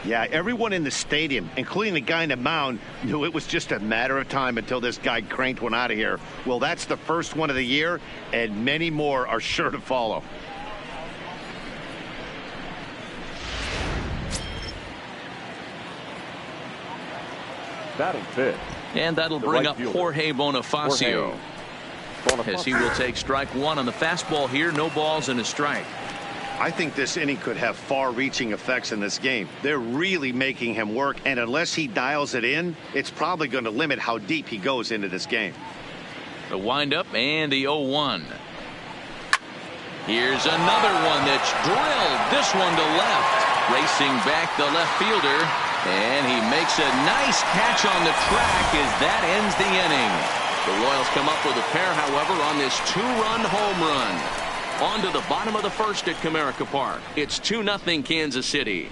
Yeah, everyone in the stadium, including the guy in the mound, knew it was just a matter of time until this guy cranked one out of here. Well, that's the first one of the year, and many more are sure to follow. Batting fifth. And that'll bring up Jorge Bonifacio. As he will take strike one on the fastball here. No balls and a strike. I think this inning could have far-reaching effects in this game. They're really making him work, and unless he dials it in, it's probably going to limit how deep he goes into this game. The windup and the 0-1. Here's another one that's drilled. This one to left. Racing back the left fielder. And he makes a nice catch on the track as that ends the inning. The Royals come up with a pair, however, on this two-run home run. On to the bottom of the first at Comerica Park. It's 2-0 Kansas City.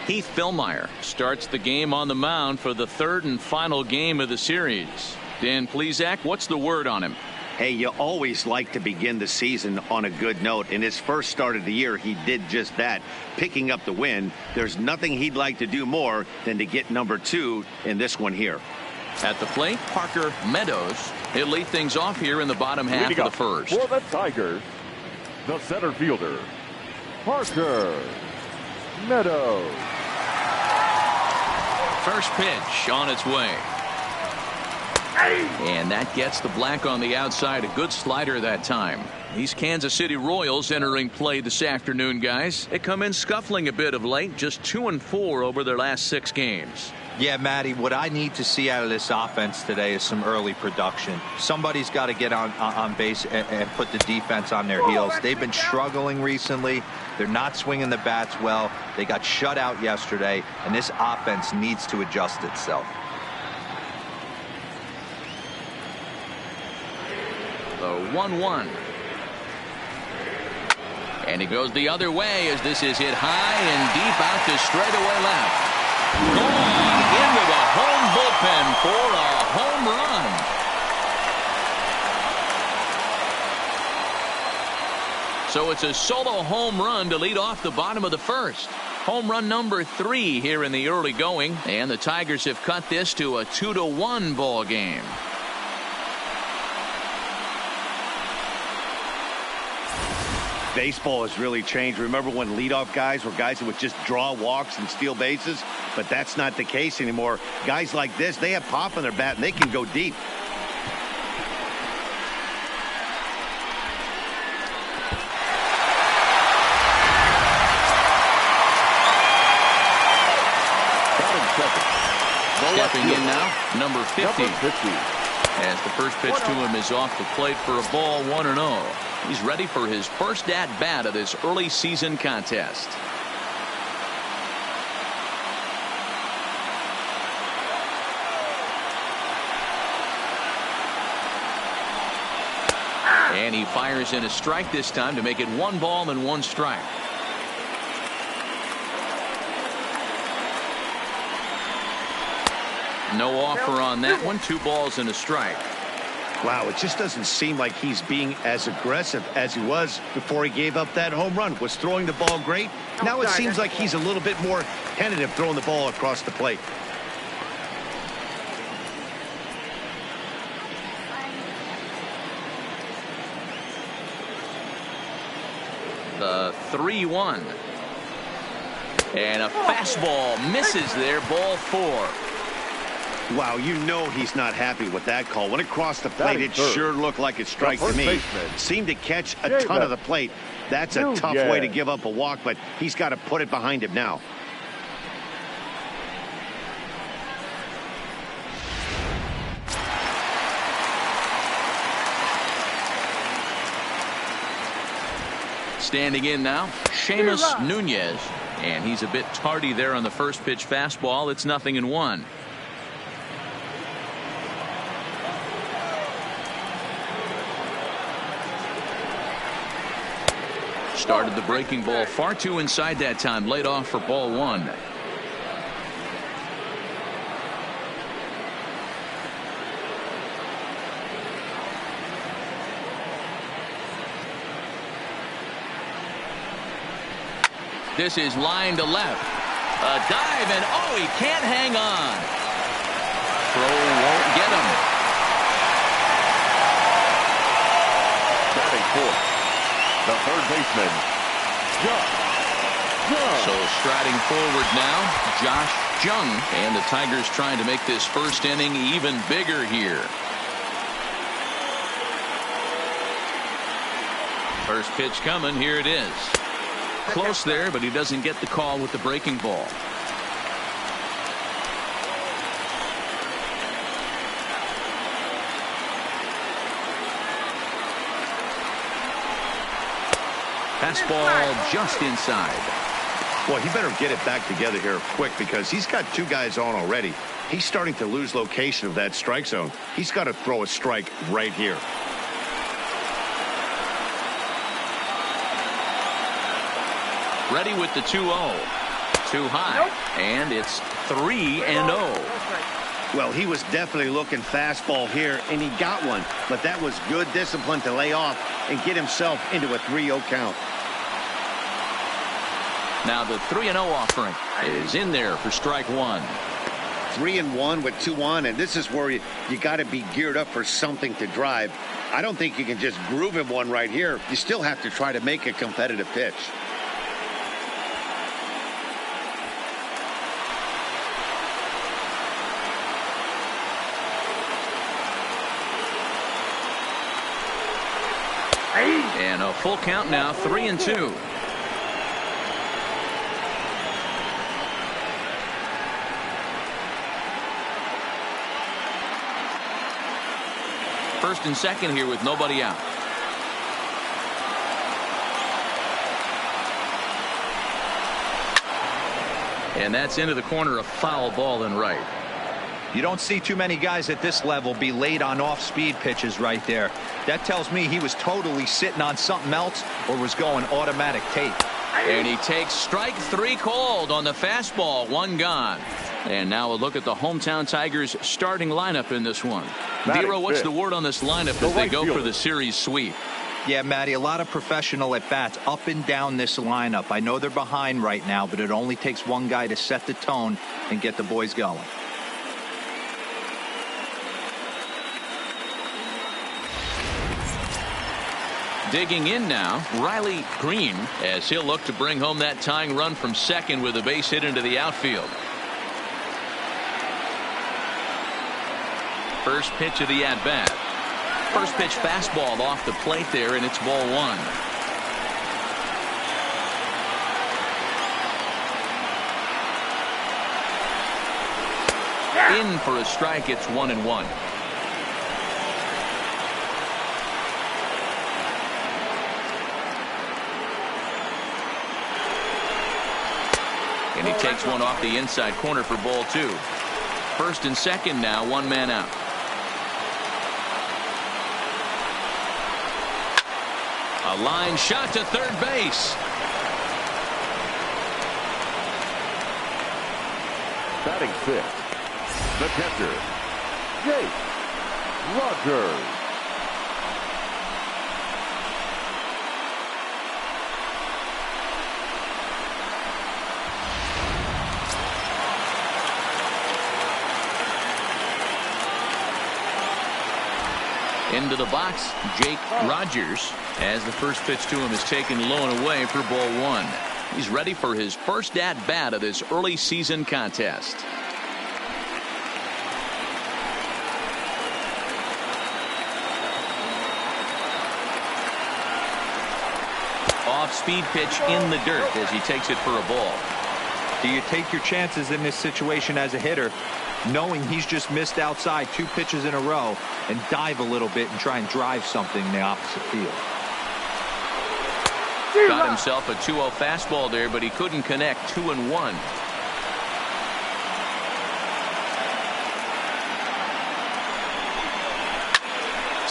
Heath Fillmyer starts the game on the mound for the third and final game of the series. Dan Plesac, what's the word on him? Hey, you always like to begin the season on a good note. In his first start of the year, he did just that, picking up the win. There's nothing he'd like to do more than to get number 2 in this one here. At the plate, Parker Meadows. He'll lead things off here in the bottom half of the first. For the Tigers, the center fielder, Parker Meadows. First pitch on its way. And that gets the black on the outside. A good slider that time. These Kansas City Royals entering play this afternoon, guys. They come in scuffling a bit of late, just 2-4 over their last 6 games. Yeah, Matty, what I need to see out of this offense today is some early production. Somebody's got to get on base and put the defense on their heels. They've been struggling recently. They're not swinging the bats well. They got shut out yesterday, and this offense needs to adjust itself. The 1-1. And he goes the other way as this is hit high and deep out to straightaway left. Gone into the home bullpen for a home run. So it's a solo home run to lead off the bottom of the first. Home run number 3 here in the early going, and the Tigers have cut this to a 2-1 ball game. Baseball has really changed. Remember when leadoff guys were guys that would just draw walks and steal bases? But that's not the case anymore. Guys like this, they have pop in their bat and they can go deep. Stepping in now, number 50. As the first pitch to him is off the plate for a ball, 1-0. He's ready for his first at-bat of this early season contest. And he fires in a strike this time to make it 1 ball and 1 strike. No offer on that one. 2 balls and a strike. Wow, it just doesn't seem like he's being as aggressive as he was before he gave up that home run. Was throwing the ball great. Now it seems like he's a little bit more tentative throwing the ball across the plate. The 3-1. And a fastball misses there, ball 4. Wow, you know he's not happy with that call. When it crossed the plate, it sure looked like a strike to me. Seemed to catch a ton of the plate. That's a tough way to give up a walk, but he's got to put it behind him now. Standing in now, Seamus Nunez. And he's a bit tardy there on the first pitch fastball. It's 0-1. Started the breaking ball far too inside that time. Laid off for ball 1. This is line to left. A dive, and oh, he can't hang on. Throw won't get him. Batting fourth, the third baseman, Josh Jung. So striding forward now, Josh Jung. And the Tigers trying to make this first inning even bigger here. First pitch coming. Here it is. Close there, but he doesn't get the call with the breaking ball. Fastball just inside. Boy, he better get it back together here quick because he's got 2 guys on already. He's starting to lose location of that strike zone. He's got to throw a strike right here. Ready with the 2-0. Too high. And it's 3-0. Well, he was definitely looking fastball here, and he got one. But that was good discipline to lay off and get himself into a 3-0 count. Now the 3-0 offering is in there for strike 1. 3-1 with 2 on, and this is where you got to be geared up for something to drive. I don't think you can just groove him one right here. You still have to try to make a competitive pitch. And a full count now, 3-2. First and second here with nobody out. And that's into the corner, a foul ball and right. You don't see too many guys at this level be late on off-speed pitches right there. That tells me he was totally sitting on something else or was going automatic tape. And he takes strike 3 called on the fastball, 1 gone. And now a look at the hometown Tigers starting lineup in this one. Vero, what's the word on this lineup as they go for the series sweep? Yeah, Matty, a lot of professional at-bats up and down this lineup. I know they're behind right now, but it only takes one guy to set the tone and get the boys going. Digging in now, Riley Green, as he'll look to bring home that tying run from second with a base hit into the outfield. First pitch of the at-bat. First pitch fastball off the plate there, and it's ball 1. In for a strike, it's 1-1. And he takes one off the inside corner for ball 2. First and second now, 1 man out. A line shot to third base. Batting 6th, the catcher, Jake Rogers. Into the box, Jake Rogers, as the first pitch to him is taken low and away for ball 1. He's ready for his first at-bat of this early season contest. Off-speed pitch in the dirt as he takes it for a ball. Do you take your chances in this situation as a hitter, knowing he's just missed outside 2 pitches in a row, and dive a little bit and try and drive something in the opposite field? Got himself a 2-0 fastball there, but he couldn't connect. 2-1.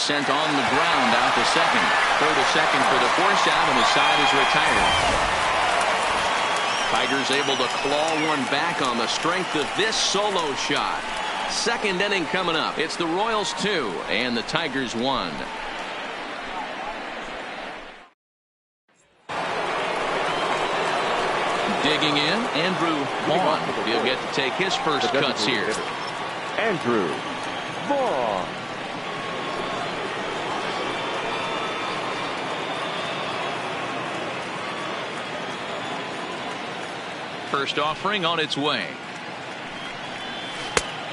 Sent on the ground out to second. Throw to second for the force out, and the side is retired. Tigers able to claw one back on the strength of this solo shot. Second inning coming up. It's the Royals 2 and the Tigers 1. Digging in, Andrew Vaughn. He'll get to take his first cuts here. Andrew Vaughn. First offering on its way.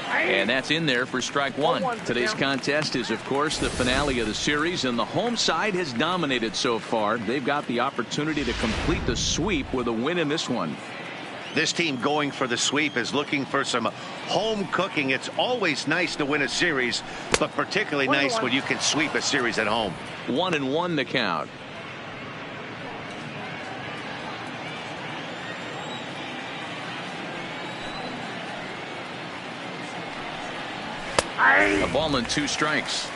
And that's in there for strike 1. Today's contest is, of course, the finale of the series, and the home side has dominated so far. They've got the opportunity to complete the sweep with a win in this one. This team going for the sweep is looking for some home cooking. It's always nice to win a series, but particularly nice when you can sweep a series at home. 1-1 the count. A ball and 2 strikes.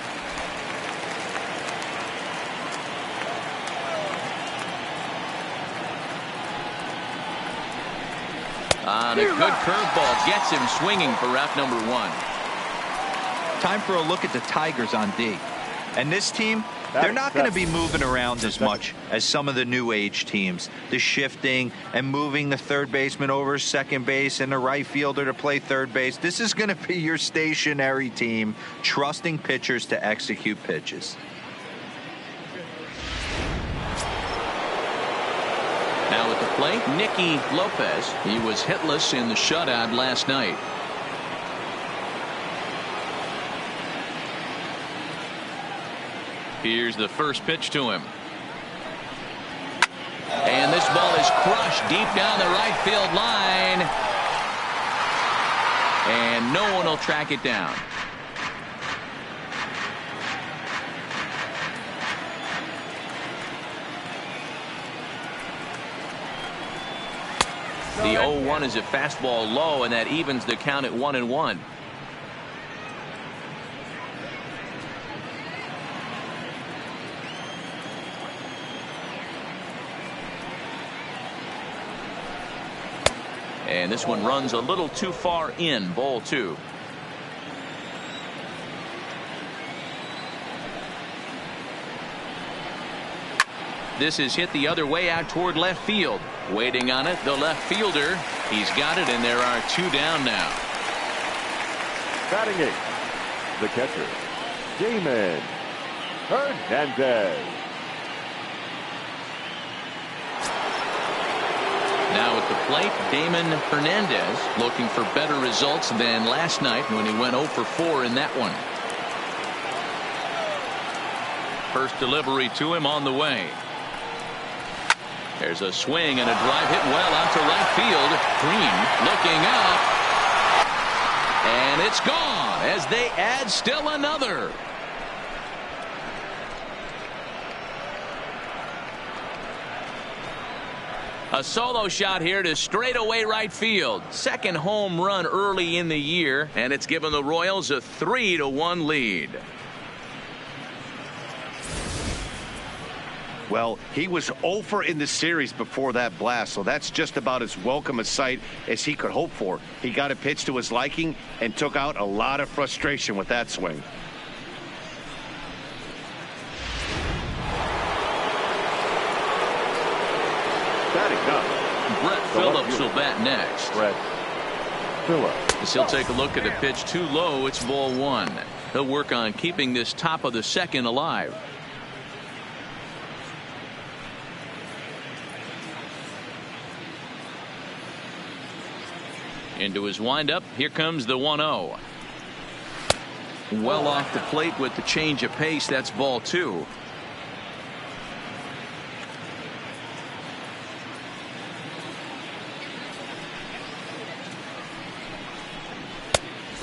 On a good curveball gets him swinging for out number 1. Time for a look at the Tigers on D. And this team, they're not going to be moving around as much as some of the new age teams. The shifting and moving the third baseman over second base and the right fielder to play third base. This is going to be your stationary team, trusting pitchers to execute pitches. Now at the plate, Nicky Lopez. He was hitless in the shutout last night. Here's the first pitch to him. And this ball is crushed deep down the right field line. And no one will track it down. The 0-1 is a fastball low, and that evens the count at 1-1. And this one runs a little too far in. Ball 2. This is hit the other way out toward left field. Waiting on it, the left fielder. He's got it, and there are 2 down now. Batting 8th, the catcher, Damon Hernandez. Now at the plate, Damon Hernandez looking for better results than last night when he went 0 for 4 in that one. First delivery to him on the way. There's a swing and a drive hit well out to right field. Green looking up. And it's gone as they add still another. A solo shot here to straightaway right field. Second home run early in the year, and it's given the Royals a 3-1 lead. Well, he was 0 for in the series before that blast, so that's just about as welcome a sight as he could hope for. He got a pitch to his liking and took out a lot of frustration with that swing. Brett Phillips will bat next. Brett Phillips. He'll take a look at the pitch too low. It's ball 1. He'll work on keeping this top of the second alive. Into his windup. Here comes the 1-0. Well off the plate with the change of pace. That's ball 2.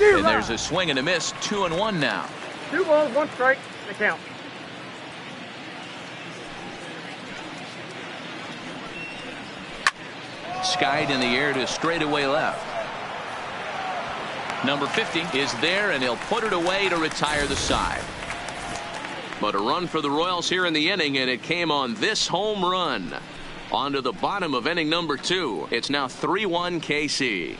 And there's a swing and a miss. 2-1 now. 2 balls, 1 strike. The count. Skied in the air to straightaway left. Number 50 is there, and he'll put it away to retire the side. But a run for the Royals here in the inning, and it came on this home run. On to the bottom of inning number 2. It's now 3-1 KC.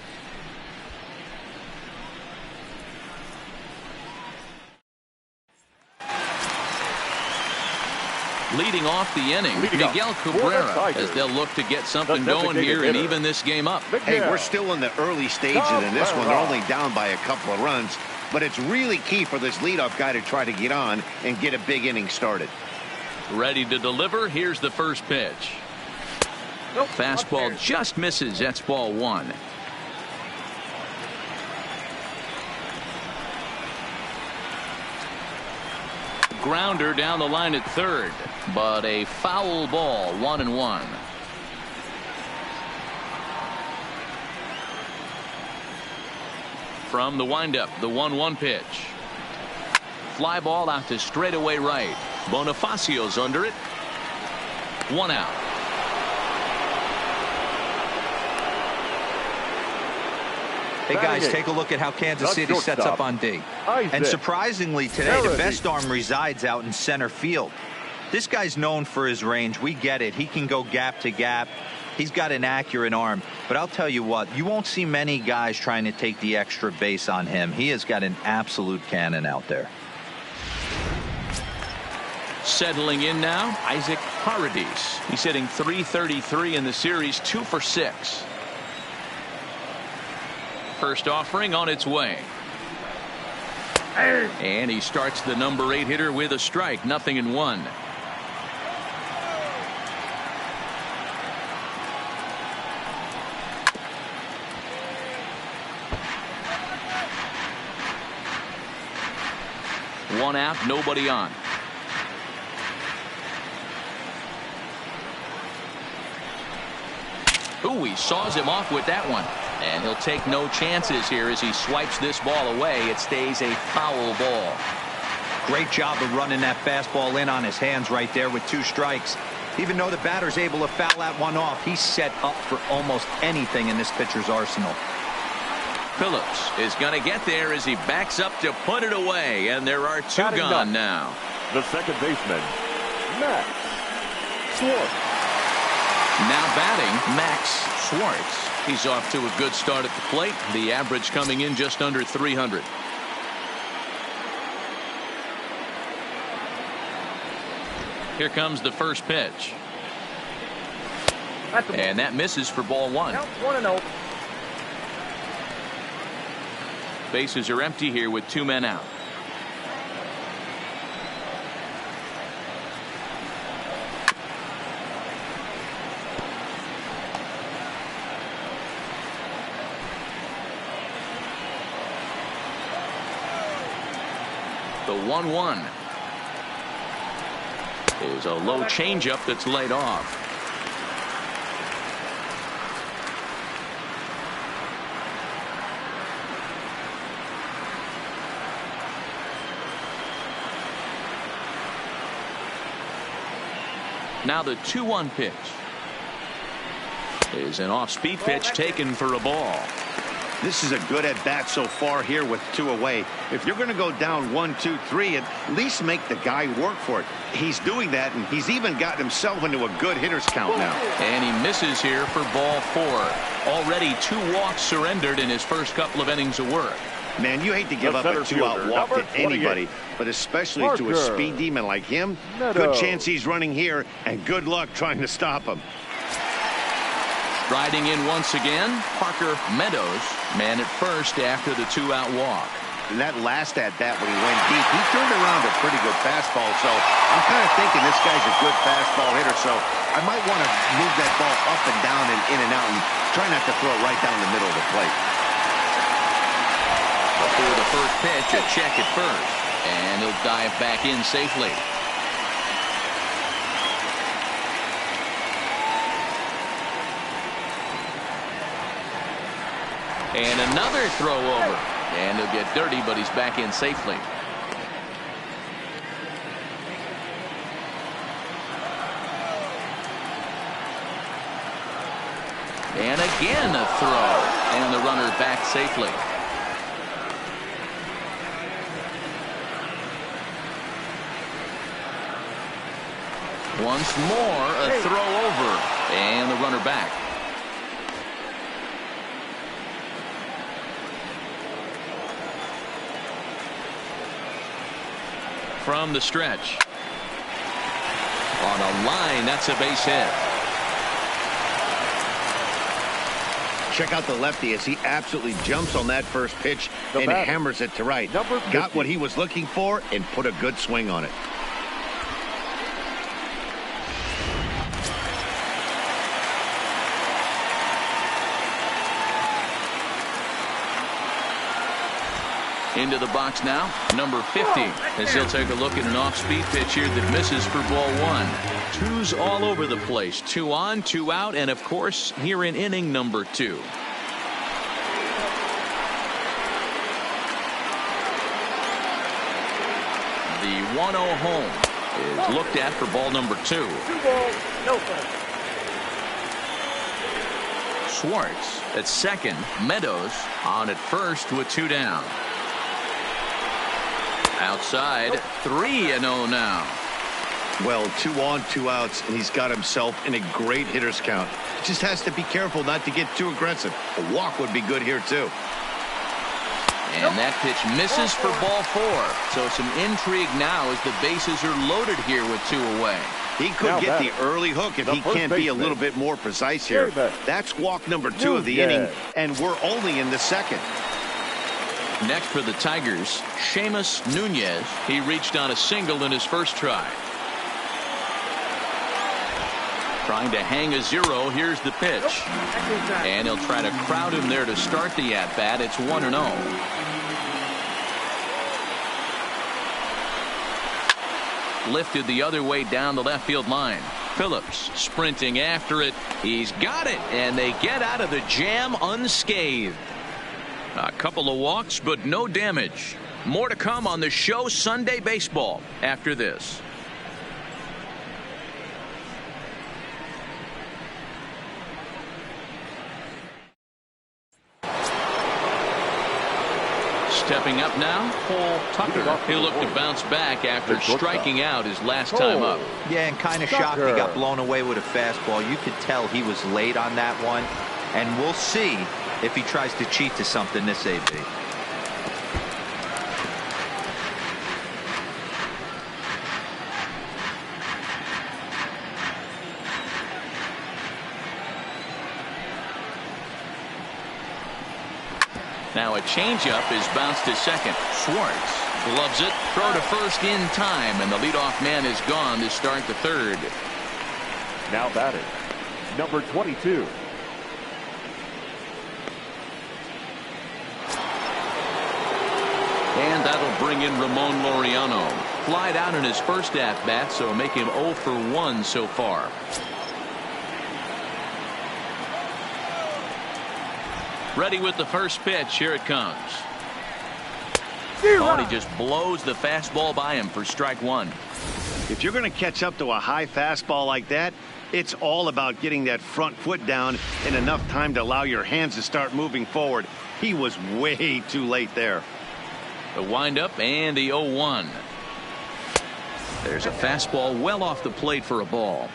Leading off the inning, Miguel Cabrera, as they'll look to get something going here and even this game up. Hey, we're still in the early stages in this one. They're only down by a couple of runs, but it's really key for this leadoff guy to try to get on and get a big inning started. Ready to deliver. Here's the first pitch. Fastball just misses. That's ball 1. Grounder down the line at third, but a foul ball. 1-1. From the windup, the 1-1 pitch. Fly ball out to straightaway right. Bonifacio's under it. 1 out. Hey guys, take a look at how Kansas City sets up on D. And surprisingly today, the best arm resides out in center field. This guy's known for his range. We get it. He can go gap to gap. He's got an accurate arm. But I'll tell you what, you won't see many guys trying to take the extra base on him. He has got an absolute cannon out there. Settling in now, Isaac Paradis. He's hitting .333 in the series, 2 for 6. First offering on its way. And he starts the number 8 hitter with a strike. 0-1. One out, nobody on. Ooh, he saws him off with that one. And he'll take no chances here as he swipes this ball away. It stays a foul ball. Great job of running that fastball in on his hands right there with 2 strikes. Even though the batter's able to foul that one off, he's set up for almost anything in this pitcher's arsenal. Phillips is going to get there as he backs up to put it away. And there are 2 gone now. The second baseman, Max Schwartz. Now batting, Max Schwartz. He's off to a good start at the plate. The average coming in just under 300. Here comes the first pitch. And that misses for ball 1. 1-0. Bases are empty here with 2 men out. The 1-1 is a low changeup that's laid off. Now the 2-1 pitch is an off-speed pitch taken for a ball. This is a good at-bat so far here with 2 away. If you're going to go down 1, 2, 3, at least make the guy work for it. He's doing that, and he's even gotten himself into a good hitter's count now. And he misses here for ball 4. Already 2 walks surrendered in his first couple of innings of work. Man, you hate to give up a 2-out walk to anybody, but especially to a speed demon like him. Good chance he's running here, and good luck trying to stop him. Striding in once again, Parker Meadows, man at first after the 2-out walk. And that last at-bat when he went deep, he turned around a pretty good fastball. So I'm kind of thinking this guy's a good fastball hitter. So I might want to move that ball up and down and in and out and try not to throw it right down the middle of the plate. Before the first pitch, a check at first. And he'll dive back in safely. And another throw over. And he'll get dirty, but he's back in safely. And again a throw. And the runner back safely. Once more, a throw over. And the runner back. From the stretch. On a line, that's a base hit. Check out the lefty as he absolutely jumps on that first pitch and hammers it to right. Got what he was looking for and put a good swing on it. Into the box now, number 50, as he'll take a look at an off-speed pitch here that misses for ball 1. 2's all over the place. 2 on, 2 out, and of course, here in inning number 2. The 1-0 home is looked at for ball number 2. 2 balls, no strikes. Schwartz at second, Meadows on at first with 2 down. Outside, 3-0 now. Well, 2 on, 2 outs, and he's got himself in a great hitter's count. Just has to be careful not to get too aggressive. A walk would be good here, too. And that pitch misses for ball 4. So some intrigue now as the bases are loaded here with 2 away. He could get the early hook if he can't be a little bit more precise here. That's walk number 2 of the inning, and we're only in the second. Next for the Tigers, Seamus Nunez. He reached on a single in his first try. Trying to hang a 0. Here's the pitch. And he'll try to crowd him there to start the at-bat. It's 1-0. Lifted the other way down the left field line. Phillips sprinting after it. He's got it, and they get out of the jam unscathed. A couple of walks, but no damage. More to come on the show Sunday Baseball after this. Stepping up now, Cole Tucker. He'll look to bounce back after striking out his last time up. Yeah, and kind of shocked he got blown away with a fastball. You could tell he was late on that one. And we'll see if he tries to cheat to something this AB. Now a changeup is bounced to second. Schwartz gloves it, throw to first in time, and the leadoff man is gone to start the third. Now batting, number 22. And that'll bring in Ramon Laureano. Flied out in his first at-bat, so make him 0 for 1 so far. Ready with the first pitch. Here it comes. Oh, he just blows the fastball by him for strike one. If you're going to catch up to a high fastball like that, it's all about getting that front foot down in enough time to allow your hands to start moving forward. He was way too late there. The windup and the 0-1. There's a fastball well off the plate for a ball.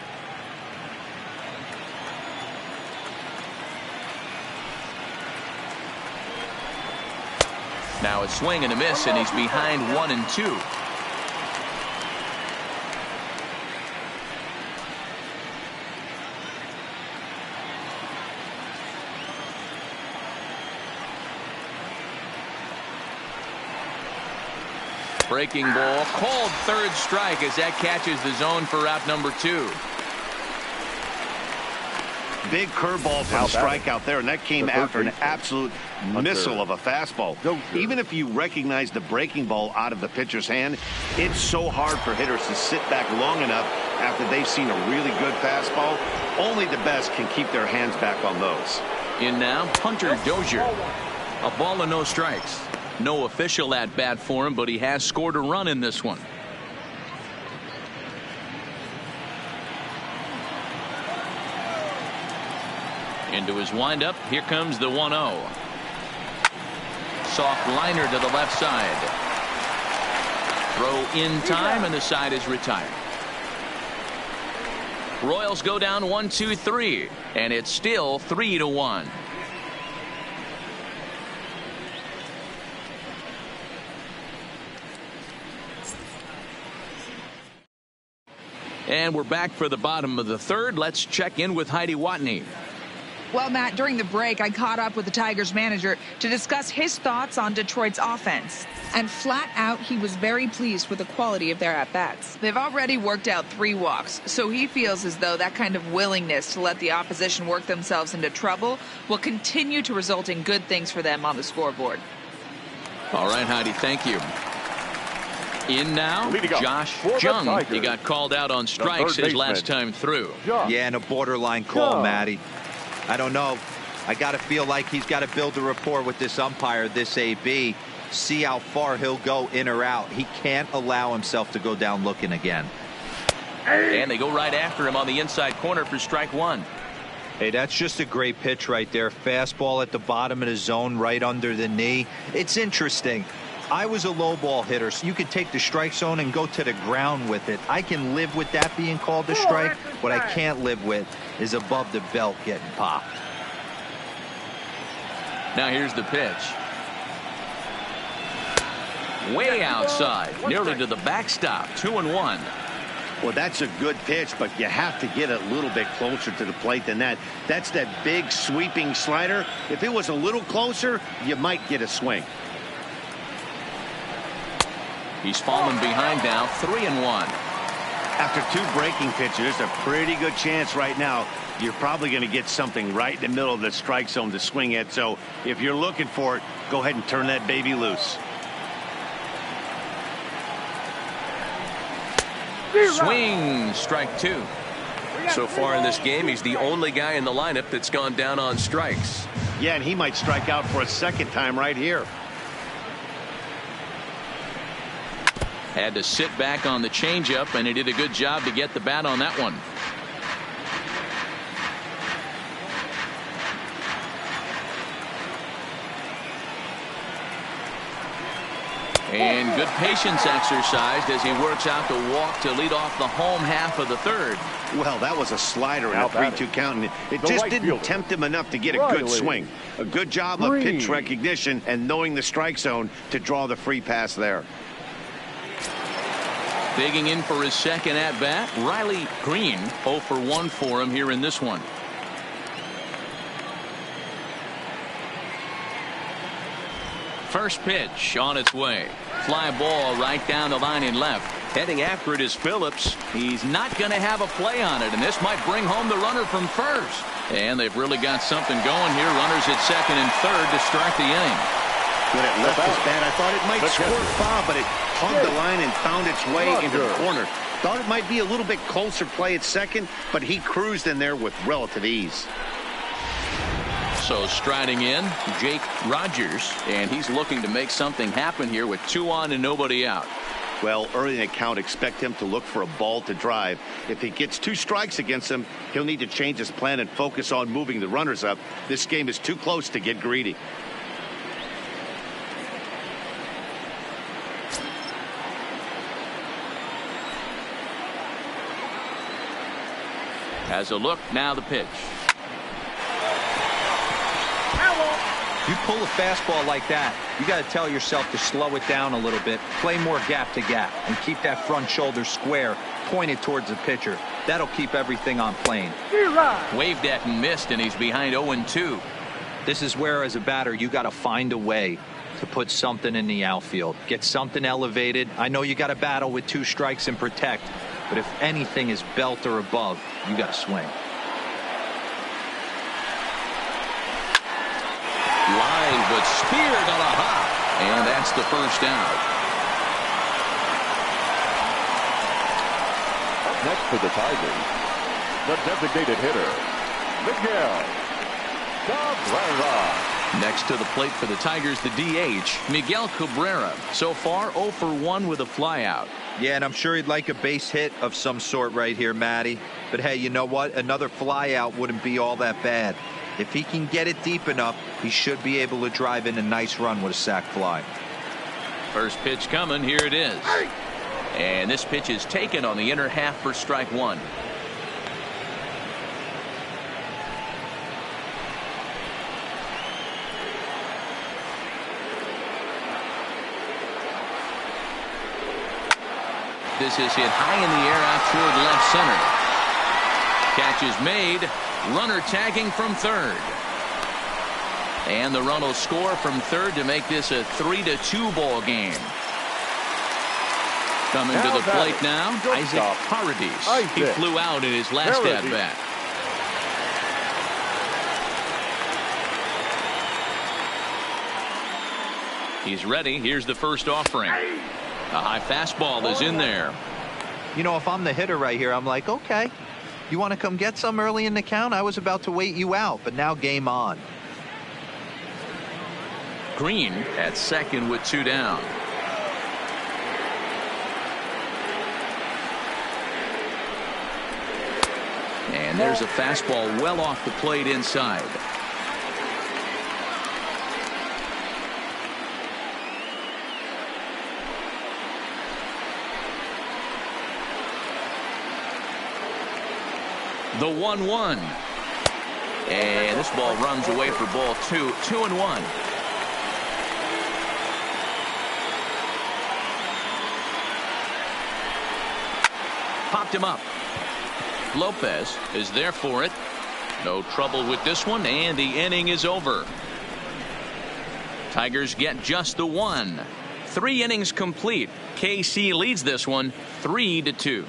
Now a swing and a miss, and he's behind 1-2. Breaking ball, called third strike as that catches the zone for out number 2. Big curveball for the strikeout there, and that came after an absolute missile of a fastball. Even if you recognize the breaking ball out of the pitcher's hand, it's so hard for hitters to sit back long enough after they've seen a really good fastball. Only the best can keep their hands back on those. In now, Hunter Dozier. A ball and no strikes. No official at bat for him, but he has scored a run in this one. Into his windup. Here comes the 1-0. Soft liner to the left side. Throw in time, and the side is retired. Royals go down 1-2-3, and it's still 3-1. And we're back for the bottom of the third. Let's check in with Heidi Watney. Well, Matt, during the break, I caught up with the Tigers manager to discuss his thoughts on Detroit's offense. And flat out, he was very pleased with the quality of their at-bats. They've already worked out 3 walks, so he feels as though that kind of willingness to let the opposition work themselves into trouble will continue to result in good things for them on the scoreboard. All right, Heidi, thank you. In now, Josh Jung. He got called out on strikes his last time through. Yeah, and a borderline call, Matty. I don't know. I got to feel like he's got to build a rapport with this umpire, this AB. See how far he'll go in or out. He can't allow himself to go down looking again. And they go right after him on the inside corner for strike one. Hey, that's just a great pitch right there. Fastball at the bottom of the zone, right under the knee. It's interesting. I was a low ball hitter, so you could take the strike zone and go to the ground with it. I can live with that being called a strike. What I can't live with is above the belt getting popped. Now here's the pitch. Way outside, nearly to the backstop. 2-1. Well, that's a good pitch, but you have to get a little bit closer to the plate than that. That's that big sweeping slider. If it was a little closer, you might get a swing. He's fallen behind now, 3-1. After 2 breaking pitches, there's a pretty good chance right now you're probably going to get something right in the middle of the strike zone to swing at. So if you're looking for it, go ahead and turn that baby loose. Swing, strike 2. So far in this game, he's the only guy in the lineup that's gone down on strikes. Yeah, and he might strike out for a second time right here. Had to sit back on the changeup, and he did a good job to get the bat on that one. And good patience exercised as he works out the walk to lead off the home half of the third. Well, that was a slider in a 3-2 count, and it just didn't tempt him enough to get a good swing. A good job of pitch recognition and knowing the strike zone to draw the free pass there. Digging in for his second at-bat, Riley Green. 0 for 1 for him here in this one. First pitch on its way. Fly ball right down the line in left. Heading after it is Phillips. He's not going to have a play on it, and this might bring home the runner from first. And they've really got something going here. Runners at second and third to start the inning. When it left his bat, I thought it might squirt foul, but it hugged the line and found its way into the corner. Thought it might be a little bit closer play at second, but he cruised in there with relative ease. So striding in, Jake Rogers, and he's looking to make something happen here with 2 on and nobody out. Well, early in the count, expect him to look for a ball to drive. If he gets 2 strikes against him, he'll need to change his plan and focus on moving the runners up. This game is too close to get greedy. Has a look, now the pitch. You pull a fastball like that, you got to tell yourself to slow it down a little bit, play more gap to gap, and keep that front shoulder square, pointed towards the pitcher. That'll keep everything on plane. Waved at and missed, and he's behind 0-2. This is where, as a batter, you got to find a way to put something in the outfield. Get something elevated. I know you got to battle with 2 strikes and protect, but if anything is belt or above, you got to swing. Line, but speared on a hop, and that's the first out. Up next for the Tigers, the designated hitter, Miguel Cabrera. Next to the plate for the Tigers, the DH, Miguel Cabrera. So far, 0 for 1 with a flyout. Yeah, and I'm sure he'd like a base hit of some sort right here, Matty. But hey, you know what? Another flyout wouldn't be all that bad. If he can get it deep enough, he should be able to drive in a nice run with a sac fly. First pitch coming. Here it is. And this pitch is taken on the inner half for strike 1. This is hit high in the air out toward left center. Catch is made. Runner tagging from third. And the run will score from third to make this a 3-2 ball game. Coming to the plate now, Isaac Paradis. He flew out in his last at-bat. He's ready. Here's the first offering. A high fastball is in there. You know, if I'm the hitter right here, I'm like, okay, you want to come get some early in the count? I was about to wait you out, but now game on. Green at second with 2 down. And there's a fastball well off the plate inside. The 1-1. And this ball runs away for ball 2. 2-1. Popped him up. Lopez is there for it. No trouble with this one, and the inning is over. Tigers get just the 1. 3 innings complete. KC leads this one 3-2.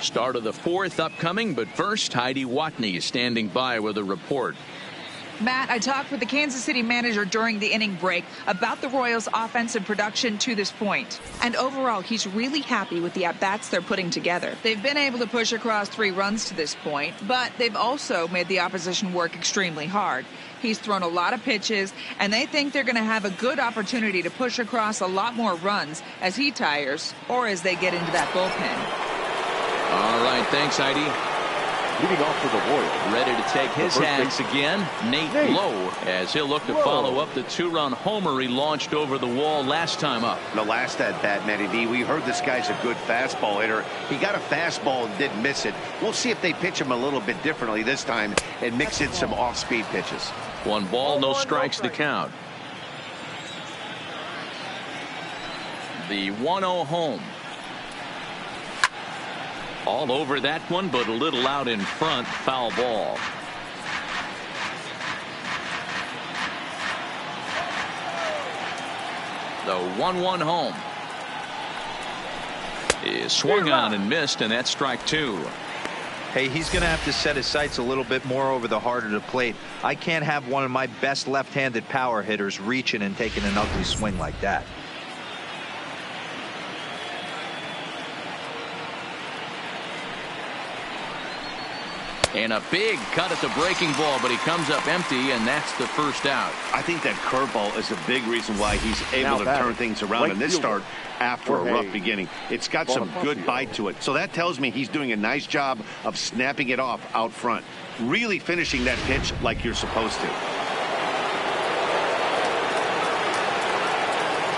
Start of the 4th upcoming, but first, Heidi Watney is standing by with a report. Matt, I talked with the Kansas City manager during the inning break about the Royals' offensive production to this point. And overall, he's really happy with the at-bats they're putting together. They've been able to push across 3 runs to this point, but they've also made the opposition work extremely hard. He's thrown a lot of pitches, and they think they're going to have a good opportunity to push across a lot more runs as he tires or as they get into that bullpen. All right, thanks, Heidi. Leading off for the Royals. Ready to take his hands again, Nate Lowe, as he'll look to follow up the 2-run homer he launched over the wall last time up. The last at bat, Matty D, we heard this guy's a good fastball hitter. He got a fastball and didn't miss it. We'll see if they pitch him a little bit differently this time and mix in some off-speed pitches. 1 ball, no strikes the count. The 1-0 home. All over that one, but a little out in front. Foul ball. The 1-1 home is swung on and missed, and that's strike 2. Hey, he's going to have to set his sights a little bit more over the heart of the plate. I can't have one of my best left-handed power hitters reaching and taking an ugly swing like that. And a big cut at the breaking ball, but he comes up empty, and that's the first out. I think that curveball is a big reason why he's able to turn things around in this start after a rough beginning. It's got some good bite to it. So that tells me he's doing a nice job of snapping it off out front. Really finishing that pitch like you're supposed to.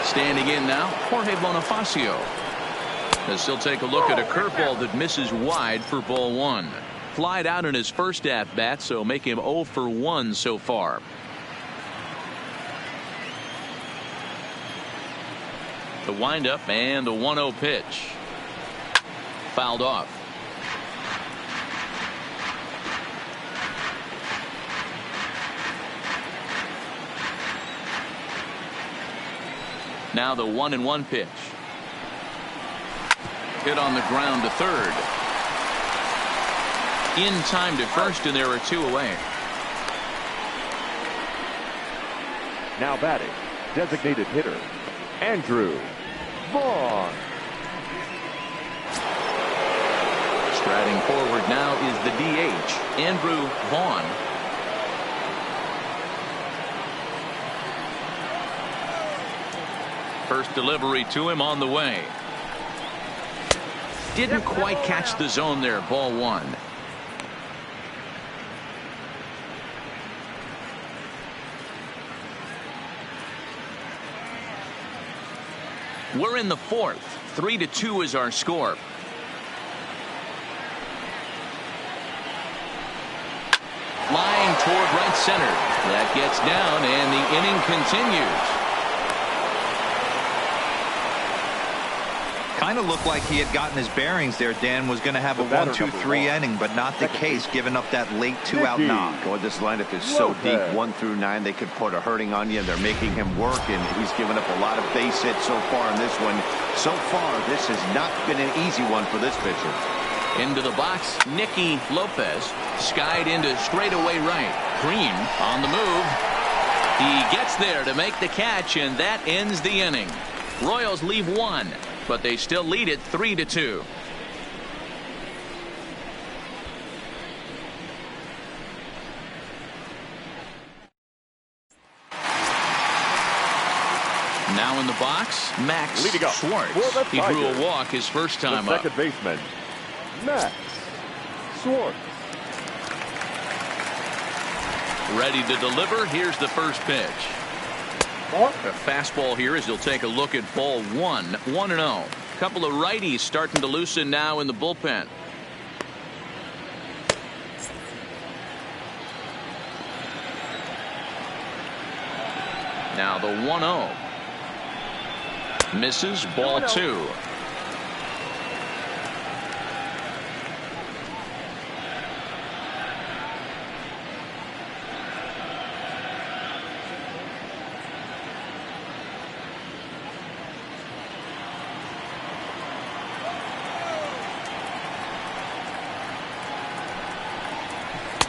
Standing in now, Jorge Bonifacio. As he'll take a look at a curveball that misses wide for ball 1. Flied out in his first at-bat, so make him 0 for 1 so far. The windup and the 1-0 pitch. Fouled off. Now the 1-1 pitch. Hit on the ground to third. In time to first, and there are 2 away. Now batting, designated hitter, Andrew Vaughn. Striding forward now is the DH, Andrew Vaughn. First delivery to him on the way. Didn't quite catch the zone there, ball 1. We're in the 4th. 3-2 is our score. Flying toward right center. That gets down, and the inning continues. Kind of looked like he had gotten his bearings there. Dan was going to have a 1-2-3 inning, but not the case, giving up that late 2-out knock. Boy, this lineup is so deep, 1 through 9. They could put a hurting on you. They're making him work, and he's given up a lot of base hits so far in this one. So far, this has not been an easy one for this pitcher. Into the box, Nicky Lopez skied into straightaway right. Green on the move. He gets there to make the catch, and that ends the inning. Royals leave 1. But they still lead it 3-2. Now in the box, Max Schwartz. He drew a walk his first time up. Second baseman, Max Schwartz. Ready to deliver. Here's the first pitch. A fastball here as he'll take a look at ball 1. 1-0. Couple of righties starting to loosen now in the bullpen. Now the 1-0. Misses, ball 2.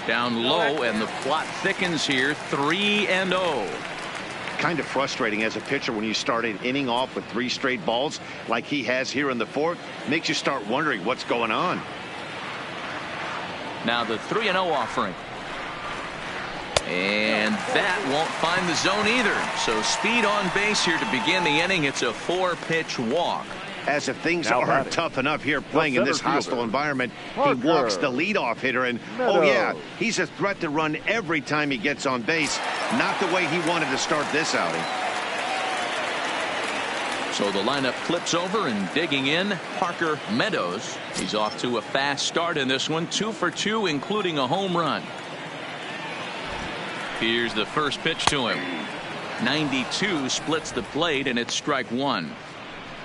Down low, and the plot thickens here. 3-0. Kind of frustrating as a pitcher when you start an inning off with 3 straight balls like he has here in the 4th. Makes you start wondering what's going on. Now the 3-0 offering. And that won't find the zone either. So speed on base here to begin the inning. It's a 4-pitch walk. As if things aren't tough enough here playing in this hostile environment, he walks the leadoff hitter, and oh yeah, he's a threat to run every time he gets on base. Not the way he wanted to start this outing. So the lineup flips over, and digging in, Parker Meadows. He's off to a fast start in this one, 2 for 2, including a home run. Here's the first pitch to him. 92 splits the plate, and it's strike 1.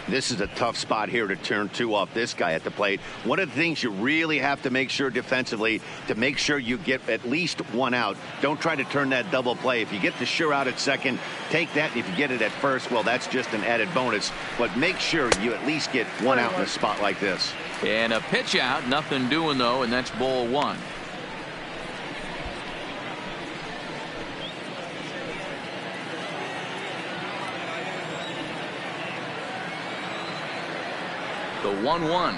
This is a tough spot here to turn 2 off this guy at the plate. One of the things you really have to make sure defensively, to make sure you get at least 1 out. Don't try to turn that double play. If you get the sure out at second, take that. And if you get it at first, well, that's just an added bonus. But make sure you at least get 1 out in a spot like this. And a pitch out, nothing doing though, and that's ball 1. The 1-1.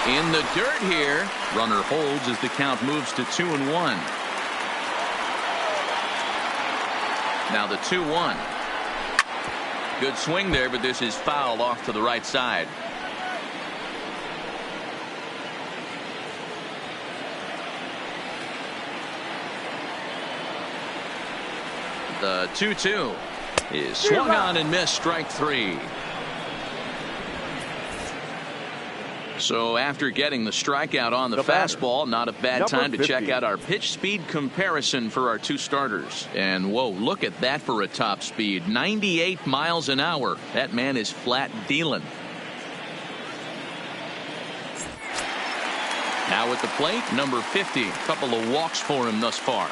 In the dirt here. Runner holds as the count moves to 2-1. Now the 2-1. Good swing there, but this is fouled off to the right side. The 2-2 is swung on and missed, strike 3. So after getting the strikeout on the fastball, not a bad time to check out our pitch speed comparison for our 2 starters. And whoa, look at that for a top speed. 98 miles an hour. That man is flat dealing. Now at the plate, number 50. A couple of walks for him thus far.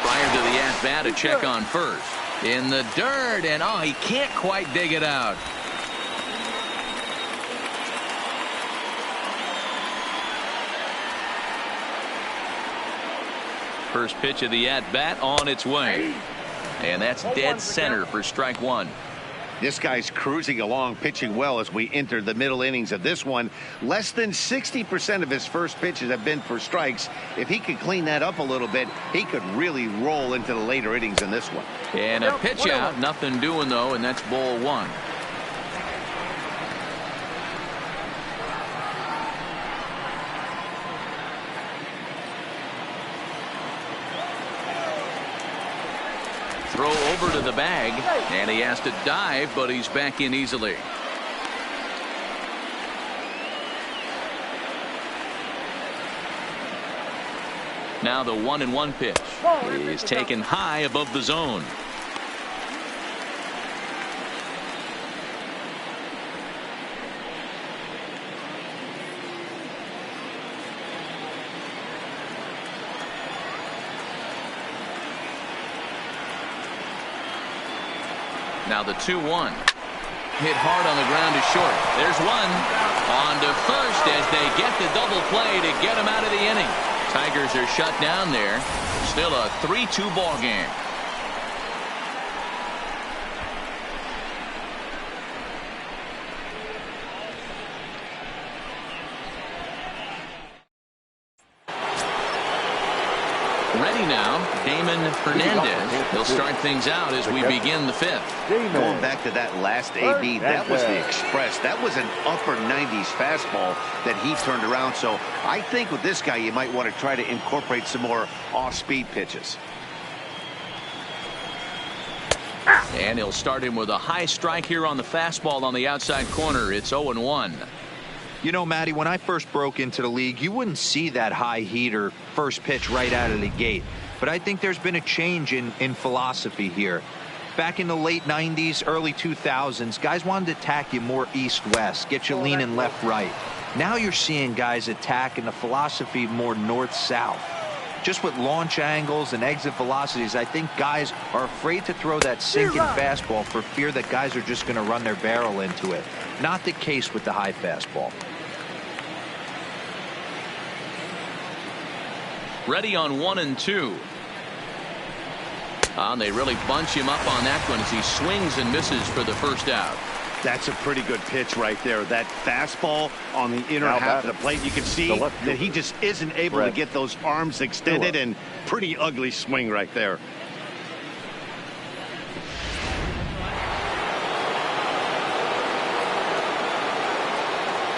Prior to the at-bat, a check on first. In the dirt, and oh, he can't quite dig it out. First pitch of the at-bat on its way. And that's dead center for strike 1. This guy's cruising along, pitching well as we enter the middle innings of this one. Less than 60% of his first pitches have been for strikes. If he could clean that up a little bit, he could really roll into the later innings in this one. And a pitch out, nothing doing though, and that's ball 1. Throw over to the bag, and he has to dive, but he's back in easily. Now the 1-1 pitch is taken high above the zone. Now the 2-1. Hit hard on the ground to short. There's one. On to first as they get the double play to get him out of the inning. Tigers are shut down there. Still a 3-2 ball game. Ready now, Damon Hernandez. He'll start things out as we begin the 5th. Going back to that last AB, that was the express. That was an upper 90s fastball that he turned around. So I think with this guy, you might want to try to incorporate some more off-speed pitches. And he'll start him with a high strike here on the fastball on the outside corner. It's 0-1. You know, Matty, when I first broke into the league, you wouldn't see that high heater first pitch right out of the gate. But I think there's been a change in philosophy here. Back in the late 90s, early 2000s, guys wanted to attack you more east-west, get you leaning left-right. Now you're seeing guys attack in the philosophy more north-south. Just with launch angles and exit velocities, I think guys are afraid to throw that sinking fastball for fear that guys are just going to run their barrel into it. Not the case with the high fastball. Ready on 1 and 2. They really bunch him up on that one as he swings and misses for the first out. That's a pretty good pitch right there. That fastball on the inner half of the plate. You can see that he just isn't able to get those arms extended, and pretty ugly swing right there.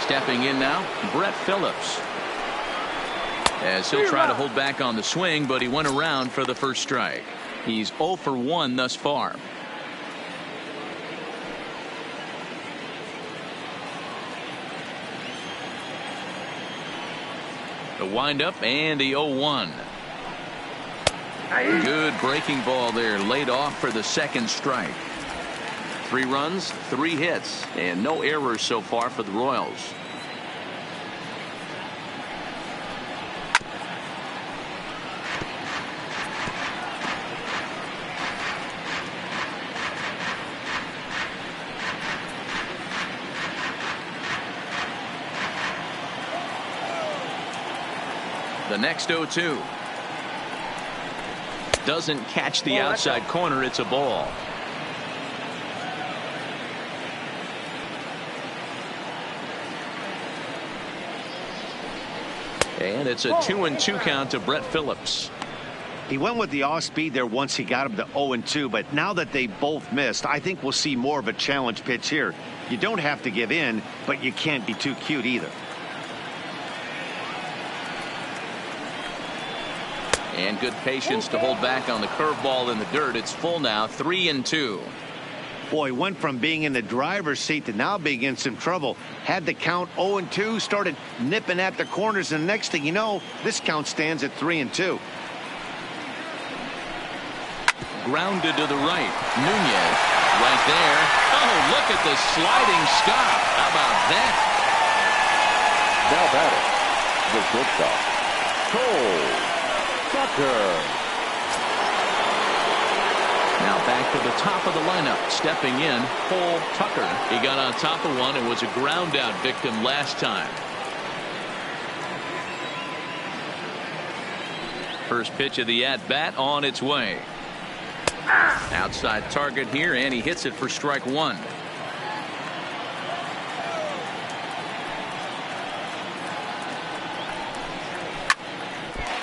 Stepping in now, Brett Phillips. As he'll try to hold back on the swing, but he went around for the first strike. He's 0 for 1 thus far. The windup and the 0-1. Good breaking ball there, laid off for the second strike. 3 runs, 3 hits, and no errors so far for the Royals. The next 0-2. Doesn't catch the outside corner. It's a ball. And it's a 2-2 count to Brett Phillips. He went with the off speed there once he got him to 0-2, but now that they both missed, I think we'll see more of a challenge pitch here. You don't have to give in, but you can't be too cute either. And good patience to hold back on the curveball in the dirt. It's full now, 3-2. Boy, went from being in the driver's seat to now being in some trouble. Had the count 0-2, started nipping at the corners, and the next thing you know, this count stands at 3-2. Grounded to the right. Nunez right there. Oh, look at the sliding stop. How about that? Now batting, the shortstop, Cole Tucker. Now back to the top of the lineup. Stepping in, Cole Tucker. He got on top of one and was a ground out victim last time. First pitch of the at bat on its way. Outside target here, and he hits it for strike 1.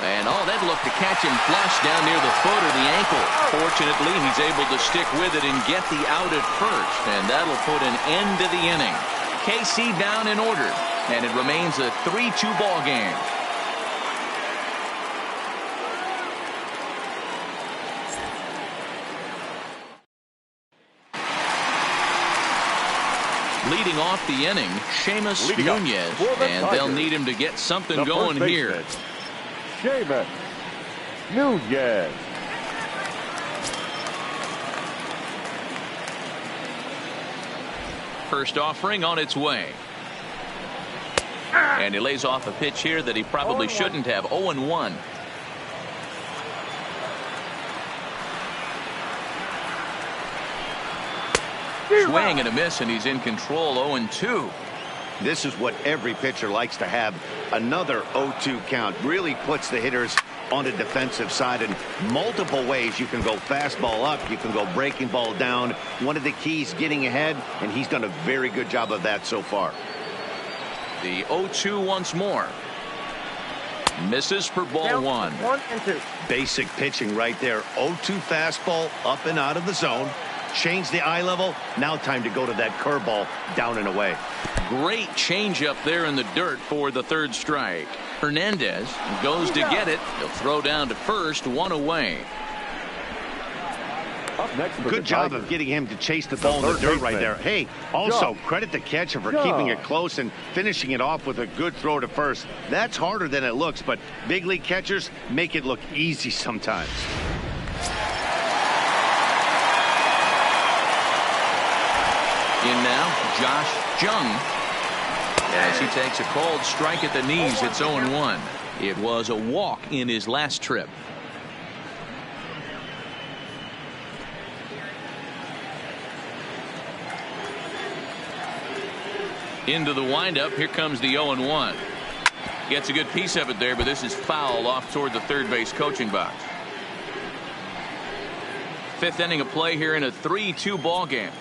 And that looked to catch him flush down near the foot or the ankle. Fortunately, he's able to stick with it and get the out at first, and that'll put an end to the inning. KC down in order, and it remains a 3-2 ball game. Leading off the inning, Seamus Nunez, and they'll need him to get something going here. Seamus Nunez. First offering on its way. And he lays off a pitch here that he probably shouldn't have. 0-1. Swing and a miss, and he's in control. 0-2. This is what every pitcher likes to have. Another 0-2 count really puts the hitters on the defensive side in multiple ways. You can go fastball up, you can go breaking ball down. One of the keys, getting ahead, and he's done a very good job of that so far. The 0-2 once more. Misses for ball 1. 1-2. Basic pitching right there. 0-2 fastball up and out of the zone. Change the eye level. Now time to go to that curveball down and away. Great change up there in the dirt for the third strike. Hernandez goes to get it. He'll throw down to first, 1 away. Up next, good job of getting him to chase the ball in the dirt right there. Hey, also credit the catcher for keeping it close and finishing it off with a good throw to first. That's harder than it looks, but big league catchers make it look easy sometimes. In now, Josh Jung. As he takes a cold strike at the knees, it's 0-1. It was a walk in his last trip. Into the windup. Here comes the 0-1. Gets a good piece of it there, but this is foul off toward the third base coaching box. Fifth inning of play here in a 3-2 ball game.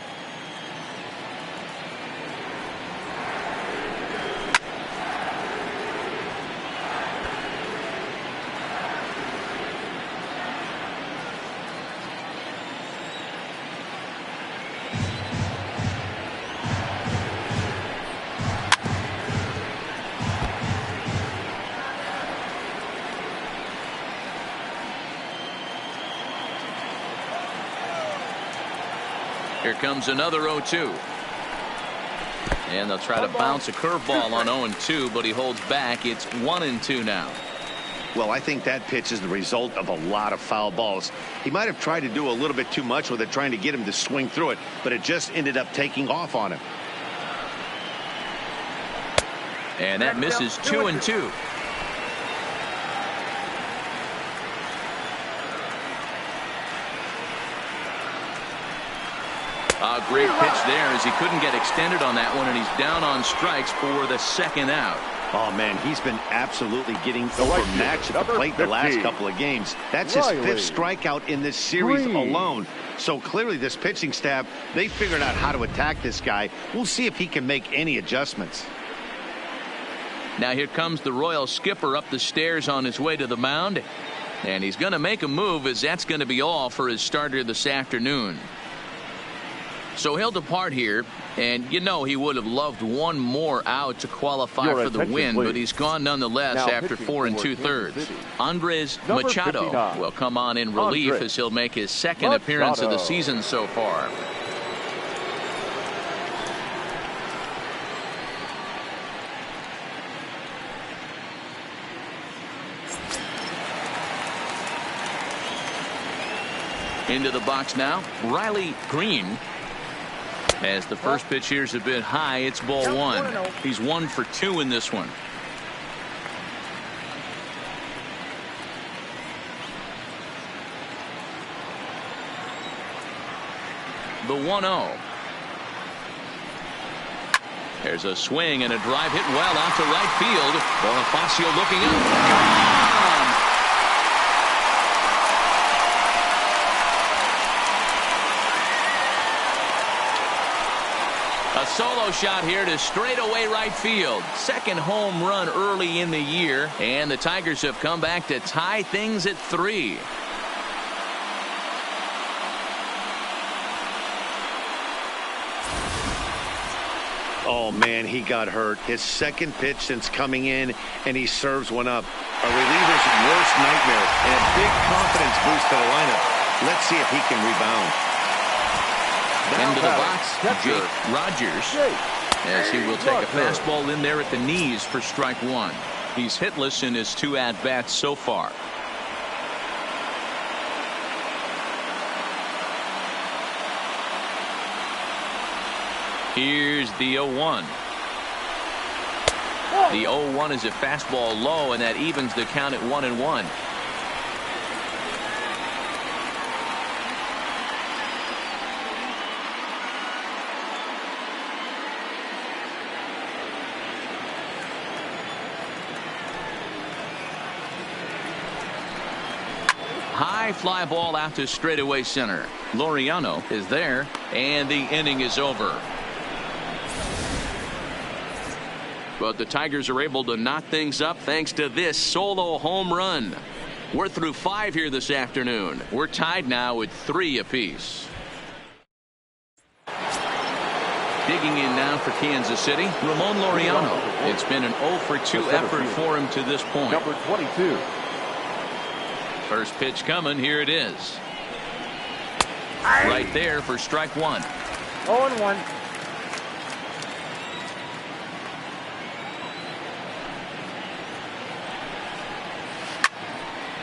Here comes another 0-2. And they'll try to bounce a curveball on 0-2, but he holds back. It's 1-2 now. Well, I think that pitch is the result of a lot of foul balls. He might have tried to do a little bit too much with it, trying to get him to swing through it, but it just ended up taking off on him. And that misses 2-2. A great pitch there as he couldn't get extended on that one, and he's down on strikes for the second out. Oh, man, he's been absolutely getting overmatched at the plate the last couple of games. That's his fifth strikeout in this series alone. So clearly this pitching staff, they figured out how to attack this guy. We'll see if he can make any adjustments. Now here comes the Royal skipper up the stairs on his way to the mound. And he's going to make a move, as that's going to be all for his starter this afternoon. So he'll depart here, and you know he would have loved one more out to qualify for the win, but he's gone nonetheless after 4 2/3. Andres Machado will come on in relief as he'll make his second appearance of the season so far. Into the box now, Riley Green. As the first pitch here's a bit high, it's ball 1. He's 1 for 2 in this one. The 1-0. There's a swing and a drive hit well out to right field. Bonifacio looking up. A solo shot here to straightaway right field. Second home run early in the year, and the Tigers have come back to tie things at 3. Oh, man, he got hurt. His second pitch since coming in, and he serves one up. A reliever's worst nightmare, and a big confidence boost to the lineup. Let's see if he can rebound. Into the box, Jake Rogers, as he will take a fastball in there at the knees for strike 1. He's hitless in his 2 at-bats so far. Here's the 0-1. The 0-1 is a fastball low, and that evens the count at 1-1. High fly ball out to straightaway center. Laureano is there, and the inning is over. But the Tigers are able to knock things up thanks to this solo home run. We're through 5 here this afternoon. We're tied now at 3 apiece. Digging in now for Kansas City, Ramon Laureano. It's been an 0 for 2 effort for him to this point. Number 22. First pitch coming. Here it is. Right there for strike 1. 0-1.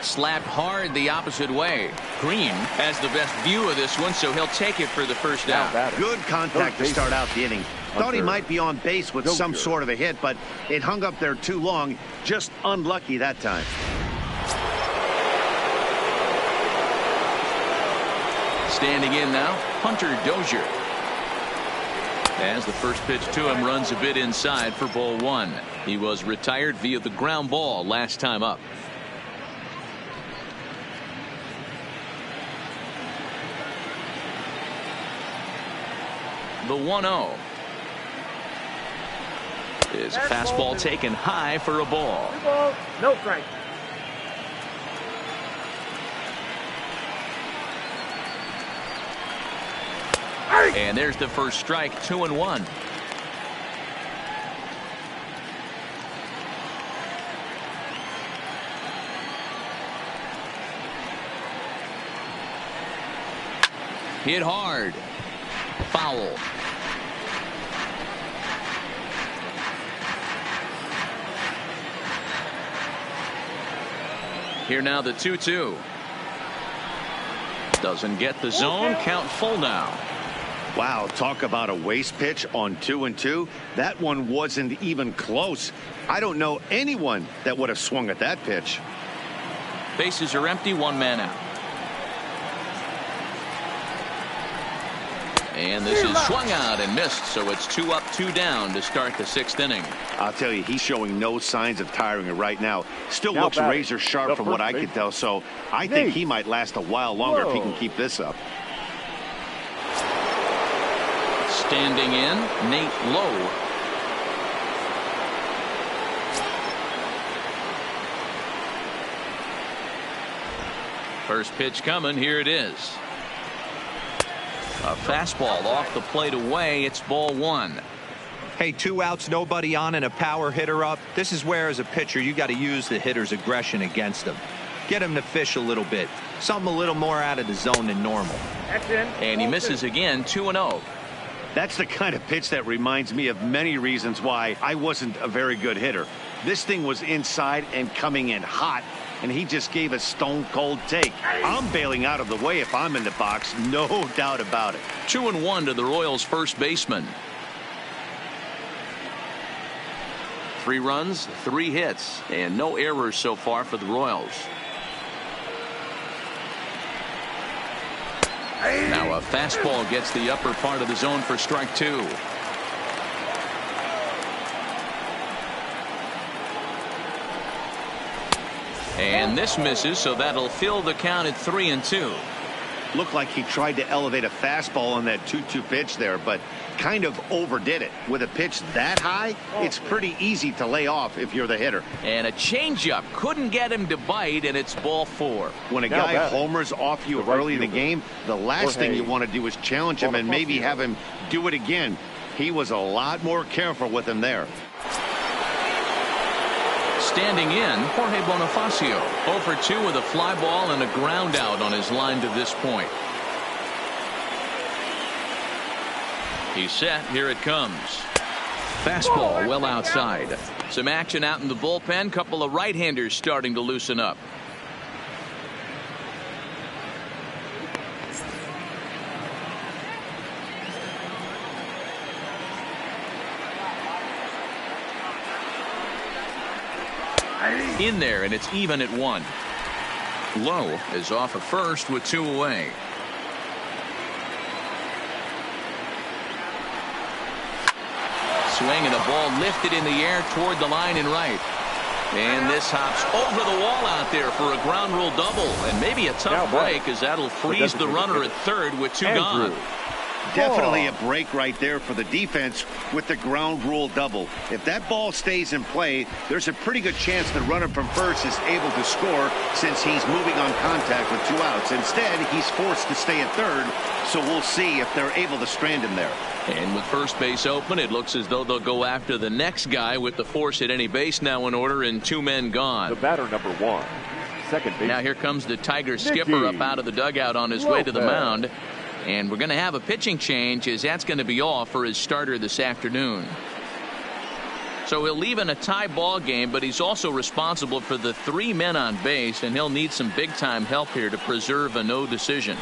Slapped hard the opposite way. Green has the best view of this one, so he'll take it for the first out. Good contact to start out the inning. Thought he might be on base with some sort of a hit, but it hung up there too long. Just unlucky that time. Standing in now, Hunter Dozier. As the first pitch to him runs a bit inside for ball one. He was retired via the ground ball last time up. The 1-0. His fastball taken high for a ball. 2 balls, no strike. And there's the first strike, 2-1. Hit hard. Foul. Here now the 2-2. Doesn't get the zone. Count full now. Wow, talk about a waste pitch on 2-2. That one wasn't even close. I don't know anyone that would have swung at that pitch. Bases are empty, one man out. And this is swung out and missed, so it's 2 up, 2 down to start the 6th inning. I'll tell you, he's showing no signs of tiring right now. Still looks razor sharp from what I can tell, so I think he might last a while longer if he can keep this up. Standing in, Nate Lowe. First pitch coming, here it is. A fastball off the plate away. It's ball one. Hey, 2 outs, nobody on, and a power hitter up. This is where, as a pitcher, you got to use the hitter's aggression against him. Get him to fish a little bit. Something a little more out of the zone than normal. And he misses again, 2-0. That's the kind of pitch that reminds me of many reasons why I wasn't a very good hitter. This thing was inside and coming in hot, and he just gave a stone-cold take. I'm bailing out of the way if I'm in the box, no doubt about it. 2-1 to the Royals' first baseman. 3 runs, 3 hits, and no errors so far for the Royals. Now a fastball gets the upper part of the zone for strike 2. And this misses, so that'll fill the count at 3-2. Looked like he tried to elevate a fastball on that 2-2 pitch there, but kind of overdid it. With a pitch that high, it's pretty easy to lay off if you're the hitter. And a changeup couldn't get him to bite, and it's ball 4. When a guy homers off you early in the game, the last thing you want to do is challenge him and maybe have him do it again. He was a lot more careful with him there. Standing in, Jorge Bonifacio, 0 for 2 with a fly ball and a ground out on his line to this point. He's set. Here it comes. Fastball well outside. Some action out in the bullpen. Couple of right-handers starting to loosen up. In there, and it's even at 1. Lowe is off at first with 2 away. Swing and a ball lifted in the air toward the line and right. And this hops over the wall out there for a ground rule double, and maybe a tough break as that'll freeze the runner at third with 2 gone. Definitely a break right there for the defense with the ground rule double. If that ball stays in play, there's a pretty good chance the runner from first is able to score since he's moving on contact with 2 outs. Instead, he's forced to stay at third, so we'll see if they're able to strand him there. And with first base open, it looks as though they'll go after the next guy with the force at any base now in order and 2 men gone. The batter number 1, second base. Now here comes the Tiger skipper up out of the dugout on his way to the mound. And we're going to have a pitching change, as that's going to be all for his starter this afternoon. So he'll leave in a tie ball game, but he's also responsible for the 3 men on base, and he'll need some big time help here to preserve a no decision.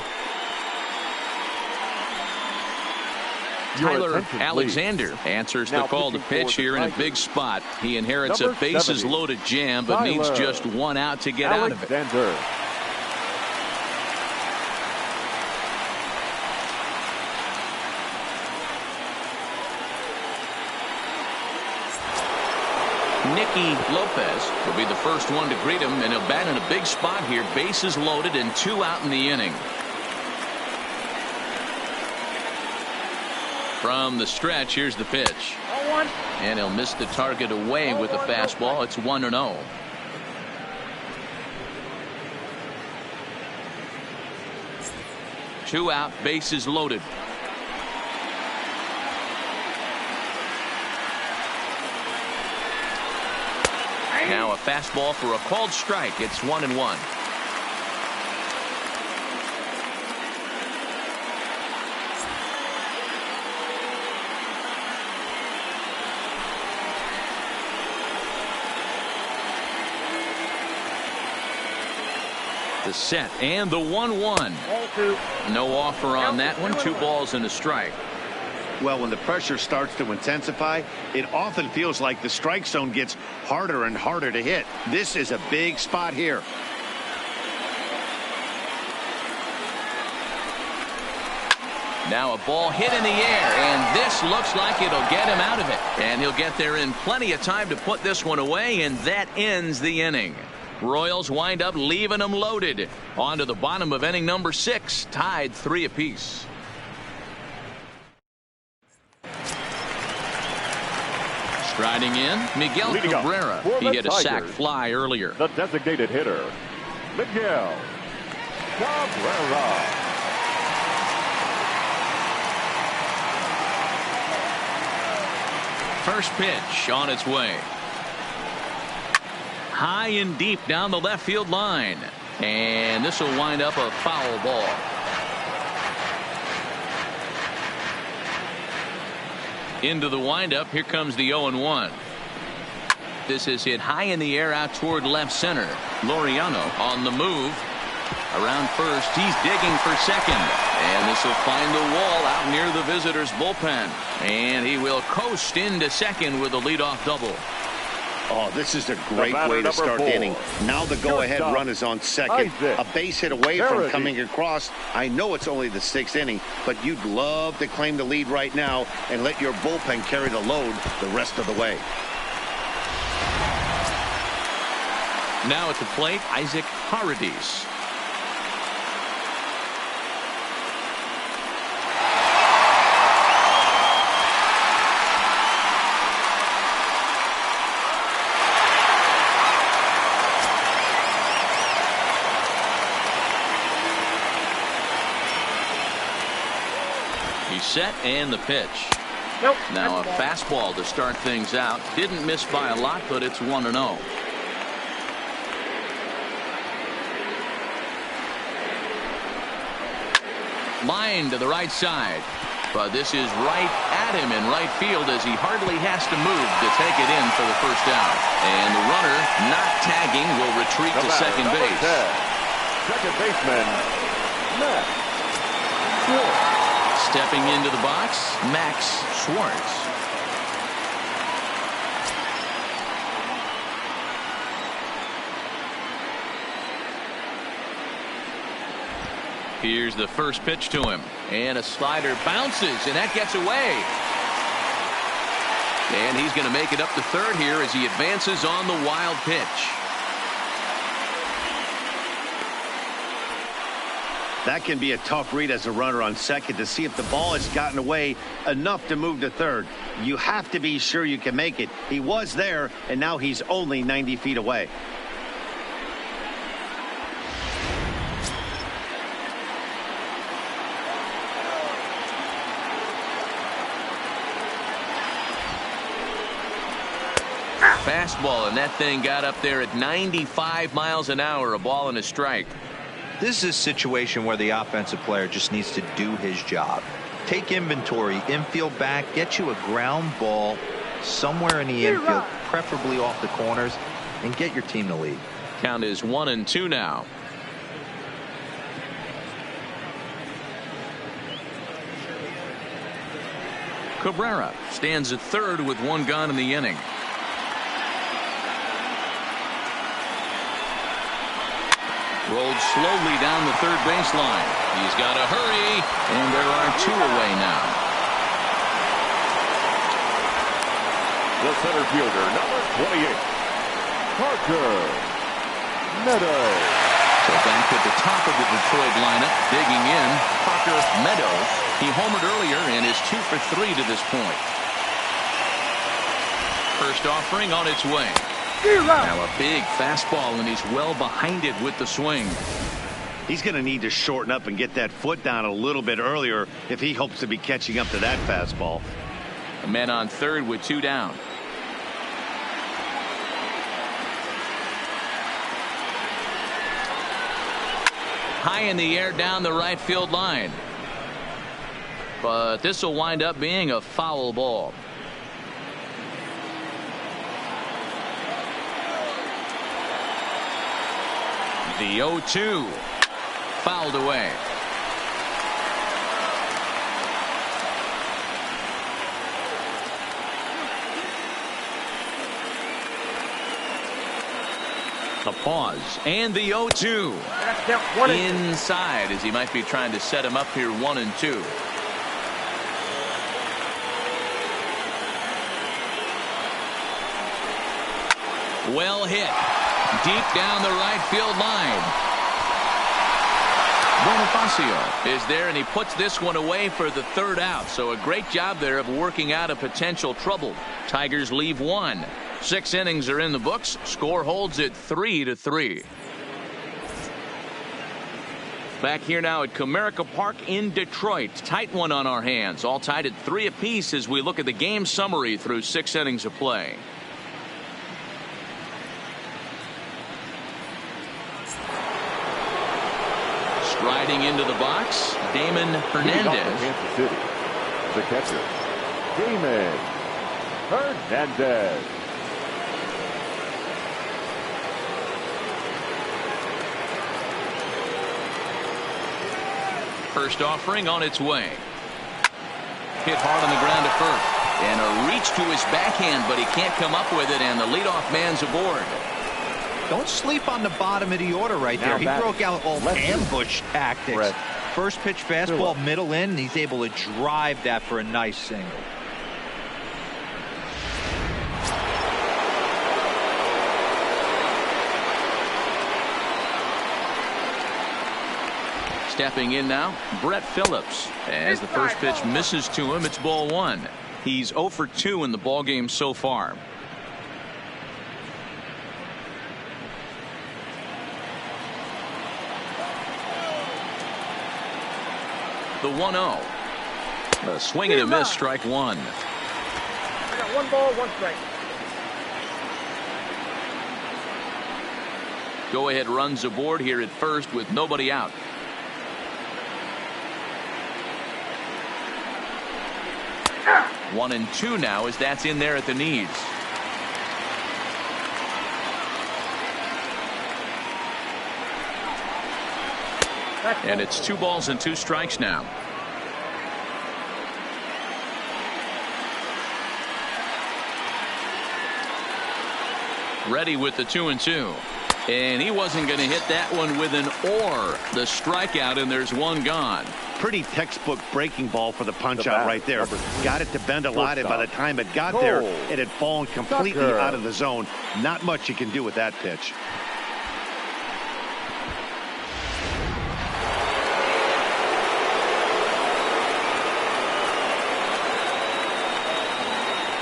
Tyler Alexander answers the call to pitch here in a big spot. He inherits a bases-loaded jam, but needs just one out to get out of it. Nicky Lopez will be the first one to greet him, and he'll bat in a big spot here. Bases loaded and 2 out in the inning. From the stretch, here's the pitch. And he'll miss the target away with the fastball. It's 1-0. Two out, bases loaded. Now a fastball for a called strike. It's 1-1. The set and the 1-1. No offer on that one. 2 balls and a strike. Well, when the pressure starts to intensify, it often feels like the strike zone gets harder and harder to hit. This is a big spot here. Now a ball hit in the air, and this looks like it'll get him out of it. And he'll get there in plenty of time to put this one away, and that ends the inning. Royals wind up leaving them loaded. On to the bottom of inning number 6, tied 3 apiece. Striding in, Miguel Cabrera. He hit a sac fly earlier. The designated hitter, Miguel Cabrera. First pitch on its way. High and deep down the left field line. And this will wind up a foul ball. Into the windup. Here comes the 0-1. This is hit high in the air out toward left center. Laureano on the move. Around first. He's digging for second. And this will find the wall out near the visitors' bullpen. And he will coast into second with a leadoff double. Oh, this is a great way to start the inning. Now the go-ahead run is on second. A base hit away from coming across. I know it's only the 6th inning, but you'd love to claim the lead right now and let your bullpen carry the load the rest of the way. Now at the plate, Isaac Paredes. Set and the pitch. Now a fastball to start things out. Didn't miss by a lot, but it's 1-0. Line to the right side. But this is right at him in right field as he hardly has to move to take it in for the first out. And the runner not tagging will retreat to second base. Second baseman, Max Schwartz. Stepping into the box, Max Schwartz. Here's the first pitch to him. And a slider bounces, and that gets away. And he's going to make it up to third here as he advances on the wild pitch. That can be a tough read as a runner on second to see if the ball has gotten away enough to move to third. You have to be sure you can make it. He was there, and now he's only 90 feet away. Fastball, and that thing got up there at 95 miles an hour, a ball and a strike. This is a situation where the offensive player just needs to do his job. Take inventory, infield back, get you a ground ball somewhere in the infield, preferably off the corners, and get your team to lead. Count is 1-2 now. Cabrera stands at third with one gone in the inning. Rolled slowly down the third baseline. He's got to hurry, and there are two away now. The center fielder, number 28, Parker Meadows. So back at the top of the Detroit lineup, digging in, Parker Meadows. He homered earlier and is 2 for 3 to this point. First offering on its way. Now a big fastball, and he's well behind it with the swing. He's going to need to shorten up and get that foot down a little bit earlier if he hopes to be catching up to that fastball. A man on third with two down. High in the air down the right field line. But this will wind up being a foul ball. The 0-2 fouled away. The pause and the 0-2 inside as he might be trying to set him up here 1-2. Well hit. Deep down the right field line. Bonifacio is there, and he puts this one away for the third out. So a great job there of working out a potential trouble. Tigers leave one. 6 innings are in the books. Score holds at 3-3. Back here now at Comerica Park in Detroit. Tight one on our hands. All tied at 3 apiece as we look at the game summary through 6 innings of play. Riding into the box, Damon Hernandez. Kansas City, the catcher, Damon Hernandez. First offering on its way. Hit hard on the ground to first. And a reach to his backhand, but he can't come up with it, and the leadoff man's aboard. Don't sleep on the bottom of the order right there. He broke out all ambush tactics. First pitch fastball, middle in, and he's able to drive that for a nice single. Stepping in now, Brett Phillips. As the first pitch misses to him, it's ball 1. He's 0 for 2 in the ballgame so far. The 1-0. A swing and a miss, strike 1. I got 1 ball, 1 strike. Go ahead runs aboard here at first with nobody out. One and 2 now as that's in there at the knees. And it's 2 balls and 2 strikes now. Ready with the 2-2. And he wasn't going to hit that one with an or. The strikeout, and there's 1 gone. Pretty textbook breaking ball for the punch out right there. Got it to bend a lot, and by the time it got there, it had fallen completely out of the zone. Not much you can do with that pitch.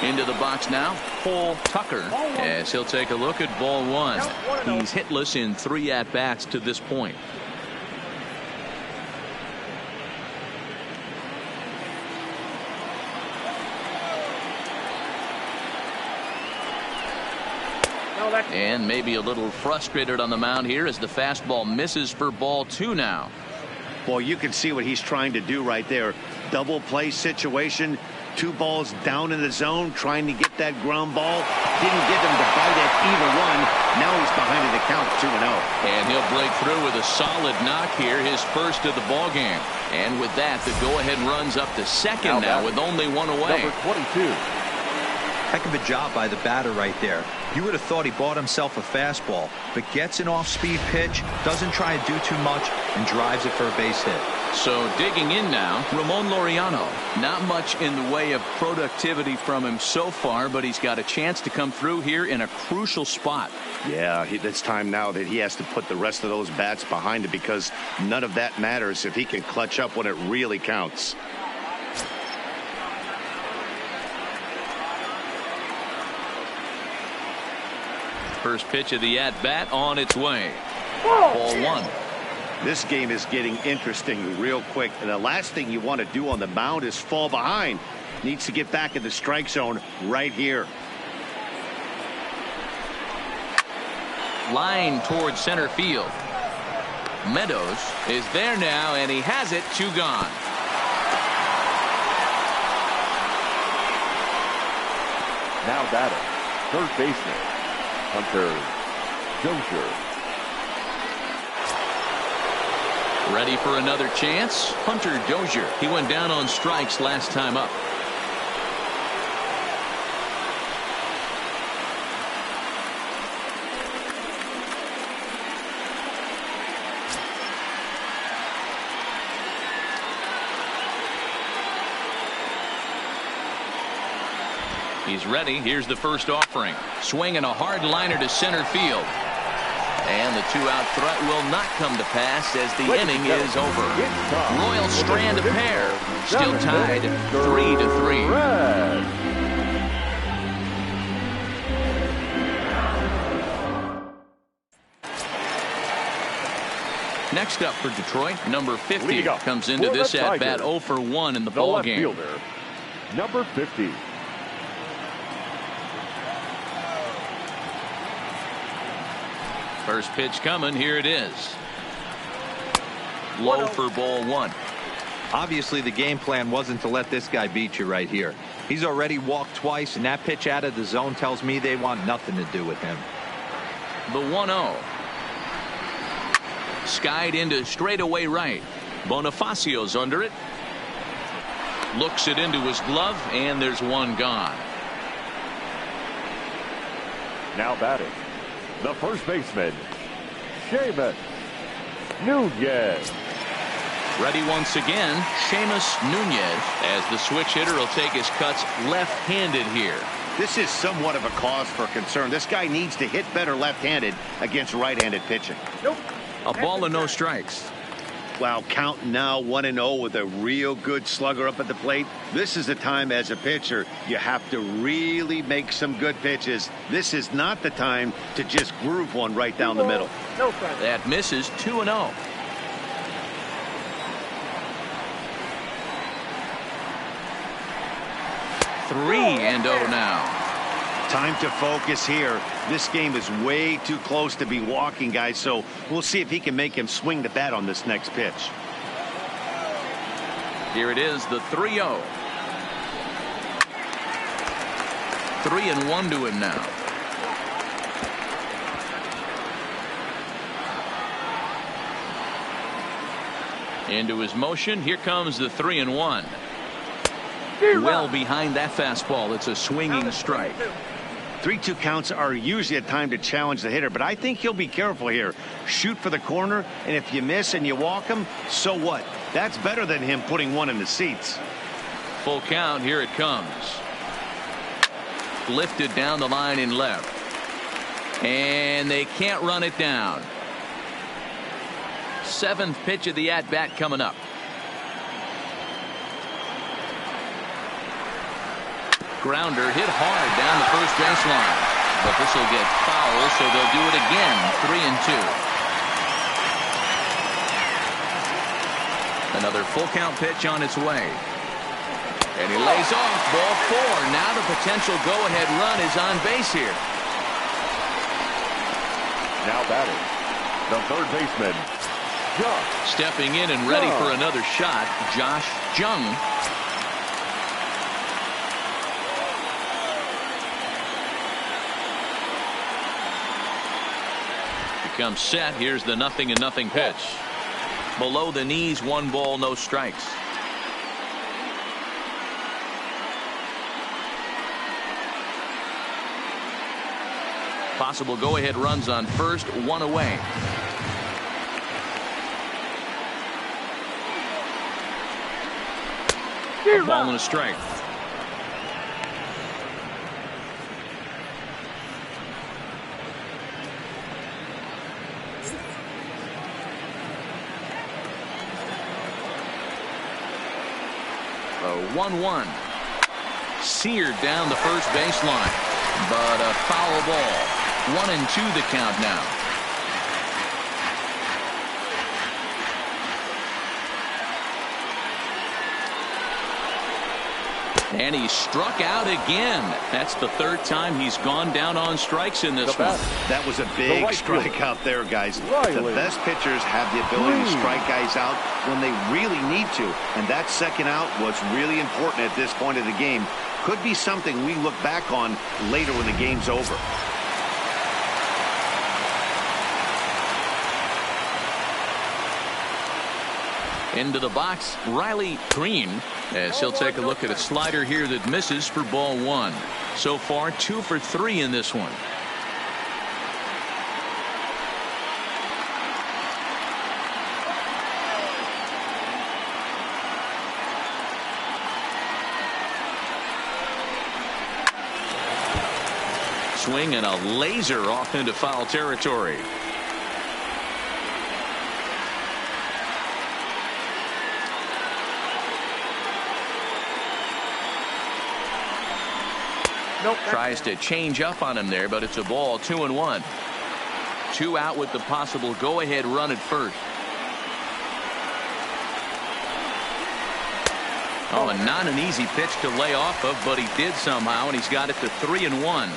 Into the box now, Paul Tucker, as he'll take a look at ball 1. He's hitless in 3 at-bats to this point. And maybe a little frustrated on the mound here as the fastball misses for ball 2 now. Well, you can see what he's trying to do right there. Double play situation. 2 balls down in the zone, trying to get that ground ball. Didn't get him to bite at either one. Now he's behind in the count 2-0. And he'll break through with a solid knock here, his first of the ball game. And with that, the go-ahead runs up to second now with only one away. Number 22. Heck of a job by the batter right there. You would have thought he bought himself a fastball, but gets an off-speed pitch, doesn't try to do too much, and drives it for a base hit. So digging in now, Ramon Laureano. Not much in the way of productivity from him so far, but he's got a chance to come through here in a crucial spot. Yeah, it's time now that he has to put the rest of those bats behind it, because none of that matters if he can clutch up when it really counts. First pitch of the at-bat on its way. Ball one. This game is getting interesting real quick, and the last thing you want to do on the mound is fall behind. Needs to get back in the strike zone right here. Line towards center field. Meadows is there now, and he has it. 2 gone. Now batting, third baseman, Hunter Dozier. Ready for another chance? Hunter Dozier. He went down on strikes last time up. He's ready. Here's the first offering. Swinging a hard liner to center field. And the 2-out threat will not come to pass as the inning is over. Royals strand a pair. Still tied 3-3. Next up for Detroit, number 50 comes into this at-bat 0 for 1 in the ball game. Fielder, number 50. First pitch coming. Here it is. Low for ball 1. Obviously, the game plan wasn't to let this guy beat you right here. He's already walked twice, and that pitch out of the zone tells me they want nothing to do with him. The 1-0. Skied into straightaway right. Bonifacio's under it. Looks it into his glove, and there's 1 gone. Now batting, the first baseman, Seamus Nunez. Ready once again, Seamus Nunez, as the switch hitter will take his cuts left-handed here. This is somewhat of a cause for concern. This guy needs to hit better left-handed against right-handed pitching. A ball and no strikes. Wow, count now 1-0 with a real good slugger up at the plate. This is the time as a pitcher you have to really make some good pitches. This is not the time to just groove one right down the middle. That misses. 2-0. Three and 0 now. Time to focus here. This game is way too close to be walking, guys, so we'll see if he can make him swing the bat on this next pitch. Here it is, the 3-0. 3-1 to him now. Into his motion. Here comes the 3-1. Well behind that fastball. It's a swinging strike. 3-2 counts are usually a time to challenge the hitter, but I think he'll be careful here. Shoot for the corner, and if you miss and you walk him, so what? That's better than him putting one in the seats. Full count. Here it comes. Lifted down the line in left. And they can't run it down. 7th pitch of the at-bat coming up. Grounder hit hard down the first baseline, but this will get foul, so they'll do it again. 3-2. Another full count pitch on its way, and he lays off. Ball 4. Now the potential go-ahead run is on base here. Now batting, the third baseman, Josh. Stepping in and ready for another shot, Josh Jung. comes set. Here's the 0-0 pitch. Below the knees, 1 ball, no strikes. Possible go-ahead runs on first, 1 away. A ball and a strike. A 1-1. Seared down the first baseline, but a foul ball. 1-2 the count now. And he struck out again. That's the 3rd time he's gone down on strikes in this one. That was a big strikeout there, guys. The best pitchers have the ability to strike guys out when they really need to. And that second out was really important at this point of the game. Could be something we look back on later when the game's over. Into the box, Riley Green, as he'll take a look at a slider here that misses for ball 1. So far, 2 for 3 in this one. Swing and a laser off into foul territory. Nope. Tries to change up on him there, but it's a ball. 2-1. 2 out with the possible go-ahead run at first. Oh, and not an easy pitch to lay off of, but he did somehow, and he's got it to 3-1.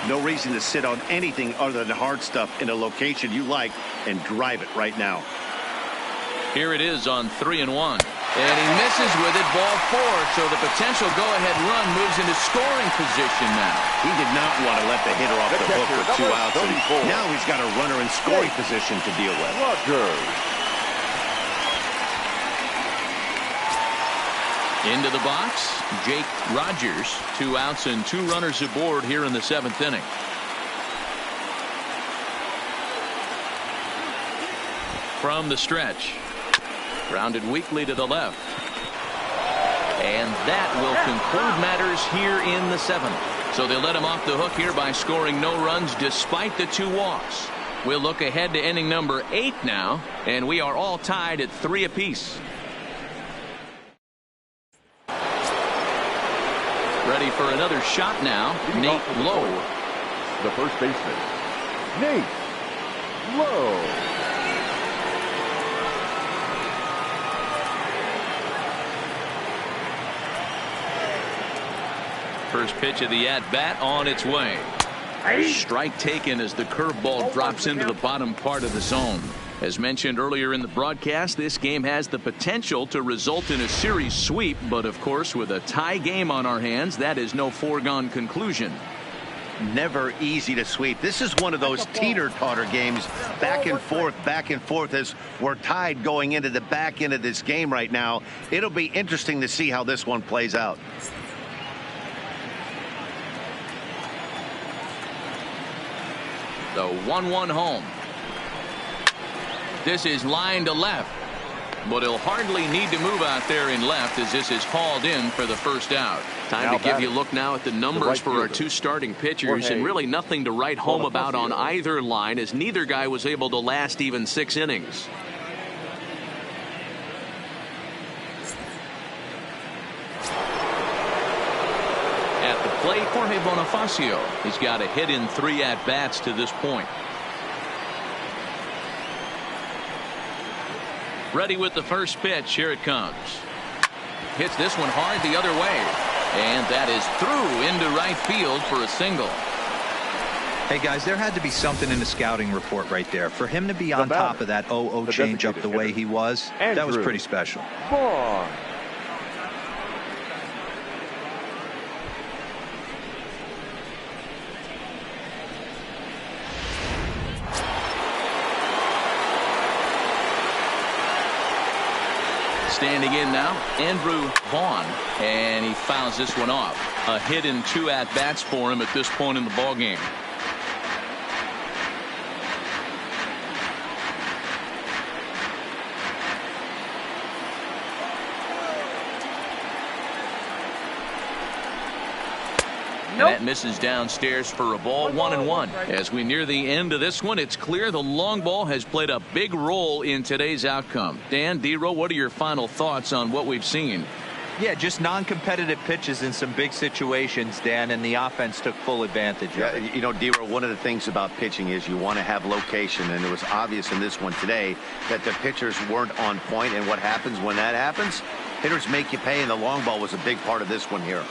No reason to sit on anything other than hard stuff in a location you like and drive it right now. Here it is on 3-1. And he misses with it, ball 4. So the potential go-ahead run moves into scoring position now. He did not want to let the hitter off the hook with 2 outs. And now he's got a runner in scoring position to deal with. Into the box, Jake Rogers. 2 outs and 2 runners aboard here in the 7th inning. From the stretch. Grounded weakly to the left. And that will conclude matters here in the 7th. So they let him off the hook here by scoring no runs despite the 2 walks. We'll look ahead to inning number 8 now, and we are all tied at 3 apiece. Ready for another shot now, Nate Lowe. The first baseman, Nate Lowe. First pitch of the at-bat on its way. Strike taken as the curveball drops into the bottom part of the zone. As mentioned earlier in the broadcast, this game has the potential to result in a series sweep, but of course with a tie game on our hands, that is no foregone conclusion. Never easy to sweep. This is one of those teeter-totter games, back and forth as we're tied going into the back end of this game right now. It'll be interesting to see how this one plays out. The 1-1 home. This is line to left, but he'll hardly need to move out there in left as this is hauled in for the first out. Time to give you a look now at the numbers for our 2 starting pitchers, and really nothing to write home about on either line as neither guy was able to last even 6 innings. At the plate, Jorge Bonifacio. He's got a hit in 3 at-bats to this point. Ready with the first pitch. Here it comes. Hits this one hard the other way. And that is through into right field for a single. Hey, guys, there had to be something in the scouting report right there. For him to be on top of that 0-0 changeup the way he was, that was pretty special. Standing in now, Andrew Vaughn, and he fouls this one off. A hit in 2 at-bats for him at this point in the ballgame. And that misses downstairs for a ball, 1-1. As we near the end of this one, it's clear the long ball has played a big role in today's outcome. Dan, D-Row, what are your final thoughts on what we've seen? Yeah, just non-competitive pitches in some big situations, Dan, and the offense took full advantage of it. You know, D-Row, one of the things about pitching is you want to have location, and it was obvious in this one today that the pitchers weren't on point, and what happens when that happens? Hitters make you pay, and the long ball was a big part of this one here.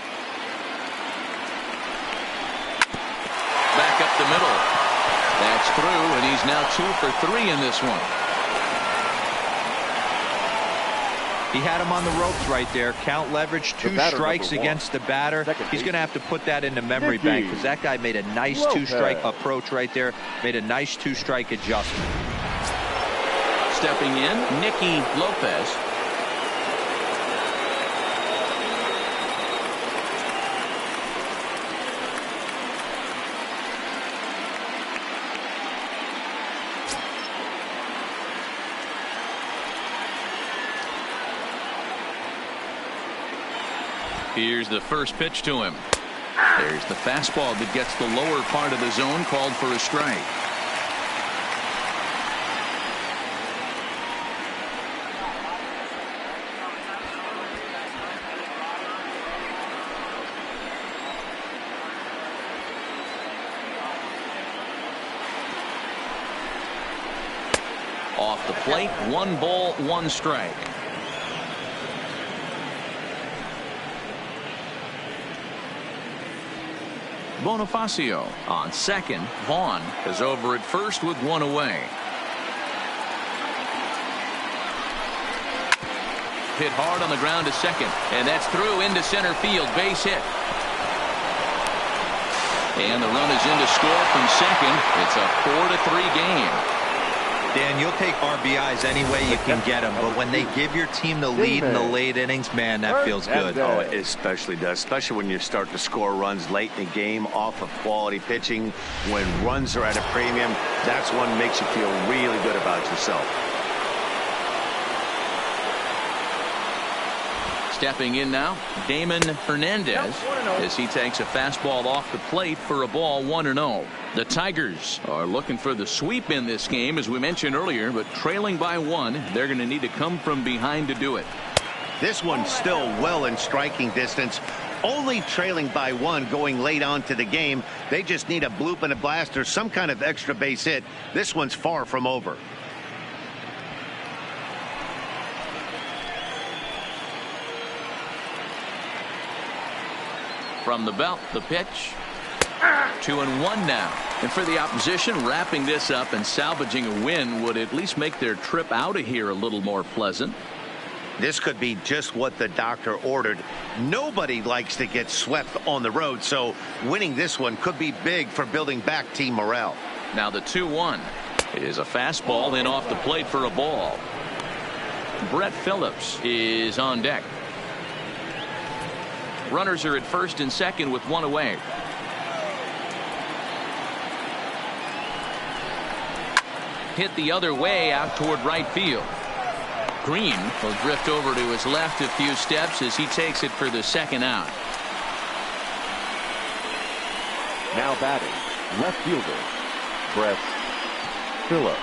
Back up the middle. That's through, and he's now 2 for 3 in this one. He had him on the ropes right there. Count leverage, 2 strikes against the batter. He's going to have to put that in the memory bank because that guy made a nice 2-strike approach right there. Made a nice 2-strike adjustment. Stepping in, Nicky Lopez. Here's the first pitch to him. There's the fastball that gets the lower part of the zone, called for a strike. Off the plate, 1 ball, 1 strike. Bonifacio on second. Vaughn is over at first with 1 away. Hit hard on the ground to second, and that's through into center field. Base hit. And the run is in to score from second. It's a 4-3 game. Dan, you'll take RBIs any way you can get them, but when they give your team the lead in the late innings, man, that feels good. Oh, it especially does, especially when you start to score runs late in the game off of quality pitching. When runs are at a premium, that's one that makes you feel really good about yourself. Stepping in now, Damon Hernandez, as he takes a fastball off the plate for a ball, 1-0. The Tigers are looking for the sweep in this game, as we mentioned earlier, but trailing by 1, they're going to need to come from behind to do it. This one's still well in striking distance, only trailing by 1 going late on to the game. They just need a bloop and a blast or some kind of extra base hit. This one's far from over. From the belt, the pitch. 2-1 now. And for the opposition, wrapping this up and salvaging a win would at least make their trip out of here a little more pleasant. This could be just what the doctor ordered. Nobody likes to get swept on the road, so winning this one could be big for building back team morale. Now the 2-1 is a fastball in off the plate for a ball. Brett Phillips is on deck. Runners are at first and second with 1 away. Hit the other way out toward right field. Green will drift over to his left a few steps as he takes it for the second out. Now batting, left fielder, Brett Phillips.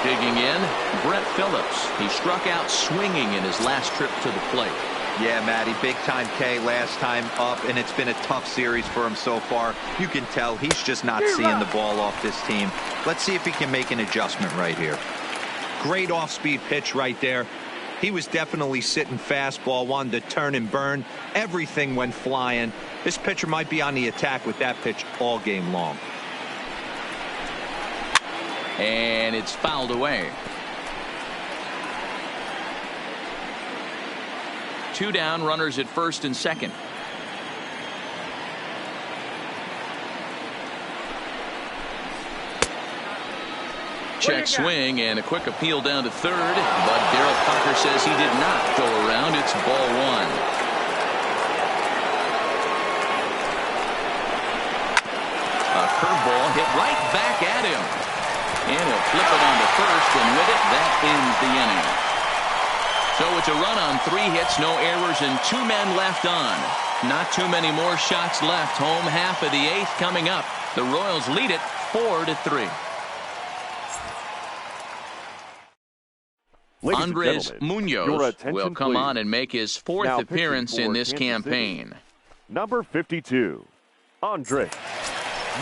Digging in, Brett Phillips. He struck out swinging in his last trip to the plate. Yeah, Matty, big-time K last time up, and it's been a tough series for him so far. You can tell he's just not seeing the ball off this team. Let's see if he can make an adjustment right here. Great off-speed pitch right there. He was definitely sitting fastball, wanted to turn and burn. Everything went flying. This pitcher might be on the attack with that pitch all game long. And it's fouled away. 2 down, runners at first and second. Check swing and a quick appeal down to third, but Darryl Parker says he did not go around. It's ball one. A curveball hit right back at him. And he'll flip it on to first, and with it, that ends the inning. So it's a run on 3 hits, no errors, and 2 men left on. Not too many more shots left. Home half of the 8th coming up. The Royals lead it 4-3. Andres Munoz will come on and make his 4th appearance in this campaign. Number 52, Andres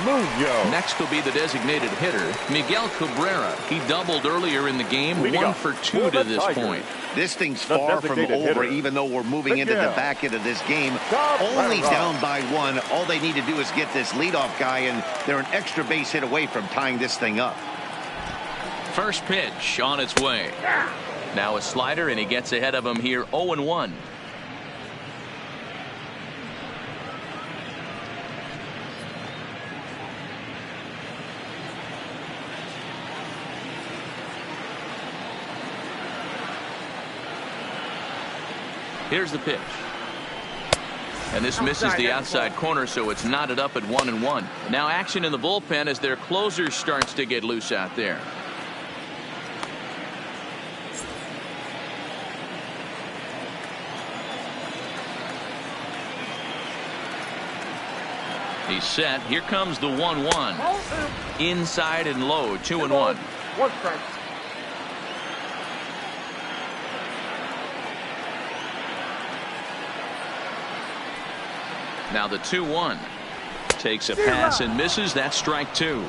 Munoz. Next will be the designated hitter, Miguel Cabrera. He doubled earlier in the game, 1 for 2 to this point. This thing's far from over, even though we're moving into the back end of this game. Only down by 1. All they need to do is get this leadoff guy, and they're an extra base hit away from tying this thing up. First pitch on its way. Now a slider, and he gets ahead of him here, 0-1. Here's the pitch. And this misses the outside corner, so it's knotted up at 1-1. Now action in the bullpen as their closer starts to get loose out there. He's set. Here comes the 1-1. Inside and low, 2-1. 1 strike. Now the 2-1. Takes a pass and misses. That's strike 2.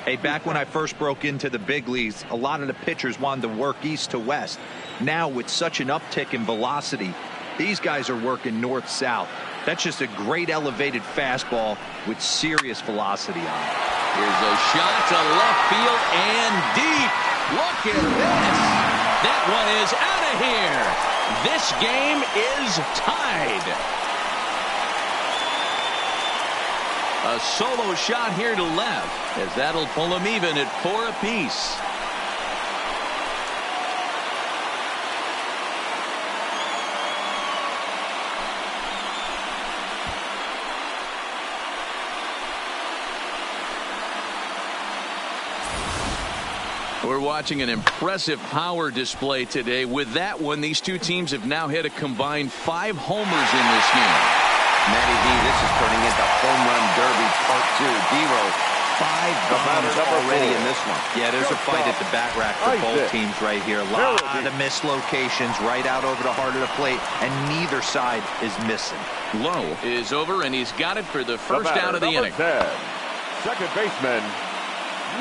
Hey, back when I first broke into the big leagues, a lot of the pitchers wanted to work east to west. Now with such an uptick in velocity, these guys are working north-south. That's just a great elevated fastball with serious velocity on it. Here's a shot to left field and deep. Look at this. That one is out of here. This game is tied. A solo shot here to left, as that'll pull them even at 4 apiece. We're watching an impressive power display today. With that one, these two teams have now hit a combined 5 homers in this game. Matty D, this is turning into home run derby part 2. D-Row, 5 bombs already in this one. Yeah, there's a fight at the bat rack for both teams right here. A lot of mislocations right out over the heart of the plate, and neither side is missing. Low is over, and he's got it for the first out of the inning. 10, second baseman,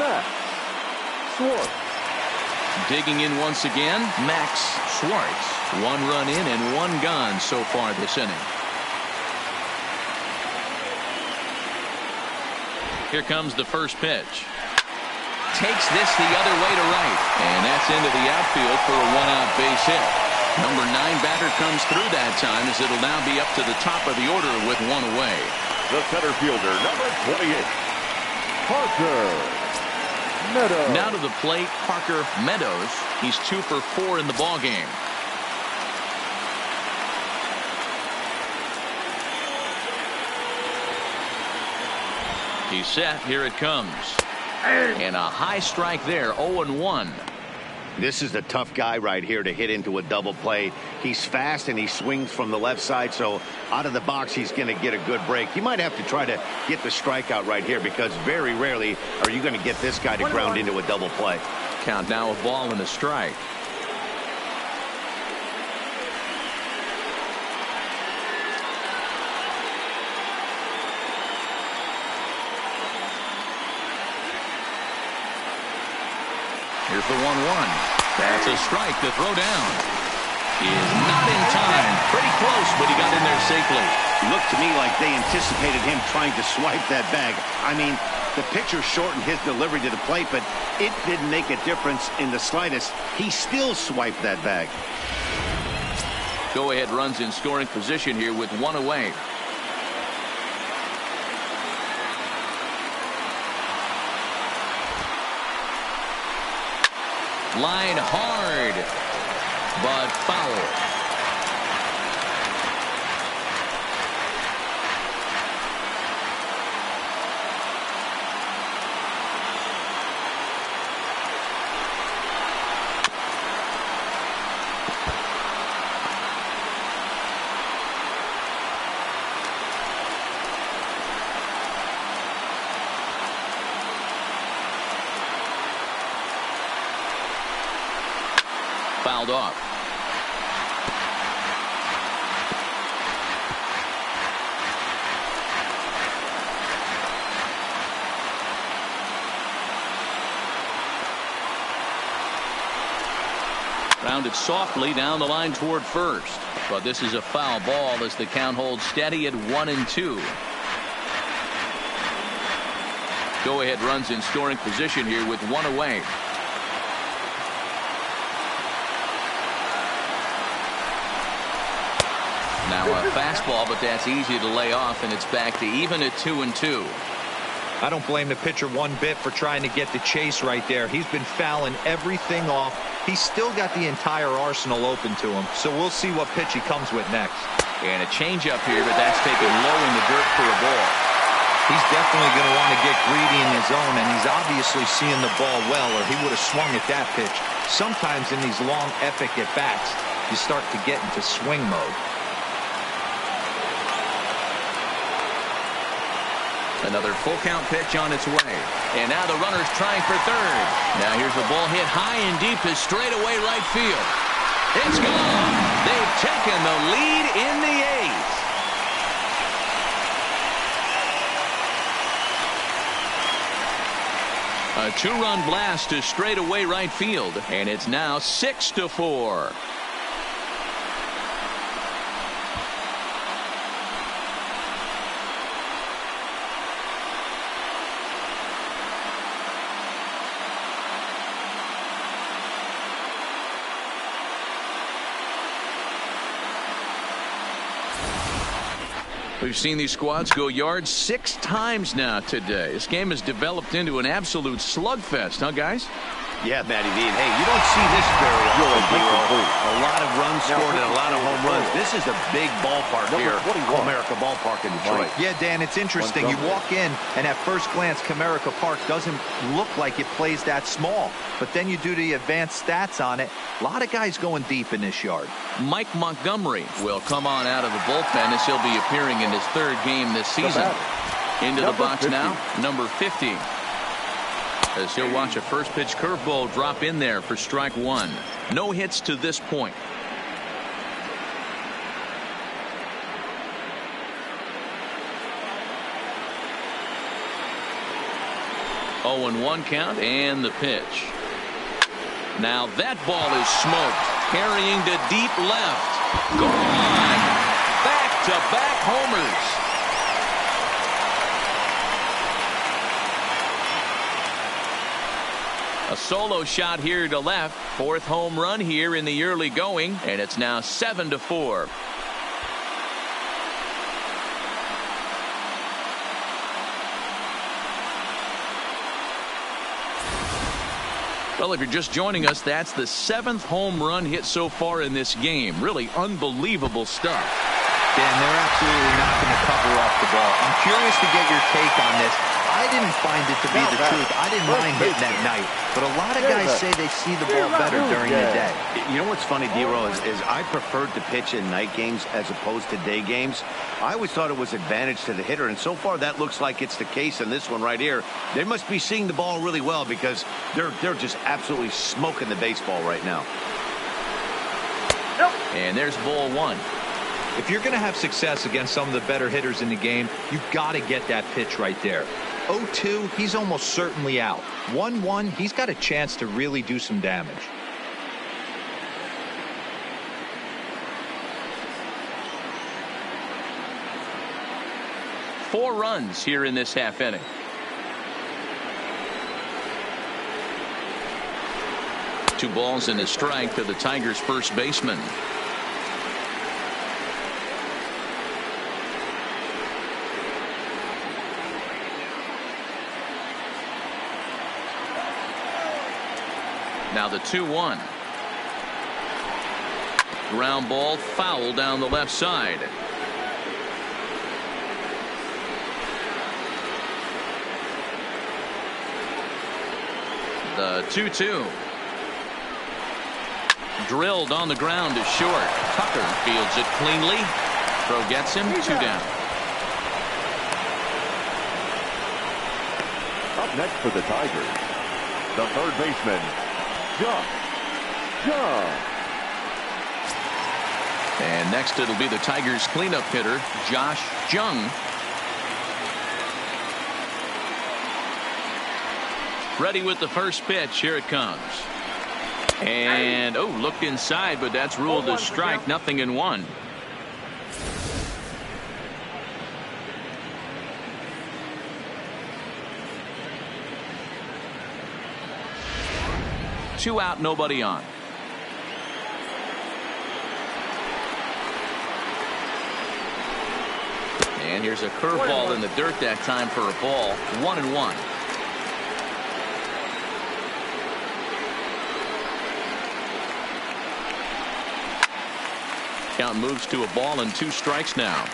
Max Schwartz. Digging in once again, Max Schwartz. 1 run in and 1 gone so far this inning. Here comes the first pitch. Takes this the other way to right. And that's into the outfield for a 1-out base hit. Number 9 batter comes through that time, as it'll now be up to the top of the order with 1 away. The center fielder, number 28, Parker Meadows. Now to the plate, Parker Meadows. He's 2 for 4 in the ballgame. He's set. Here it comes. And a high strike there, 0-1. This is the tough guy right here to hit into a double play. He's fast and he swings from the left side, so out of the box he's going to get a good break. You might have to try to get the strikeout right here, because very rarely are you going to get this guy to ground into a double play. Count now, a ball and a strike. Here's the 1-1. That's a strike to throw down. He is not in time. Pretty close, but he got in there safely. Looked to me like they anticipated him trying to swipe that bag. I mean, the pitcher shortened his delivery to the plate, but it didn't make a difference in the slightest. He still swiped that bag. Go-ahead runs in scoring position here with 1 away. Line hard, but foul. Fouled off. Rounded softly down the line toward first. But this is a foul ball as the count holds steady at 1-2. Go-ahead runs in scoring position here with one away. Now a fastball, but that's easy to lay off, and it's back to even at 2-2. I don't blame the pitcher one bit for trying to get the chase right there. He's been fouling everything off. He's still got the entire arsenal open to him, so we'll see what pitch he comes with next. And a changeup here, but that's taken low in the dirt for a ball. He's definitely going to want to get greedy in his zone, and he's obviously seeing the ball well, or he would have swung at that pitch. Sometimes in these long, epic at-bats, you start to get into swing mode. Another full count pitch on its way. And now the runner's trying for third. Now here's the ball hit high and deep to straightaway right field. It's gone. They've taken the lead in the eighth. A two-run blast to straightaway right field. And it's now 6-4. We've seen these squads go yards 6 times now today. This game has developed into an absolute slugfest, huh, guys? Yeah, Matty V. And hey, you don't see this very often, a lot of runs scored and a lot of home runs. This is a big ballpark here, Comerica Ballpark in Detroit. Yeah, Dan, it's interesting. You walk in, and at first glance, Comerica Park doesn't look like it plays that small. But then you do the advanced stats on it. A lot of guys going deep in this yard. Mike Montgomery will come on out of the bullpen as he'll be appearing in his 3rd game this season. Into the box now, number 50. As he'll watch a first pitch curveball drop in there for strike 1. No hits to this point. Oh, and 1 count and the pitch. Now that ball is smoked. Carrying to deep left. Gone. Back-to-back homers. A solo shot here to left. 4th home run here in the early going, and it's now 7-4. Well, if you're just joining us, that's the 7th home run hit so far in this game. Really unbelievable stuff. Dan, they're absolutely not going to cover off the ball. I'm curious to get your take on this. I didn't find it to be the truth. I didn't mind hitting that night. But a lot of guys say they see the ball better during the day. You know what's funny, D-Roll, is I preferred to pitch in night games as opposed to day games. I always thought it was advantage to the hitter, and so far that looks like it's the case in this one right here. They must be seeing the ball really well because they're just absolutely smoking the baseball right now. And there's ball 1. If you're going to have success against some of the better hitters in the game, you've got to get that pitch right there. 0-2, he's almost certainly out. 1-1, he's got a chance to really do some damage. Four runs here in this half inning. Two balls and a strike to the Tigers' first baseman. Now the 2-1. Ground ball, foul down the left side. The 2-2. Drilled on the ground is short. Tucker fields it cleanly. Throw gets him, 2 down. Up next for the Tigers, the third baseman, Jung. And next it'll be the Tigers cleanup hitter, Josh Jung. Ready with the first pitch. Here it comes. And, looked inside, but that's ruled a strike. Nothing in 1. Two out, nobody on. And here's a curveball in the dirt that time for a ball. 1-1. Count moves to a ball and 2 strikes now.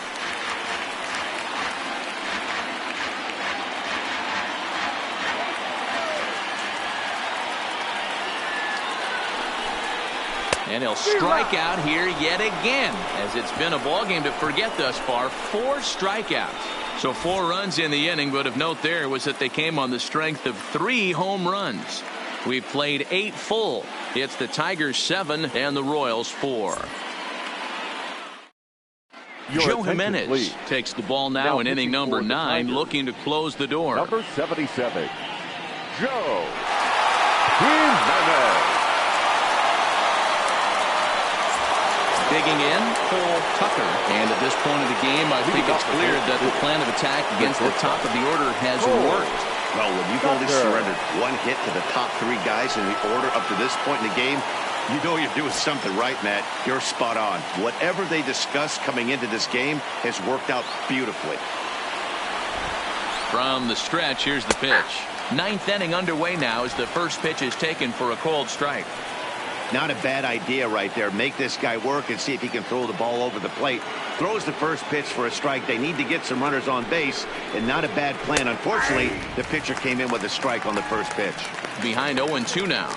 And he'll strike out here yet again, as it's been a ball game to forget thus far. 4 strikeouts. So 4 runs in the inning, but of note there was that they came on the strength of 3 home runs. We've played 8 full. It's the Tigers 7 and the Royals 4. Joe Jimenez takes the ball now in inning number 9, looking to close the door. Number 77, Joe Jimenez. Digging in, Cole Tucker. And at this point of the game, I think it's clear that the plan of attack against the top of the order has worked. Well, when you've only surrendered 1 hit to the top 3 guys in the order up to this point in the game, you know you're doing something right, Matt. You're spot on. Whatever they discussed coming into this game has worked out beautifully. From the stretch, here's the pitch. 9th inning underway now as the first pitch is taken for a called strike. Not a bad idea right there. Make this guy work and see if he can throw the ball over the plate. Throws the first pitch for a strike. They need to get some runners on base, and not a bad plan. Unfortunately, the pitcher came in with a strike on the first pitch. Behind 0-2 now.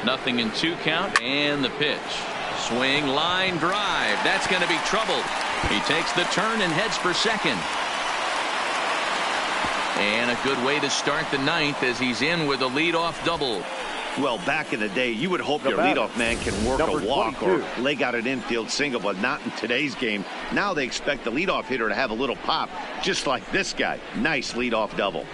Nothing in 2 count, and the pitch. Swing, line drive. That's going to be trouble. He takes the turn and heads for second. And a good way to start the 9th as he's in with a leadoff double. Well, back in the day, you would hope your leadoff man can work a walk or leg out an infield single, but not in today's game. Now they expect the leadoff hitter to have a little pop, just like this guy. Nice leadoff double.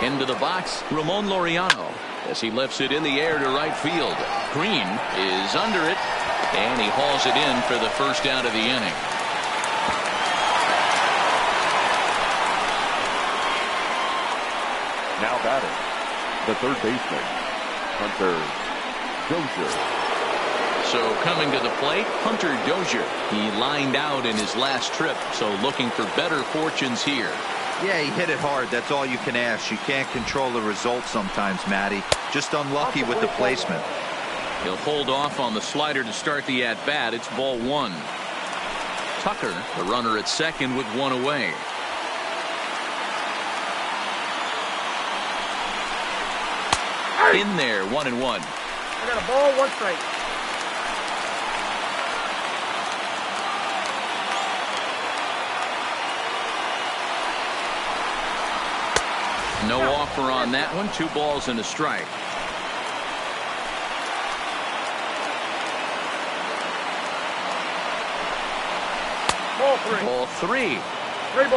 Into the box, Ramon Laureano, as he lifts it in the air to right field. Green is under it, and he hauls it in for the first out of the inning. Now batting, the third baseman, Hunter Dozier. So coming to the plate, Hunter Dozier. He lined out in his last trip, so looking for better fortunes here. Yeah, he hit it hard. That's all you can ask. You can't control the result sometimes, Matty. Just unlucky with the placement. He'll hold off on the slider to start the at-bat. It's ball 1. Tucker, the runner at second with 1 away. In there, 1-1. I got a ball, 1 strike. No offer on that one. 2 balls and a strike. Ball 3. Ball 3.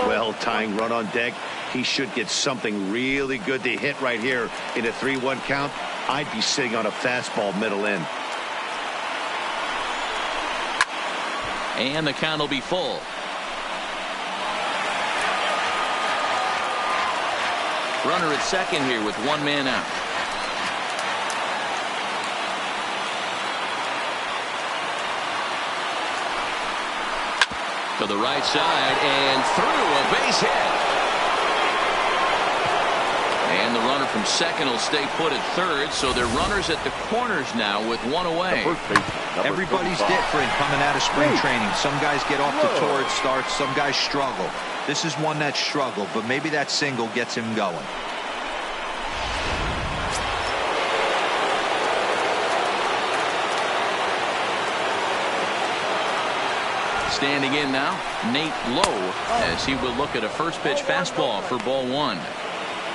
Well, tying run on deck. He should get something really good to hit right here in a 3-1 count. I'd be sitting on a fastball middle in. And the count will be full. Runner at second here with one man out. To the right side and through, a base hit. And the runner from second will stay put at third, so they're runners at the corners now with one away. Everybody's different coming out of spring training. Some guys get off to torrid starts, some guys struggle. This is one that struggled, but maybe that single gets him going. Standing in now, Nate Lowe, as he will look at a first pitch fastball for ball one.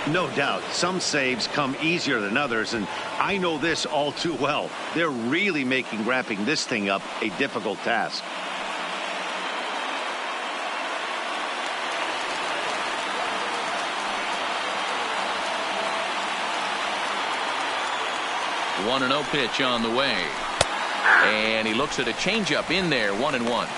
No doubt, some saves come easier than others, and I know this all too well. They're really making wrapping this thing up a difficult task. One and 0 pitch on the way. And he looks at a changeup in there, 1-1.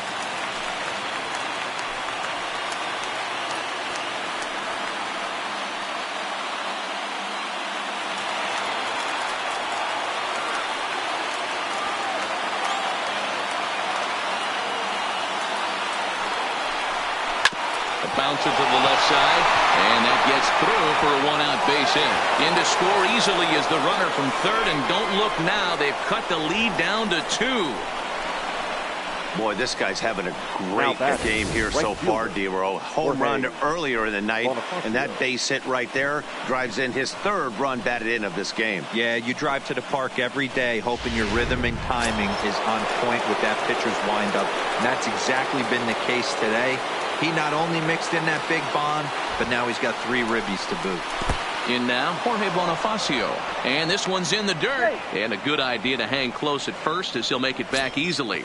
Bouncer to the left side, and that gets through for a one-out base hit. In to score easily is the runner from third, and don't look now, they've cut the lead down to 2. Boy, this guy's having a great game here so far, D-Row. Home run earlier in the night, and that base hit right there drives in his third run batted in of this game. Yeah, you drive to the park every day hoping your rhythm and timing is on point with that pitcher's windup, and that's exactly been the case today. He not only mixed in that big bomb, but now he's got 3 ribbies to boot. In now, Jorge Bonifacio. And this one's in the dirt. And a good idea to hang close at first as he'll make it back easily.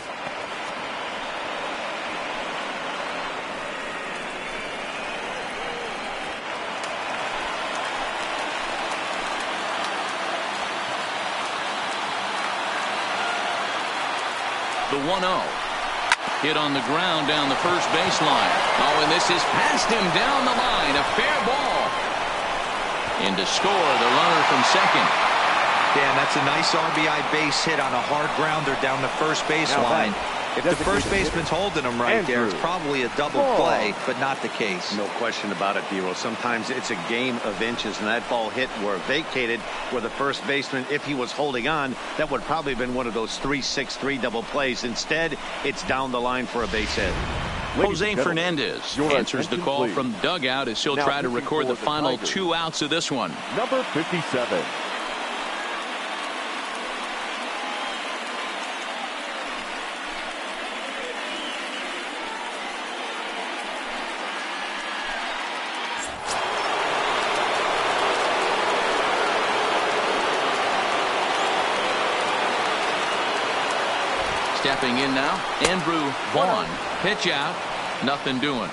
The 1-0. Hit on the ground down the first baseline. Oh, and this is past him down the line. A fair ball. In to score, the runner from second. Dan, that's a nice RBI base hit on a hard grounder down the first baseline. If the first baseman's holding him right there, it's probably a double play, but not the case. No question about it, D-Row. Sometimes it's a game of inches, and that ball hit were vacated where the first baseman, if he was holding on, that would probably have been one of those 3-6-3 double plays. Instead, it's down the line for a base hit. Jose Fernandez answers the call from the dugout as he'll try to record the final 2 outs of this one. Number 57. Stepping in now, Andrew Vaughn. Pitch out, nothing doing.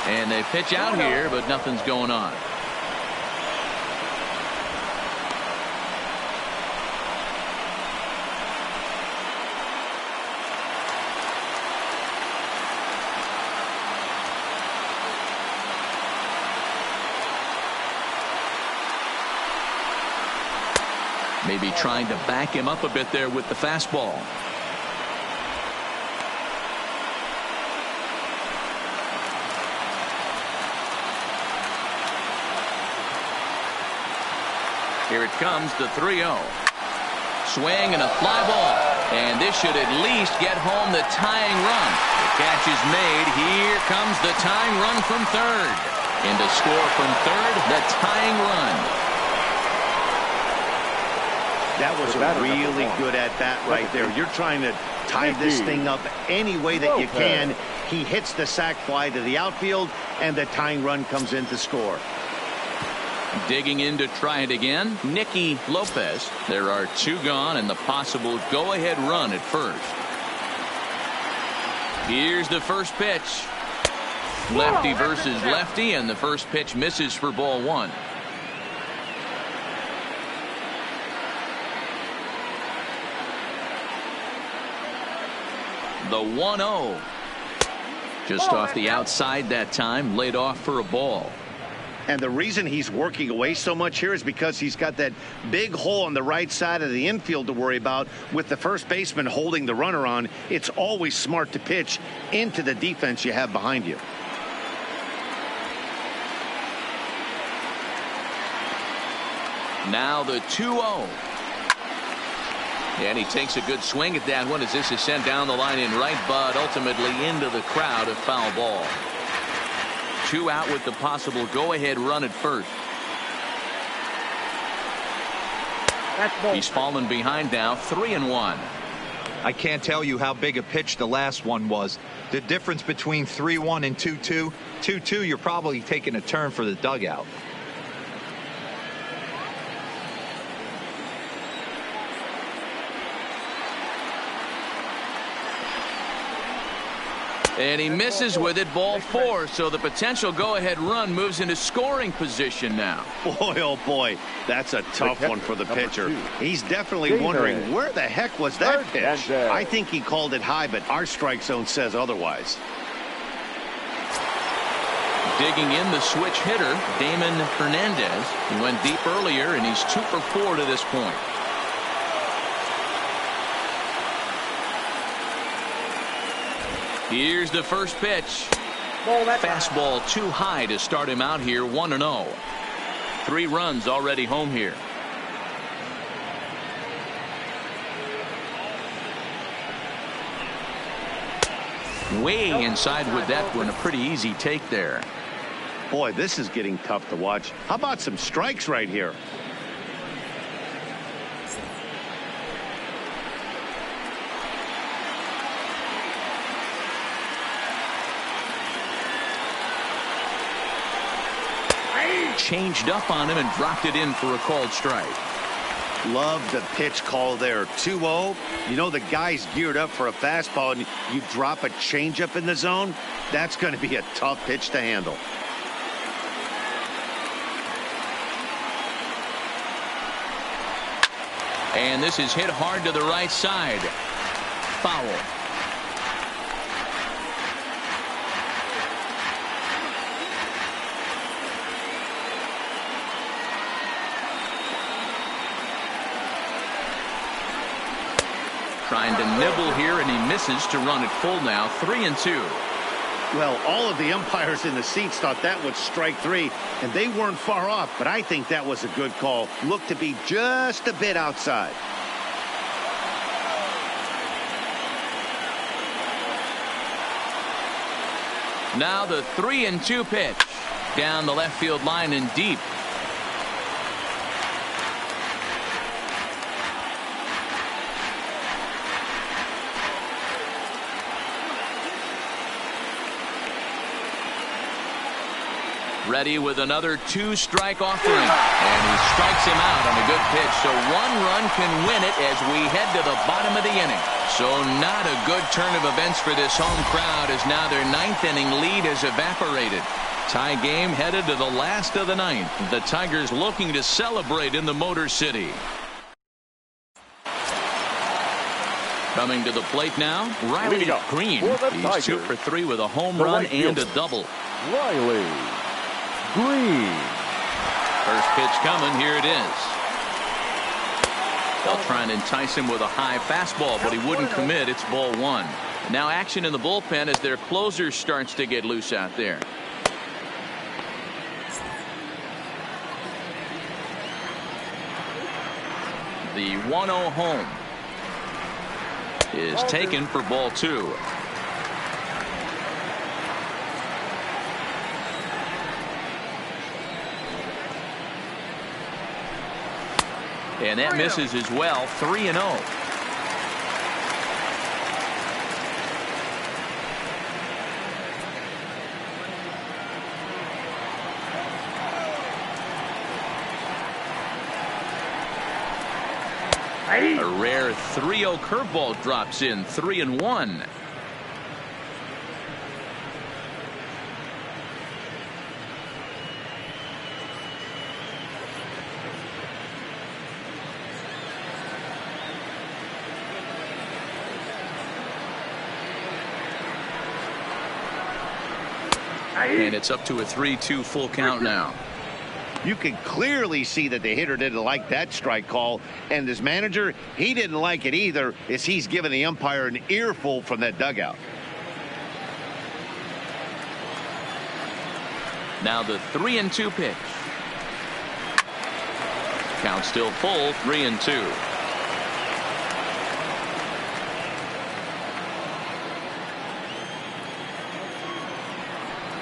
And they pitch out here, but nothing's going on. Maybe trying to back him up a bit there with the fastball. Here it comes, the 3-0. Swing and a fly ball. And this should at least get home the tying run. The catch is made. Here comes the tying run from third. And to score from third, the tying run. That was a really good at-bat right there. You're trying to tie this thing up any way that you can. He hits the sac fly to the outfield, and the tying run comes in to score. Digging in to try it again, Nicky Lopez. There are 2 gone and the possible go-ahead run at first. Here's the first pitch. Lefty versus lefty, and the first pitch misses for ball one. The 1-0. Just off the outside that time, laid off for a ball. And the reason he's working away so much here is because he's got that big hole on the right side of the infield to worry about with the first baseman holding the runner on. It's always smart to pitch into the defense you have behind you. Now the 2-0. And he takes a good swing at that one as this is sent down the line in right, but ultimately into the crowd, a foul ball. 2 out with the possible go-ahead run at first. He's fallen behind now, 3-1. I can't tell you how big a pitch the last one was. The difference between 3-1 and 2-2. 2-2, you're probably taking a turn for the dugout. And he misses with it, ball 4. So the potential go-ahead run moves into scoring position now. Boy, oh boy, that's a tough one for the pitcher. He's definitely wondering where the heck was that pitch. I think he called it high, but our strike zone says otherwise. Digging in the switch hitter, Damon Hernandez. He went deep earlier, and he's 2 for 4 to this point. Here's the first pitch. Fastball too high to start him out here, 1-0. 3 runs already home here. Way inside with that one, a pretty easy take there. Boy, this is getting tough to watch. How about some strikes right here? Changed up on him and dropped it in for a called strike. Love the pitch call there. 2-0. You know the guy's geared up for a fastball, and you drop a changeup in the zone. That's going to be a tough pitch to handle. And this is hit hard to the right side. Foul. Trying to nibble here, and he misses to run it full now, 3-2. Well, all of the umpires in the seats thought that was strike 3, and they weren't far off, but I think that was a good call. Looked to be just a bit outside. Now the 3-2 pitch. Down the left field line and deep. Ready with another 2-strike offering. And he strikes him out on a good pitch. So 1 run can win it as we head to the bottom of the inning. So not a good turn of events for this home crowd as now their 9th inning lead has evaporated. Tie game headed to the last of the 9th. The Tigers looking to celebrate in the Motor City. Coming to the plate now, Riley Green. He's 2 for 3 with a home run and a double. Riley Green. First pitch coming. Here it is. They'll try and entice him with a high fastball, but he wouldn't commit. It's ball 1. Now action in the bullpen as their closer starts to get loose out there. The 1-0 home is taken for ball 2. And that misses as well, 3-0. A rare 3-0 curveball drops in, 3-1. And it's up to a 3-2 full count now. You can clearly see that the hitter didn't like that strike call, and his manager, he didn't like it either, as he's giving the umpire an earful from that dugout. Now the 3-2 pitch. Count still full, 3-2.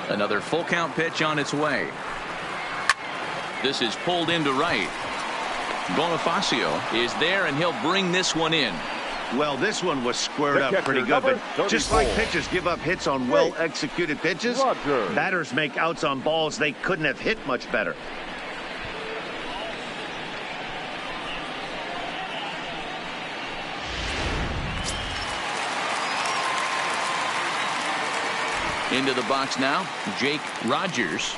Another full count pitch on its way. This is pulled into right. Bonifacio is there, and he'll bring this one in. Well, this one was squared up pretty good, but just like pitchers give up hits on well-executed pitches, batters make outs on balls they couldn't have hit much better. Into the box now, Jake Rogers.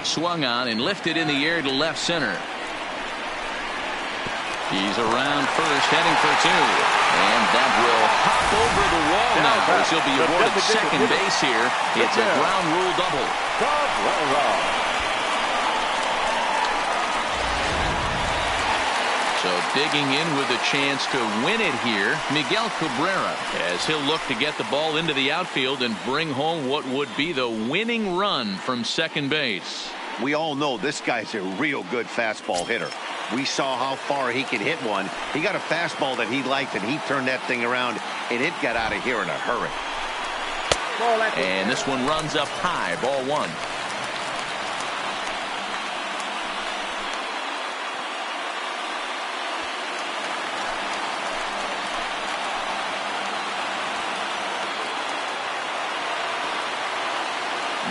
Swung on and lifted in the air to left center. He's around first, heading for two. And that will hop over the wall now, as he'll be awarded second base here. It's a ground rule double. So digging in with a chance to win it here, Miguel Cabrera, as he'll look to get the ball into the outfield and bring home what would be the winning run from second base. We all know this guy's a real good fastball hitter. We saw how far he could hit one. He got a fastball that he liked, and he turned that thing around, and it got out of here in a hurry. And this one runs up high, ball one.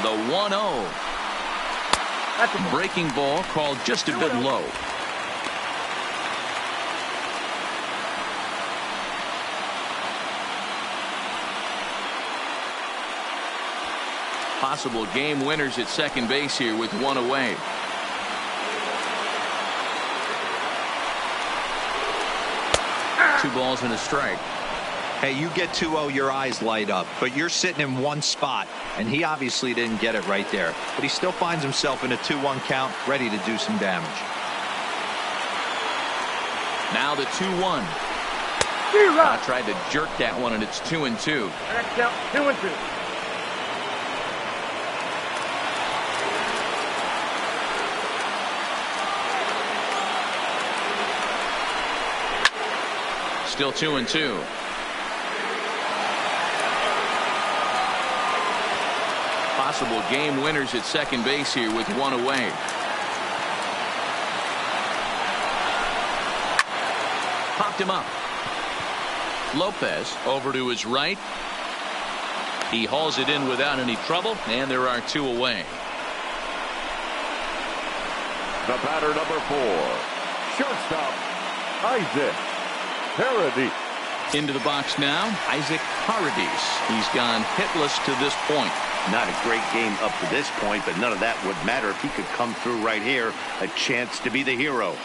The 1-0. Breaking ball called just a bit low. Possible game winners at second base here with one away. Two balls and a strike. Hey, you get 2-0, your eyes light up, but you're sitting in one spot, and he obviously didn't get it right there. But he still finds himself in a 2-1 count, ready to do some damage. Now the 2-1. Tried to jerk that one, and it's 2-2. Next count, 2-2. Still 2-2. Possible game winners at second base here with one away. Popped him up. Lopez over to his right. He hauls it in without any trouble, and there are two away. The batter, number 4, shortstop Isaac Paradis. Into the box now, Isaac Paradis. He's gone hitless to this point. Not a great game up to this point, but none of that would matter if he could come through right here. A chance to be the hero.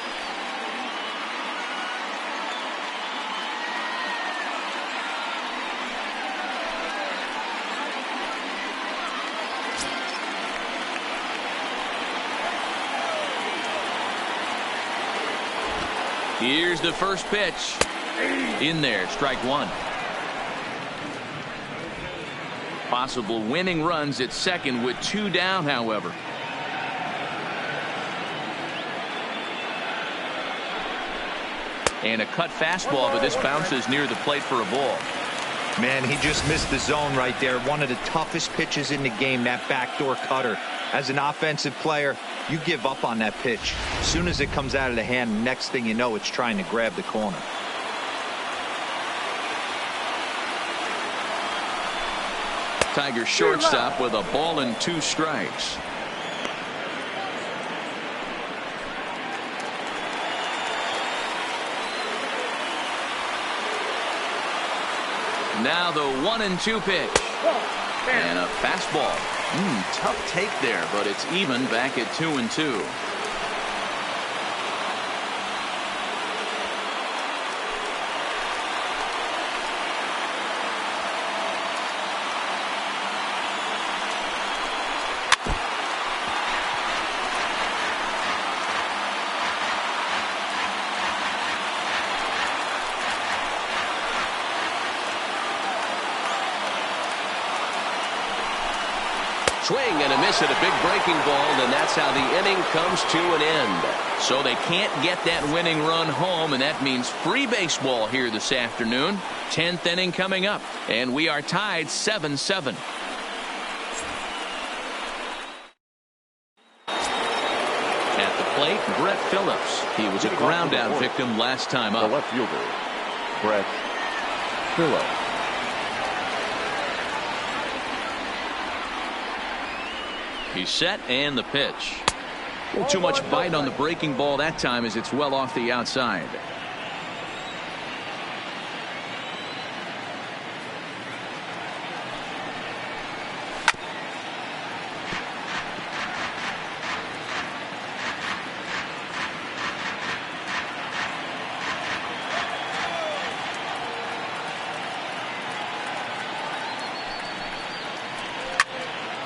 Here's the first pitch. In there, strike one. Possible winning runs at second with two down, however. And a cut fastball, but this bounces near the plate for a ball. Man, he just missed the zone right there. One of the toughest pitches in the game, that backdoor cutter. As an offensive player, you give up on that pitch. As soon as it comes out of the hand, next thing you know, it's trying to grab the corner. Tigers shortstop with a ball and two strikes. Now the 1-2 pitch. And a fastball. Tough take there, but it's even back at 2-2. Swing and a miss at a big breaking ball, and that's how the inning comes to an end. So they can't get that winning run home, and that means free baseball here this afternoon. 10th inning coming up, and we are tied 7-7. At the plate, Brett Phillips. He was a ground out victim last time up. The left fielder, Brett Phillips. He's set, and the pitch. A little too much bite on the breaking ball that time as it's well off the outside.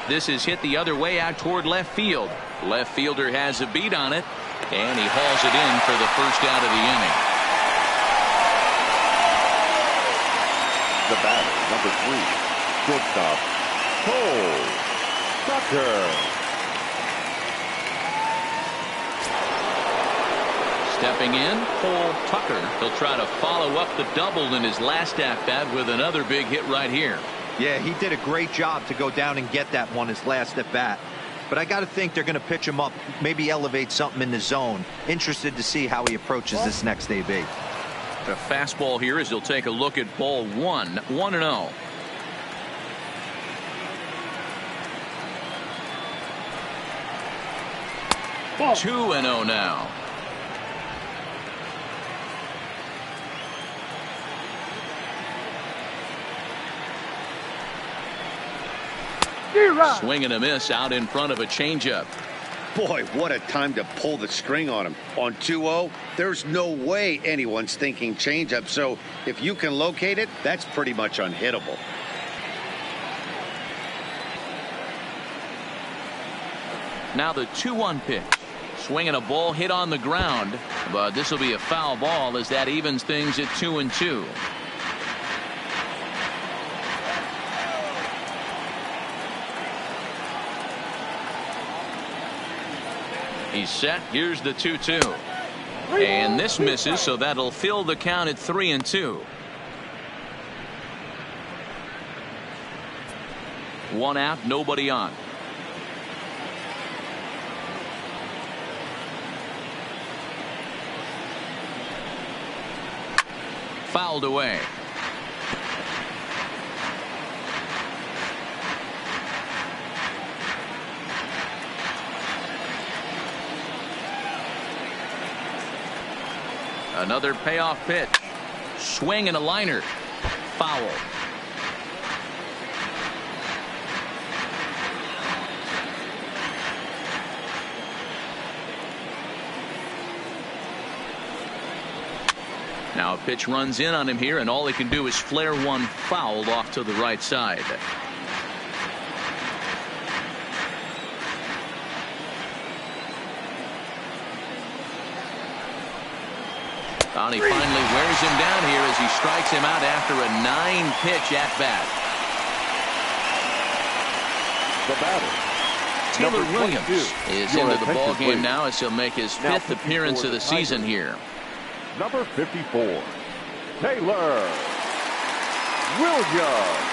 This is hit the other way out toward left field. Left fielder has a beat on it, and he hauls it in for the first out of the inning. The batter, number 3, shortstop, Cole Tucker. Stepping in, Cole Tucker. He'll try to follow up the double in his last at-bat with another big hit right here. Yeah, he did a great job to go down and get that one his last at bat. But I got to think they're going to pitch him up, maybe elevate something in the zone. Interested to see how he approaches this next AB. A fastball here as he'll take a look at ball 1, 1-0. Ball. 2-0 now. Swing and a miss out in front of a changeup. Boy, what a time to pull the string on him. On 2-0, there's no way anyone's thinking changeup. So if you can locate it, that's pretty much unhittable. Now the 2-1 pitch. Swinging a ball hit on the ground, but this will be a foul ball as that evens things at 2-2. He's set. Here's the 2-2. And this misses, so that'll fill the count at 3-2. 1 out, nobody on. Fouled away. Another payoff pitch. Swing and a liner. Foul. Now a pitch runs in on him here, and all he can do is flare one foul off to the right side. And he finally wears him down here as he strikes him out after a 9-pitch at-bat. The batter, Taylor number Williams 22. is Your into the ball attention, game please. now as he'll make his Now 5th appearance of the season Tigers. here. Number 54, Taylor Williams.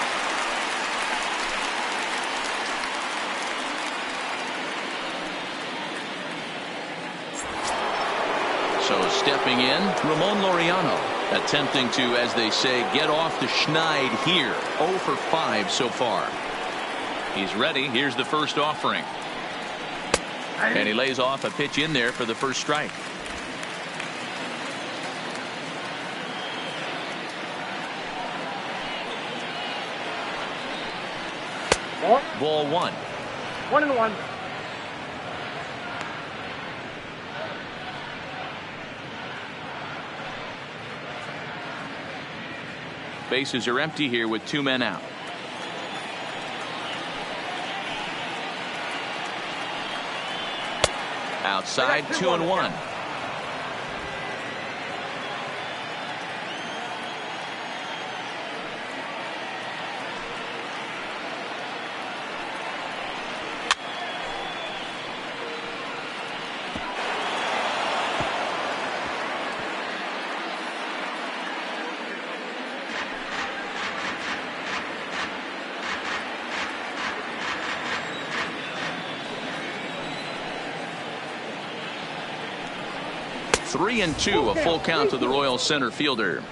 So stepping in, Ramon Laureano, attempting to, as they say, get off the schneid here. 0 for 5 so far. He's ready. Here's the first offering. And he lays off a pitch in there for the first strike. Ball 1. 1-1. Bases are empty here with 2 men out. Outside, 2-1. 3-2, a full count to the Royals center fielder.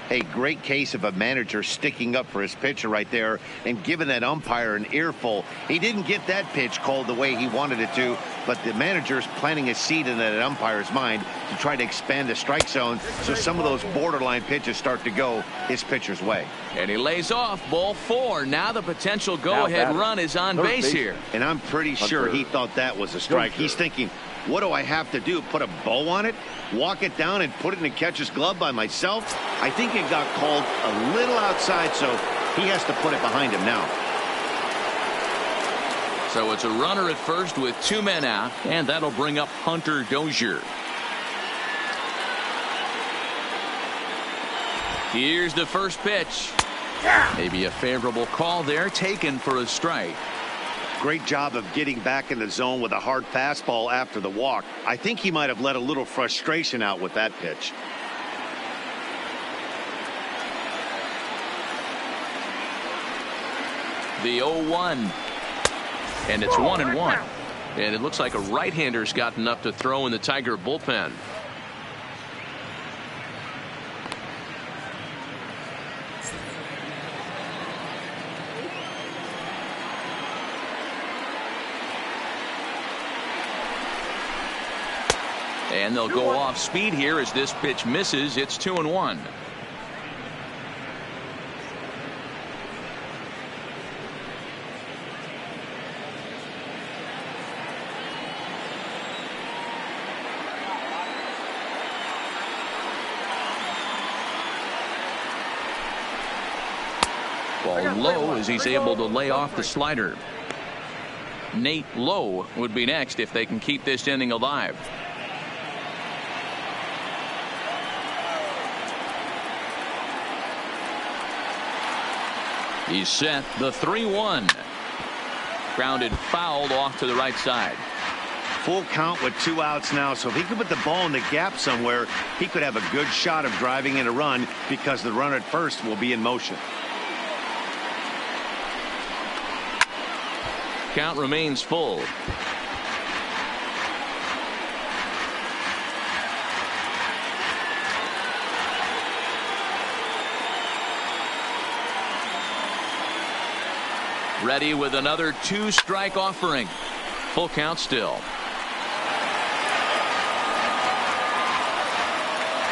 A great case of a manager sticking up for his pitcher right there and giving that umpire an earful. He didn't get that pitch called the way he wanted it to, but the manager's planting a seed in that umpire's mind to try to expand the strike zone so some of those borderline pitches start to go his pitcher's way. And he lays off, ball 4. Now the potential go-ahead run is on base here. And I'm pretty sure he thought that was a strike. He's thinking, what do I have to do? Put a bow on it? Walk it down and put it in the catcher's glove by myself? I think it got called a little outside, so he has to put it behind him now. So it's a runner at first with 2 men out, and that'll bring up Hunter Dozier. Here's the first pitch. Maybe a favorable call there, taken for a strike. Great job of getting back in the zone with a hard fastball after the walk. I think he might have let a little frustration out with that pitch. The 0-1. And it's 1-1. And it looks like a right-hander's gotten up to throw in the Tiger bullpen. And they'll go off speed here as this pitch misses. It's 2-1. Ball low as he's able to lay off the slider. Nate Lowe would be next if they can keep this inning alive. He's set. The 3-1. Grounded fouled off to the right side. Full count with 2 outs now, so if he could put the ball in the gap somewhere, he could have a good shot of driving in a run because the runner at first will be in motion. Count remains full. Ready with another 2-strike offering. Full count still.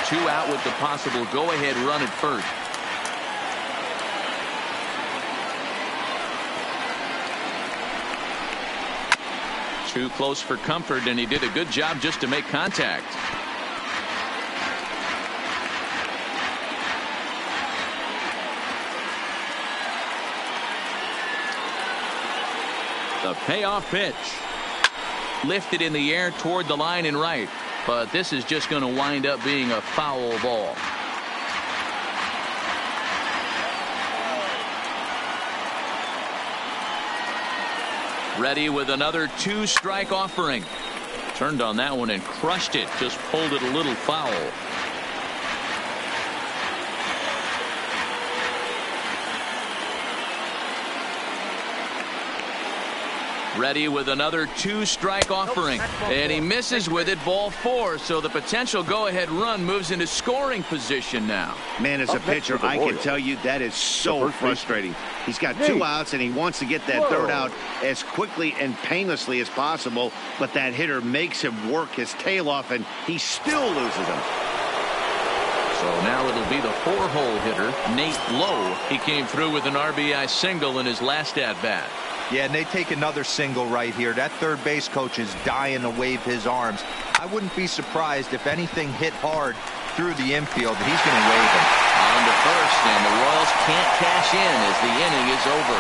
2 out with the possible go-ahead run at first. Too close for comfort, and he did a good job just to make contact. The payoff pitch. Lifted in the air toward the line and right, but this is just going to wind up being a foul ball. Ready with another 2-strike offering. Turned on that one and crushed it. Just pulled it a little foul. Ready with another 2-strike offering. And he misses with it, ball 4. So the potential go-ahead run moves into scoring position now. Man, as a pitcher, I can tell you that is so frustrating. He's got 2 outs, and he wants to get that 3rd out as quickly and painlessly as possible. But that hitter makes him work his tail off, and he still loses him. So now it'll be the 4-hole hitter, Nate Lowe. He came through with an RBI single in his last at-bat. Yeah, and they take another single right here. That third base coach is dying to wave his arms. I wouldn't be surprised if anything hit hard through the infield that he's going to wave him. On to first, and the Royals can't cash in as the inning is over.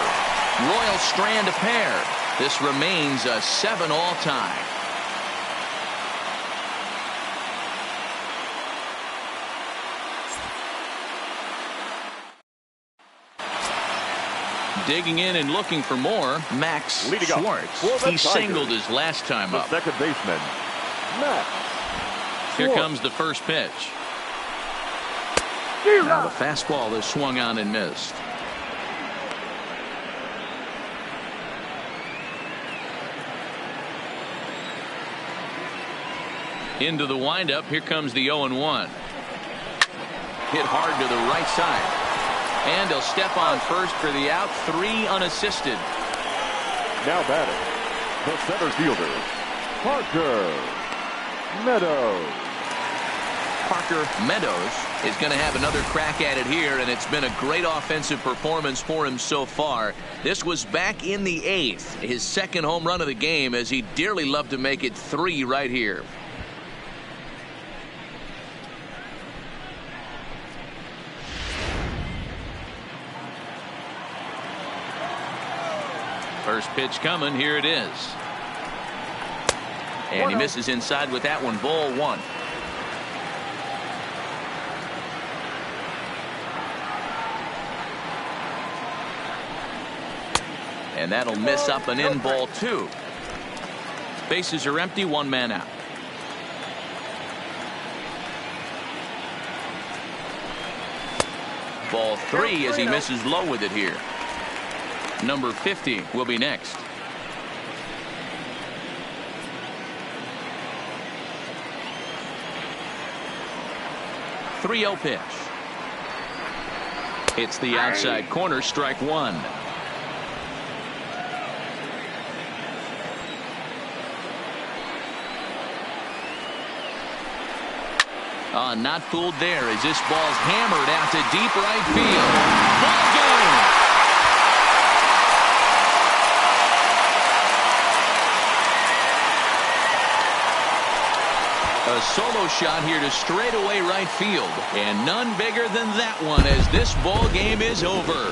Royals strand a pair. This remains a 7-all tie. Digging in and looking for more, Max Schwartz. He singled his last time up. Second baseman, Max. Here comes the first pitch. Now the fastball is swung on and missed. Into the windup. Here comes the 0-1. Hit hard to the right side. And he'll step on first for the out. 3 unassisted. Now batting, the center fielder, Parker Meadows. Parker Meadows is going to have another crack at it here, and it's been a great offensive performance for him so far. This was back in the 8th, his second home run of the game, as he dearly loved to make it 3 right here. First pitch coming. Here it is. And he misses inside with that one. Ball 1. And that'll miss up and in. Ball 2. Bases are empty. 1 man out. Ball 3 as he misses low with it here. Number 50 will be next. .30 pitch. It's the outside corner. Strike 1. Not fooled there as this ball's hammered out to deep right field. Ball game. A solo shot here to straightaway right field, and none bigger than that one as this ball game is over.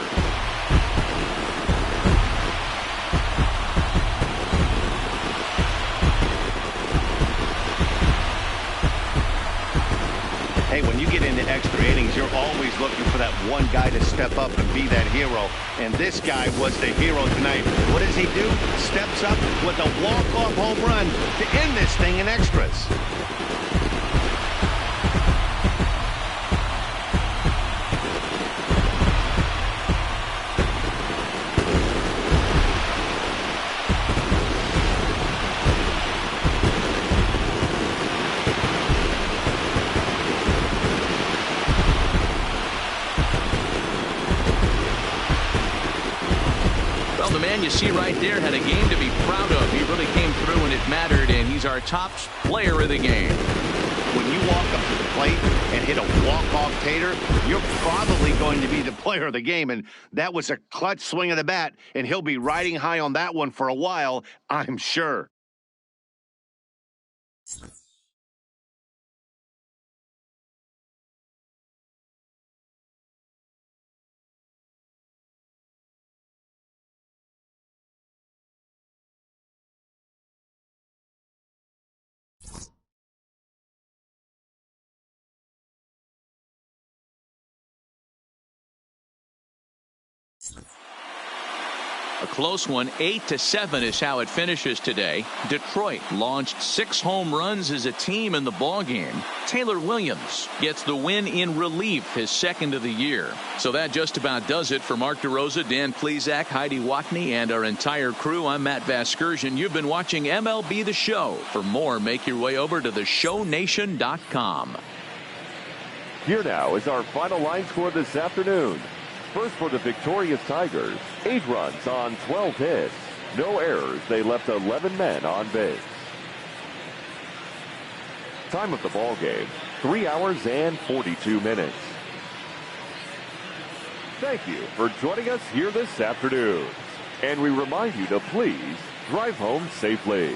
Hey, when you get into extra innings, you're always looking for that one guy to step up and be that hero. And this guy was the hero tonight. What does he do? Steps up with a walk-off home run to end this thing in extras. The man you see right there had a game to be proud of. He really came through and it mattered, and he's our top player of the game. When you walk up to the plate and hit a walk-off tater, you're probably going to be the player of the game, and that was a clutch swing of the bat, and he'll be riding high on that one for a while, I'm sure. A close one. 8-7 is how it finishes today. Detroit launched 6 home runs as a team in the ballgame. Taylor Williams gets the win in relief, his second of the year. So that just about does it for Mark DeRosa, Dan Plesac, Heidi Watney, and our entire crew. I'm Matt Vasgersian. You've been watching MLB The Show. For more, make your way over to theshownation.com. Here now is our final line score this afternoon. First for the victorious Tigers, 8 runs on 12 hits. No errors. They left 11 men on base. Time of the ball game, 3 hours and 42 minutes. Thank you for joining us here this afternoon. And we remind you to please drive home safely.